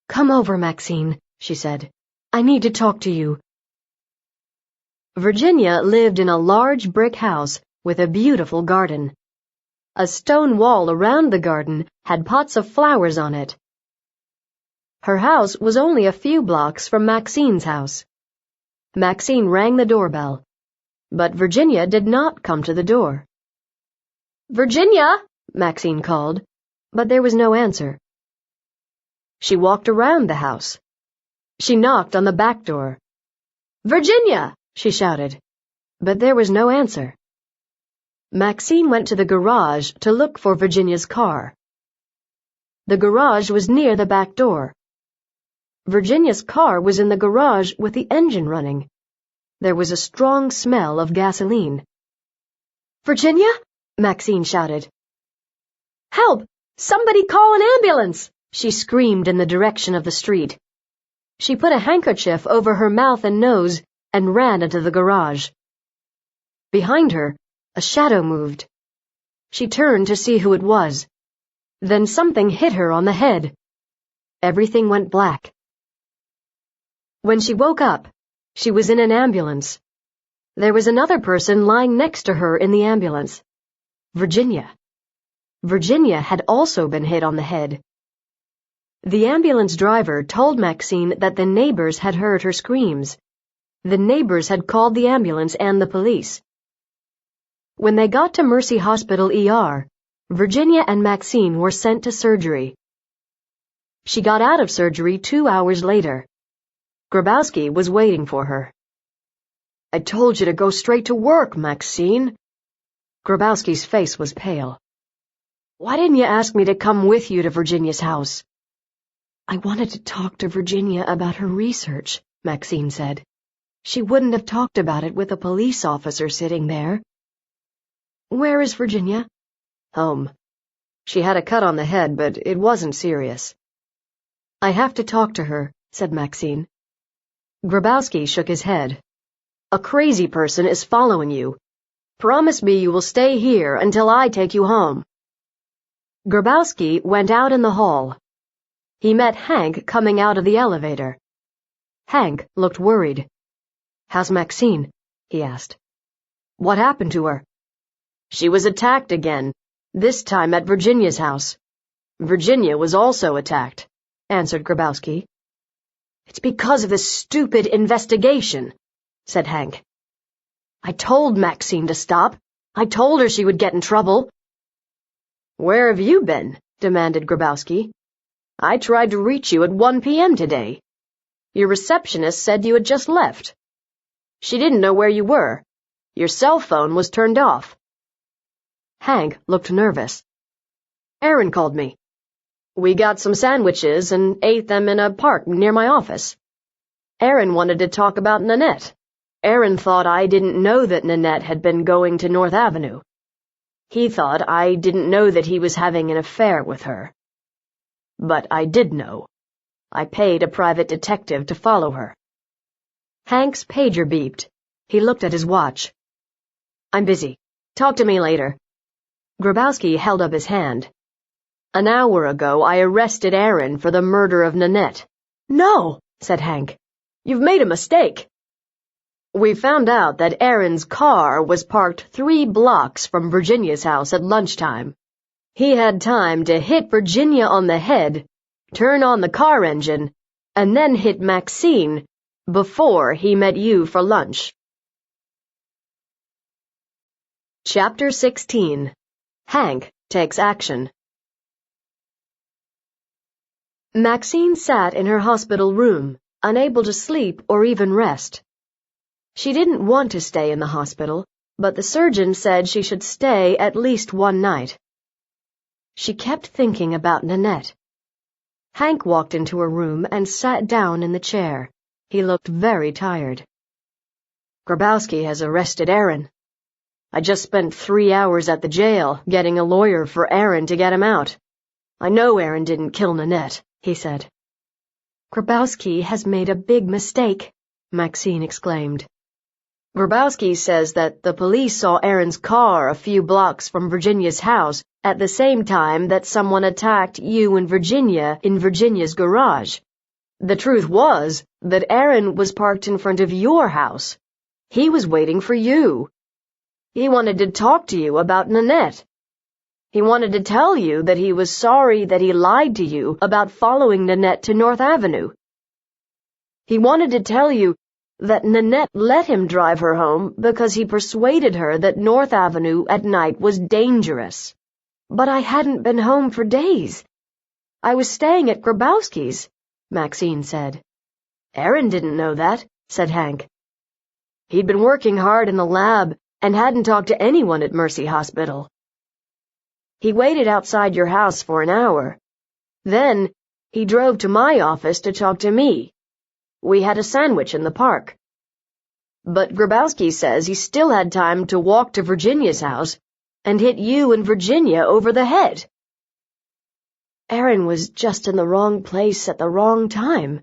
"Come over, Maxine," she said. "I need to talk to you." Virginia lived in a large brick house with a beautiful garden. A stone wall around the garden had pots of flowers on it. Her house was only a few blocks from Maxine's house. Maxine rang the doorbell, but Virginia did not come to the door. "Virginia!" Maxine called, but there was no answer. She walked around the house. She knocked on the back door. "Virginia!" she shouted. but there was no answer. Maxine went to the garage to look for Virginia's car. The garage was near the back door. Virginia's car was in the garage with the engine running. There was a strong smell of gasoline. "Virginia?" Maxine shouted. "Help! Somebody call an ambulance!" she screamed in the direction of the street. She put a handkerchief over her mouth and nose and ran into the garage. Behind her, a shadow moved. She turned to see who it was. Then something hit her on the head. Everything went black. When she woke up, she was in an ambulance. There was another person lying next to her in the ambulance. Virginia. Virginia had also been hit on the head. The ambulance driver told Maxine that the neighbors had heard her screams. The neighbors had called the ambulance and the police. When they got to Mercy Hospital ER, Virginia and Maxine were sent to surgery. She got out of surgery 2 hours later. Grabowski was waiting for her. "I told you to go straight to work, Maxine." Grabowski's face was pale. "Why didn't you ask me to come with you to Virginia's house?" "I wanted to talk to Virginia about her research," Maxine said. "She wouldn't have talked about it with a police officer sitting there." "Where is Virginia?" "Home. She had a cut on the head, but it wasn't serious." "I have to talk to her," said Maxine. Grabowski shook his head. "A crazy person is following you. Promise me you will stay here until I take you home." Grabowski went out in the hall. He met Hank coming out of the elevator. Hank looked worried. "How's Maxine?" he asked. "What happened to her?" "She was attacked again, this time at Virginia's house." "Virginia was also attacked," answered Grabowski. "It's because of this stupid investigation," said Hank. "I told Maxine to stop. I told her she would get in trouble." "Where have you been?" demanded Grabowski. "I tried to reach you at 1 p.m. today. Your receptionist said you had just left. She didn't know where you were. Your cell phone was turned off." Hank looked nervous. "Aaron called me. We got some sandwiches and ate them in a park near my office. Aaron wanted to talk about Nanette. Aaron thought I didn't know that Nanette had been going to North Avenue. He thought I didn't know that he was having an affair with her. But I did know. I paid a private detective to follow her." Hank's pager beeped. He looked at his watch. "I'm busy. Talk to me later." Grabowski held up his hand. "An hour ago I arrested Aaron for the murder of Nanette." "No," said Hank. "You've made a mistake." "We found out that Aaron's car was parked 3 blocks from Virginia's house at lunchtime. He had time to hit Virginia on the head, turn on the car engine, and then hit Maxine before he met you for lunch." Chapter 16. Hank Takes Action. Maxine sat in her hospital room, unable to sleep or even rest. She didn't want to stay in the hospital, but the surgeon said she should stay at least 1 night. She kept thinking about Nanette. Hank walked into her room and sat down in the chair. He looked very tired. "Grabowski has arrested Aaron. I just spent 3 hours at the jail getting a lawyer for Aaron to get him out. I know Aaron didn't kill Nanette," he said. "Grabowski has made a big mistake," Maxine exclaimed. "Grabowski says that the police saw Aaron's car a few blocks from Virginia's house at the same time that someone attacked you and Virginia in Virginia's garage. The truth was that Aaron was parked in front of your house. He was waiting for you. He wanted to talk to you about Nanette. He wanted to tell you that he was sorry that he lied to you about following Nanette to North Avenue. He wanted to tell you that Nanette let him drive her home because he persuaded her that North Avenue at night was dangerous. But I hadn't been home for days. I was staying at Grabowski's," Maxine said. "Aaron didn't know that," said Hank. He'd been working hard in the lab and hadn't talked to anyone at Mercy Hospital. He waited outside your house for an hour. Then, he drove to my office to talk to me. We had a sandwich in the park. But Grabowski says he still had time to walk to Virginia's house and hit you and Virginia over the head. Aaron was just in the wrong place at the wrong time,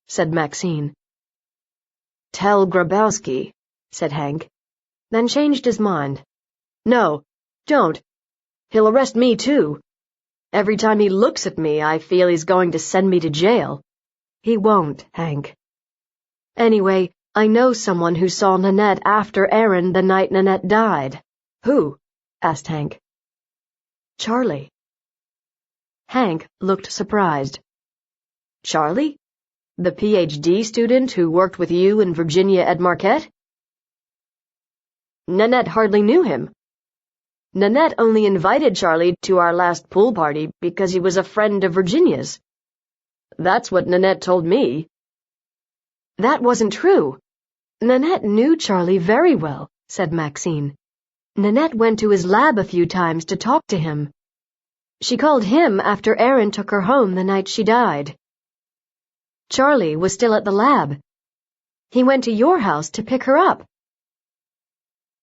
said Maxine. Tell Grabowski, said Hank, then changed his mind. No, don't. He'll arrest me too. Every time he looks at me, I feel he's going to send me to jail. He won't, Hank. Anyway, I know someone who saw Nanette after Aaron the night Nanette died. Who? Asked Hank. Charlie. Hank looked surprised. Charlie? The PhD student who worked with you and Virginia at Marquette? Nanette hardly knew him. Nanette only invited Charlie to our last pool party because he was a friend of Virginia's. That's what Nanette told me. That wasn't true. Nanette knew Charlie very well, said Maxine. Nanette went to his lab a few times to talk to him. She called him after Aaron took her home the night she died. Charlie was still at the lab. He went to your house to pick her up.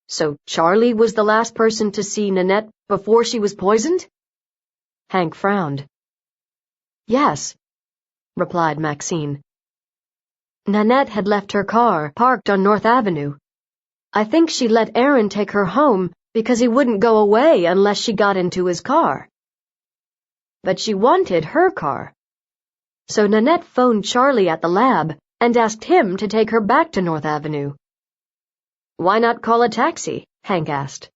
So Charlie was the last person to see Nanette before she was poisoned? Hank frowned. Yes, replied Maxine. Nanette had left her car parked on North Avenue. I think she let Aaron take her home because he wouldn't go away unless she got into his car. But she wanted her car. So Nanette phoned Charlie at the lab and asked him to take her back to North Avenue. Why not call a taxi? Hank asked.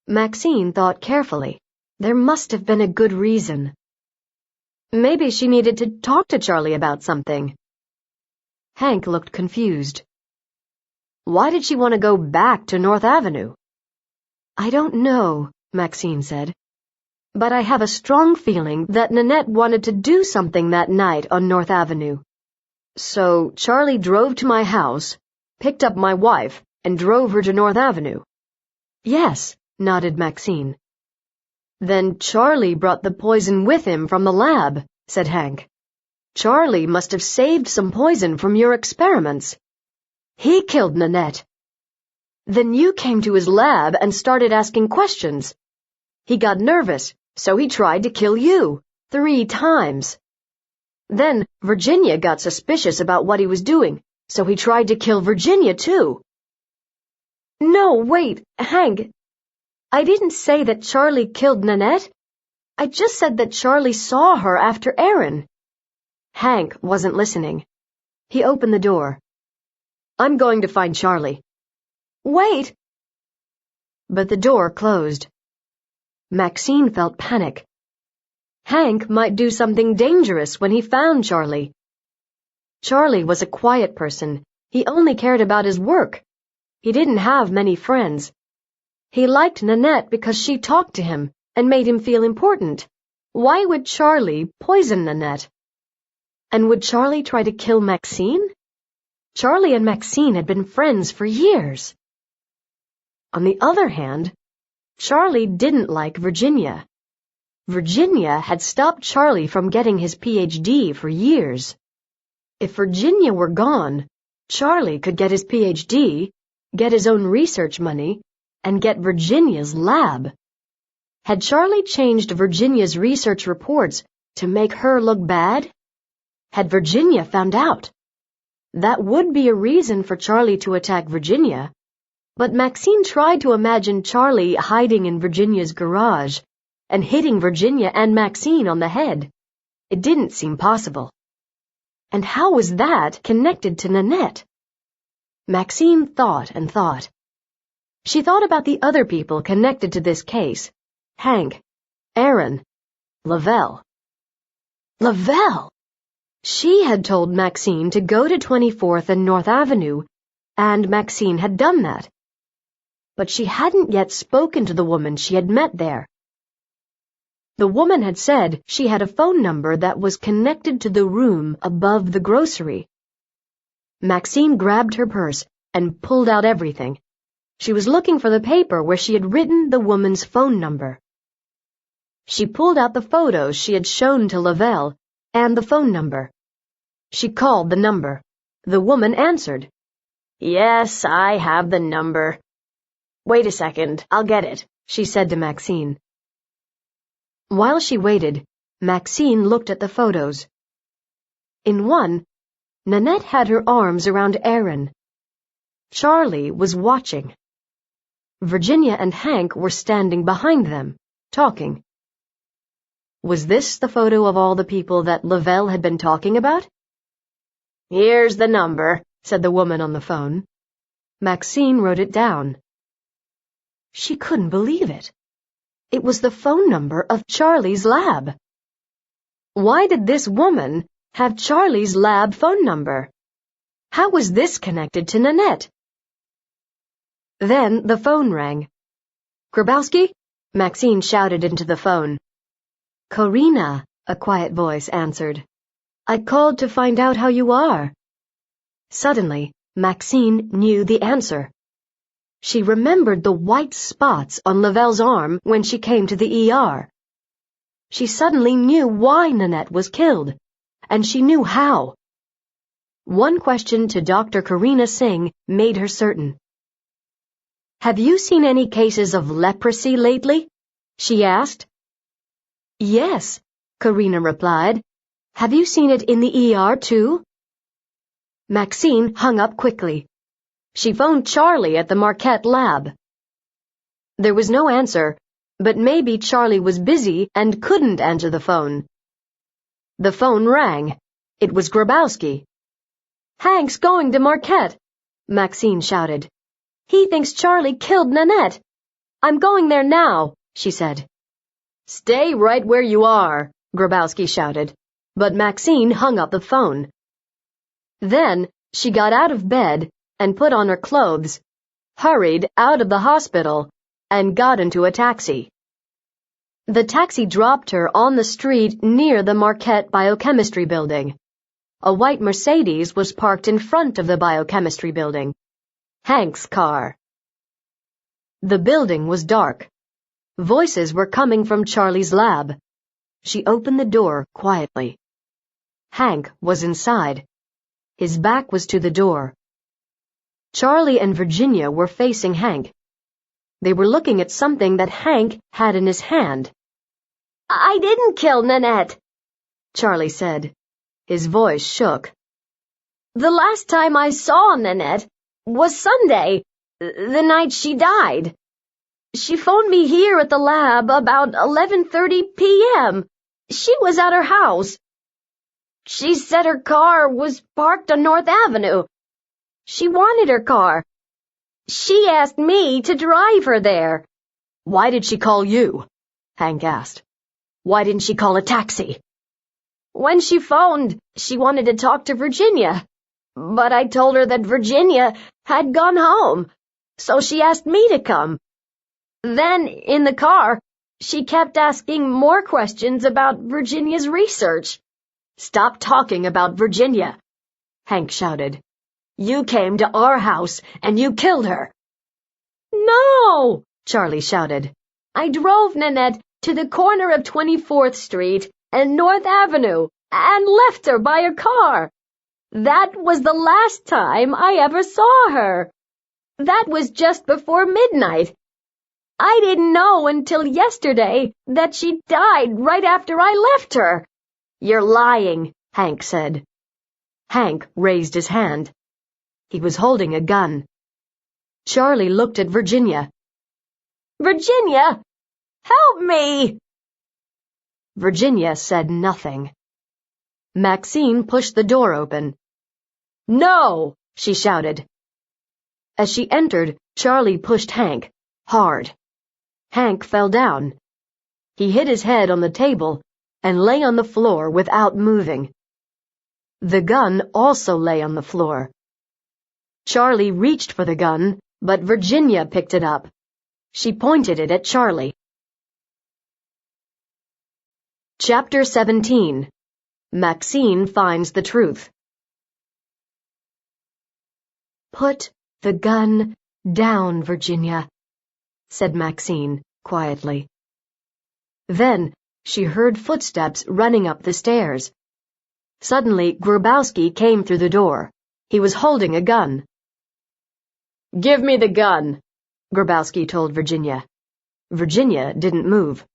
Maxine thought carefully. There must have been a good reason. Maybe she needed to talk to Charlie about something. Hank looked confused. Why did she want to go back to North Avenue? I don't know, Maxine said. But I have a strong feeling that Nanette wanted to do something that night on North Avenue. So Charlie drove to my house, picked up my wife, and drove her to North Avenue. Yes, nodded Maxine. Then Charlie brought the poison with him from the lab, said Hank. Charlie must have saved some poison from your experiments. He killed Nanette. Then you came to his lab and started asking questions. He got nervous, so he tried to kill you 3 times. Then Virginia got suspicious about what he was doing, so he tried to kill Virginia too. No, wait, Hank. I didn't say that Charlie killed Nanette. I just said that Charlie saw her after Aaron. Hank wasn't listening. He opened the door. I'm going to find Charlie. Wait! But the door closed. Maxine felt panic. Hank might do something dangerous when he found Charlie. Charlie was a quiet person. He only cared about his work. He didn't have many friends. He liked Nanette because she talked to him and made him feel important. Why would Charlie poison Nanette? And would Charlie try to kill Maxine? Charlie and Maxine had been friends for years. On the other hand, Charlie didn't like Virginia. Virginia had stopped Charlie from getting his PhD for years. If Virginia were gone, Charlie could get his PhD, get his own research money, and get Virginia's lab. Had Charlie changed Virginia's research reports to make her look bad? Had Virginia found out? That would be a reason for Charlie to attack Virginia. But Maxine tried to imagine Charlie hiding in Virginia's garage and hitting Virginia and Maxine on the head. It didn't seem possible. And how was that connected to Nanette? Maxine thought and thought. She thought about the other people connected to this case. Hank, Aaron, Lavelle. Lavelle! She had told Maxine to go to 24th and North Avenue, and Maxine had done that. But she hadn't yet spoken to the woman she had met there. The woman had said she had a phone number that was connected to the room above the grocery. Maxine grabbed her purse and pulled out everything. She was looking for the paper where she had written the woman's phone number. She pulled out the photos she had shown to Lavelle and the phone number. She called the number. The woman answered. Yes, I have the number. Wait a second, I'll get it, she said to Maxine. While she waited, Maxine looked at the photos. In one, Nanette had her arms around Aaron. Charlie was watching. Virginia and Hank were standing behind them, talking. Was this the photo of all the people that Lavelle had been talking about? Here's the number, said the woman on the phone. Maxine wrote it down. She couldn't believe it. It was the phone number of Charlie's lab. Why did this woman have Charlie's lab phone number? How was this connected to Nanette? Then the phone rang. Grabowski? Maxine shouted into the phone. Corina, a quiet voice answered. I called to find out how you are. Suddenly, Maxine knew the answer. She remembered the white spots on Lavelle's arm when she came to the ER. She suddenly knew why Nanette was killed, and she knew how. One question to Dr. Corina Singh made her certain. Have you seen any cases of leprosy lately? She asked. Yes, Corina replied. Have you seen it in the ER too? Maxine hung up quickly. She phoned Charlie at the Marquette lab. There was no answer, but maybe Charlie was busy and couldn't answer the phone. The phone rang. It was Grabowski. Hank's going to Marquette, Maxine shouted. He thinks Charlie killed Nanette. I'm going there now, she said. Stay right where you are, Grabowski shouted, but Maxine hung up the phone. Then she got out of bed and put on her clothes, hurried out of the hospital, and got into a taxi. The taxi dropped her on the street near the Marquette Biochemistry Building. A white Mercedes was parked in front of the biochemistry building. Hank's car. The building was dark. Voices were coming from Charlie's lab. She opened the door quietly. Hank was inside. His back was to the door. Charlie and Virginia were facing Hank. They were looking at something that Hank had in his hand. I didn't kill Nanette, Charlie said. His voice shook. The last time I saw Nanette was Sunday, the night she died. She phoned me here at the lab about 11:30 p.m. She was at her house. She said her car was parked on North Avenue. She wanted her car. She asked me to drive her there. Why did she call you? Hank asked. Why didn't she call a taxi? When she phoned, she wanted to talk to Virginia. But I told her that Virginia had gone home, so she asked me to come. Then, in the car, she kept asking more questions about Virginia's research. Stop talking about Virginia, Hank shouted. You came to our house and you killed her. No, Charlie shouted. I drove Nanette to the corner of 24th Street and North Avenue and left her by her car. That was the last time I ever saw her. That was just before midnight. I didn't know until yesterday that she died right after I left her. You're lying, Hank said. Hank raised his hand. He was holding a gun. Charlie looked at Virginia. Virginia, help me! Virginia said nothing. Maxine pushed the door open. No, she shouted. As she entered, Charlie pushed Hank, hard. Hank fell down. He hit his head on the table and lay on the floor without moving. The gun also lay on the floor. Charlie reached for the gun, but Virginia picked it up. She pointed it at Charlie. Chapter 17. Maxine finds the truth. Put The gun down, Virginia, said Maxine quietly. Then she heard footsteps running up the stairs. Suddenly, Grabowski came through the door. He was holding a gun. "Give me the gun," Grabowski told Virginia. Virginia didn't move.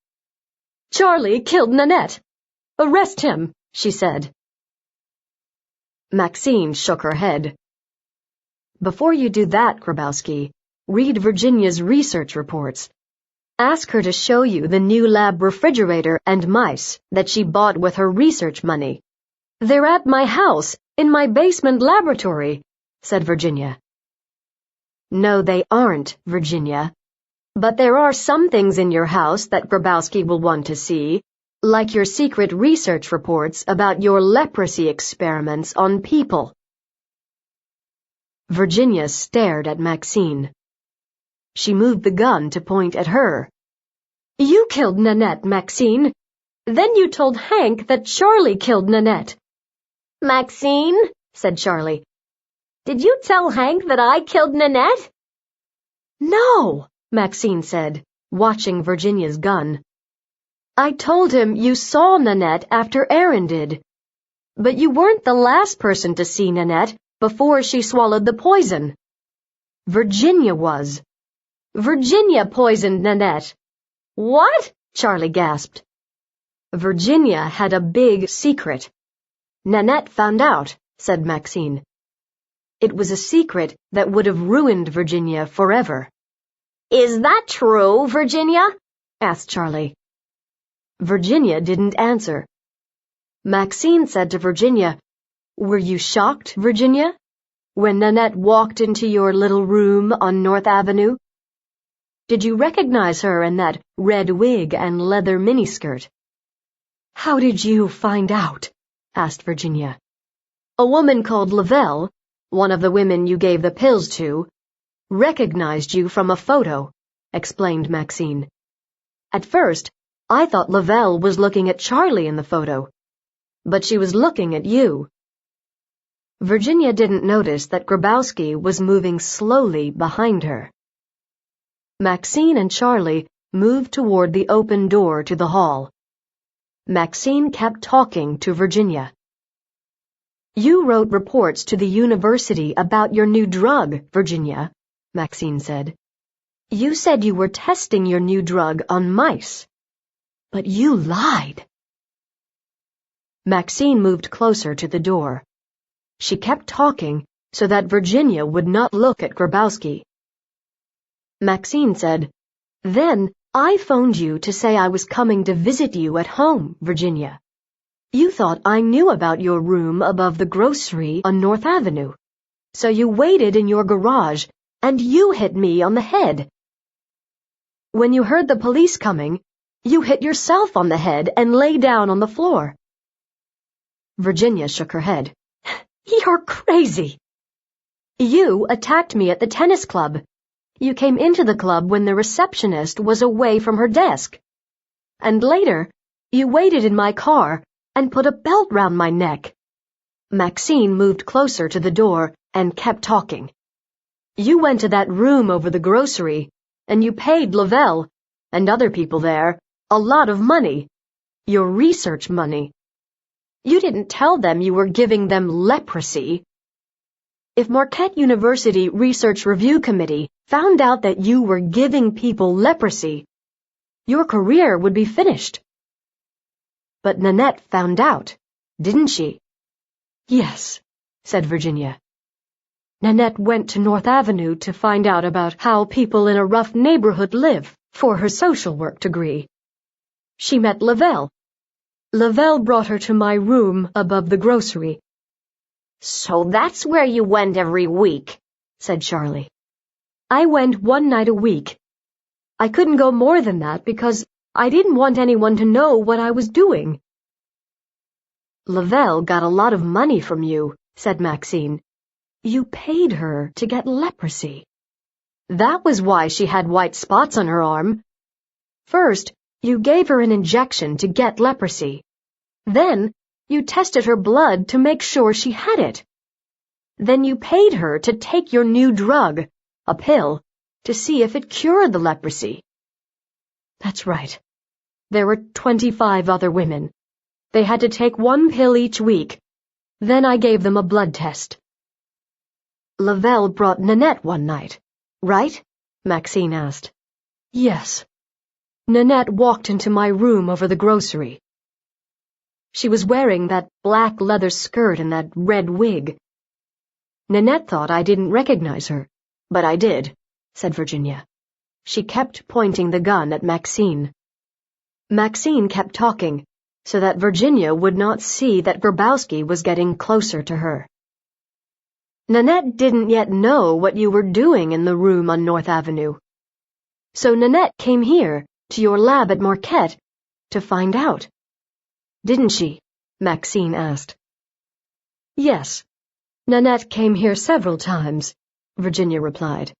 "Charlie killed Nanette. Arrest him," she said. Maxine shook her head. "Before you do that, Grabowski, read Virginia's research reports. Ask her to show you the new lab refrigerator and mice that she bought with her research money. They're at my house, in my basement laboratory," said Virginia. "No, they aren't, Virginia. But there are some things in your house that Grabowski will want to see, like your secret research reports about your leprosy experiments on people." Virginia stared at Maxine. She moved the gun to point at her. "You killed Nanette, Maxine. Then you told Hank that Charlie killed Nanette." "Maxine," said Charlie, "did you tell Hank that I killed Nanette?" "No," Maxine said, watching Virginia's gun. "I told him you saw Nanette after Aaron did. But you weren't the last person to see Nanette before she swallowed the poison. Virginia was. Virginia poisoned Nanette." "What?" Charlie gasped. "Virginia had a big secret. Nanette found out," said Maxine. "It was a secret that would have ruined Virginia forever." "Is that true, Virginia?" asked Charlie. Virginia didn't answer. Maxine said to Virginia, "Were you shocked, Virginia, when Nanette walked into your little room on North Avenue? Did you recognize her in that red wig and leather miniskirt?" "How did you find out?" asked Virginia. "A woman called Lavelle, one of the women you gave the pills to, recognized you from a photo," explained Maxine. "At first, I thought Lavelle was looking at Charlie in the photo, but she was looking at you." Virginia didn't notice that Grabowski was moving slowly behind her. Maxine and Charlie moved toward the open door to the hall. Maxine kept talking to Virginia. "You wrote reports to the university about your new drug, Virginia," Maxine said. "You said you were testing your new drug on mice. But you lied." Maxine moved closer to the door. She kept talking so that Virginia would not look at Grabowski. Maxine said, "Then I phoned you to say I was coming to visit you at home, Virginia. You thought I knew about your room above the grocery on North Avenue, so you waited in your garage and you hit me on the head. When you heard the police coming, you hit yourself on the head and lay down on the floor." Virginia shook her head. "You're crazy. You attacked me at the tennis club. You came into the club when the receptionist was away from her desk. And later, you waited in my car and put a belt round my neck." Maxine moved closer to the door and kept talking. "You went to that room over the grocery, and you paid Lavelle, and other people there, a lot of money. Your research money. You didn't tell them you were giving them leprosy. If Marquette University Research Review Committee found out that you were giving people leprosy, your career would be finished." "But Nanette found out, didn't she?" "Yes," said Virginia. "Nanette went to North Avenue to find out about how people in a rough neighborhood live for her social work degree. She met Lavelle. Lavelle brought her to my room above the grocery." "So that's where you went every week," said Charlie. "I went one night a week. I couldn't go more than that because I didn't want anyone to know what I was doing." "Lavelle got a lot of money from you," said Maxine. "You paid her to get leprosy. That was why she had white spots on her arm. First, you gave her an injection to get leprosy. Then, you tested her blood to make sure she had it. Then you paid her to take your new drug, a pill, to see if it cured the leprosy. That's right. There were 25 other women. They had to take one pill each week. Then I gave them a blood test. Lavelle brought Nanette one night, right? Maxine asked. Yes. Nanette walked into my room over the grocery. She was wearing that black leather skirt and that red wig. Nanette thought I didn't recognize her, but I did, said Virginia. She kept pointing the gun at Maxine. Maxine kept talking, so that Virginia would not see that Grabowski was getting closer to her. Nanette didn't yet know what you were doing in the room on North Avenue. So Nanette came here, to your lab at Marquette, to find out. Didn't she? Maxine asked. Yes. Nanette came here several times, Virginia replied.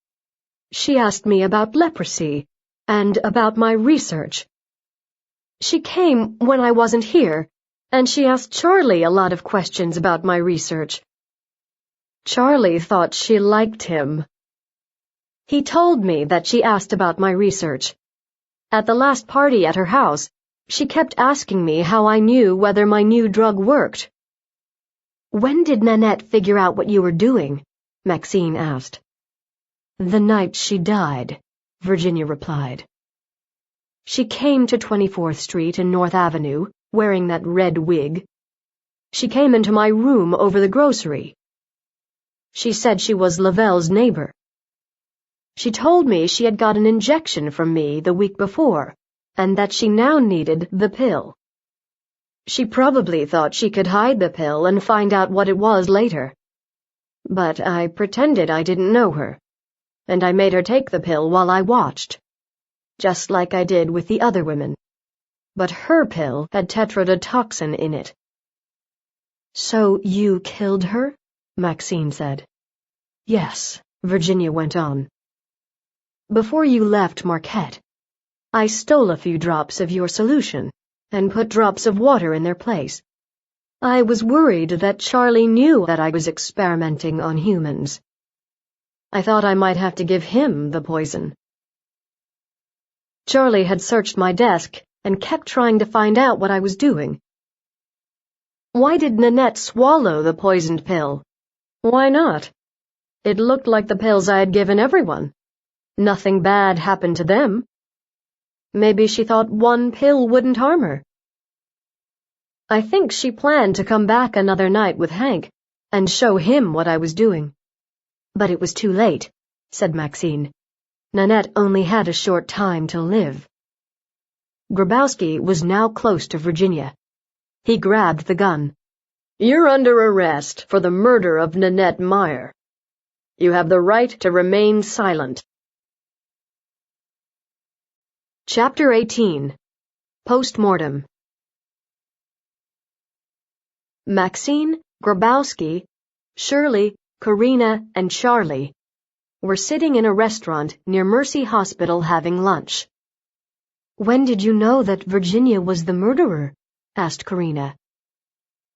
She asked me about leprosy and about my research. She came when I wasn't here, and she asked Charlie a lot of questions about my research. Charlie thought she liked him. He told me that she asked about my research. At the last party at her house, she kept asking me how I knew whether my new drug worked. When did Nanette figure out what you were doing? Maxine asked. The night she died, Virginia replied. She came to 24th Street and North Avenue, wearing that red wig. She came into my room over the grocery. She said she was Lavelle's neighbor. She told me she had got an injection from me the week before, and that she now needed the pill. She probably thought she could hide the pill and find out what it was later. But I pretended I didn't know her, and I made her take the pill while I watched, just like I did with the other women. But her pill had tetrodotoxin in it. So you killed her? Maxine said. Yes, Virginia went on. Before you left Marquette, I stole a few drops of your solution and put drops of water in their place. I was worried that Charlie knew that I was experimenting on humans. I thought I might have to give him the poison. Charlie had searched my desk and kept trying to find out what I was doing. Why did Nanette swallow the poisoned pill? Why not? It looked like the pills I had given everyone. Nothing bad happened to them. Maybe she thought one pill wouldn't harm her. I think she planned to come back another night with Hank and show him what I was doing. But it was too late, said Maxine. Nanette only had a short time to live. Grabowski was now close to Virginia. He grabbed the gun. You're under arrest for the murder of Nanette Meyer. You have the right to remain silent. Chapter 18. Postmortem. Maxine, Grabowski, Shirley, Karina, and Charlie were sitting in a restaurant near Mercy Hospital having lunch. When did you know that Virginia was the murderer? Asked Karina.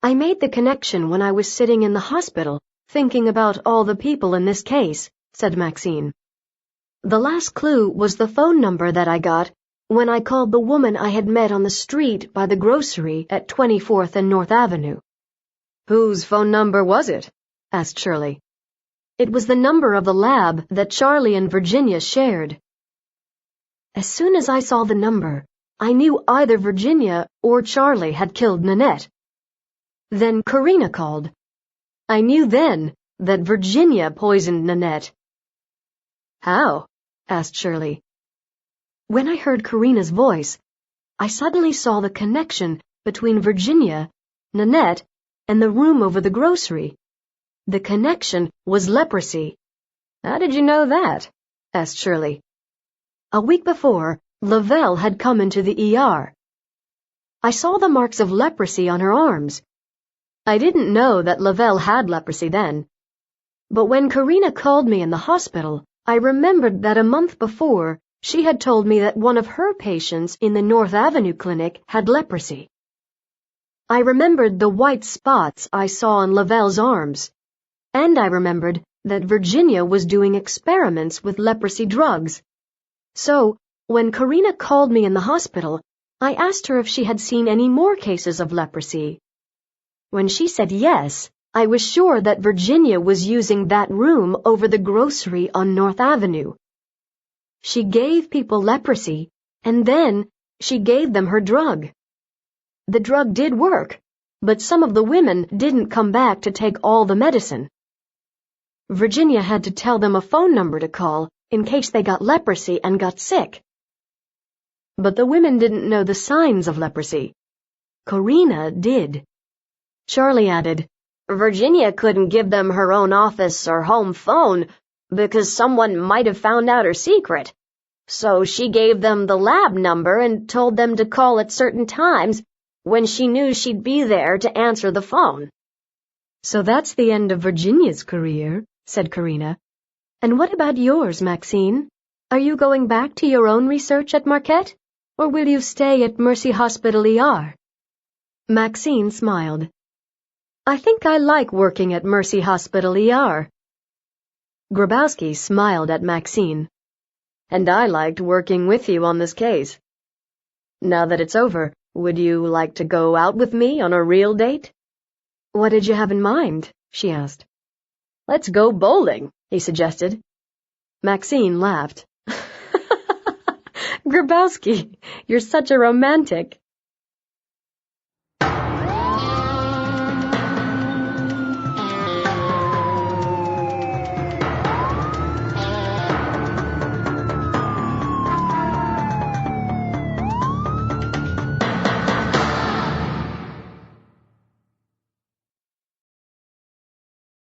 I made the connection when I was sitting in the hospital, thinking about all the people in this case, said Maxine. The last clue was the phone number that I got when I called the woman I had met on the street by the grocery at 24th and North Avenue. Whose phone number was it? Asked Shirley. It was the number of the lab that Charlie and Virginia shared. As soon as I saw the number, I knew either Virginia or Charlie had killed Nanette. Then Karina called. I knew then that Virginia poisoned Nanette. How? Asked Shirley. When I heard Karina's voice, I suddenly saw the connection between Virginia, Nanette, and the room over the grocery. The connection was leprosy. How did you know that? Asked Shirley. A week before, Lavelle had come into the ER. I saw the marks of leprosy on her arms. I didn't know that Lavelle had leprosy then. But when Karina called me in the hospital, I remembered that a month before, she had told me that one of her patients in the North Avenue clinic had leprosy. I remembered the white spots I saw on Lavelle's arms. And I remembered that Virginia was doing experiments with leprosy drugs. So, when Karina called me in the hospital, I asked her if she had seen any more cases of leprosy. When she said yes, I was sure that Virginia was using that room over the grocery on North Avenue. She gave people leprosy, and then she gave them her drug. The drug did work, but some of the women didn't come back to take all the medicine. Virginia had to tell them a phone number to call in case they got leprosy and got sick. But the women didn't know the signs of leprosy. Karina did. Charlie added, Virginia couldn't give them her own office or home phone because someone might have found out her secret. So she gave them the lab number and told them to call at certain times when she knew she'd be there to answer the phone. So that's the end of Virginia's career, said Karina. And what about yours, Maxine? Are you going back to your own research at Marquette, or will you stay at Mercy Hospital ER? Maxine smiled. I think I like working at Mercy Hospital ER. Grabowski smiled at Maxine. And I liked working with you on this case. Now that it's over, would you like to go out with me on a real date? What did you have in mind? She asked. Let's go bowling, he suggested. Maxine laughed. Grabowski, you're such a romantic.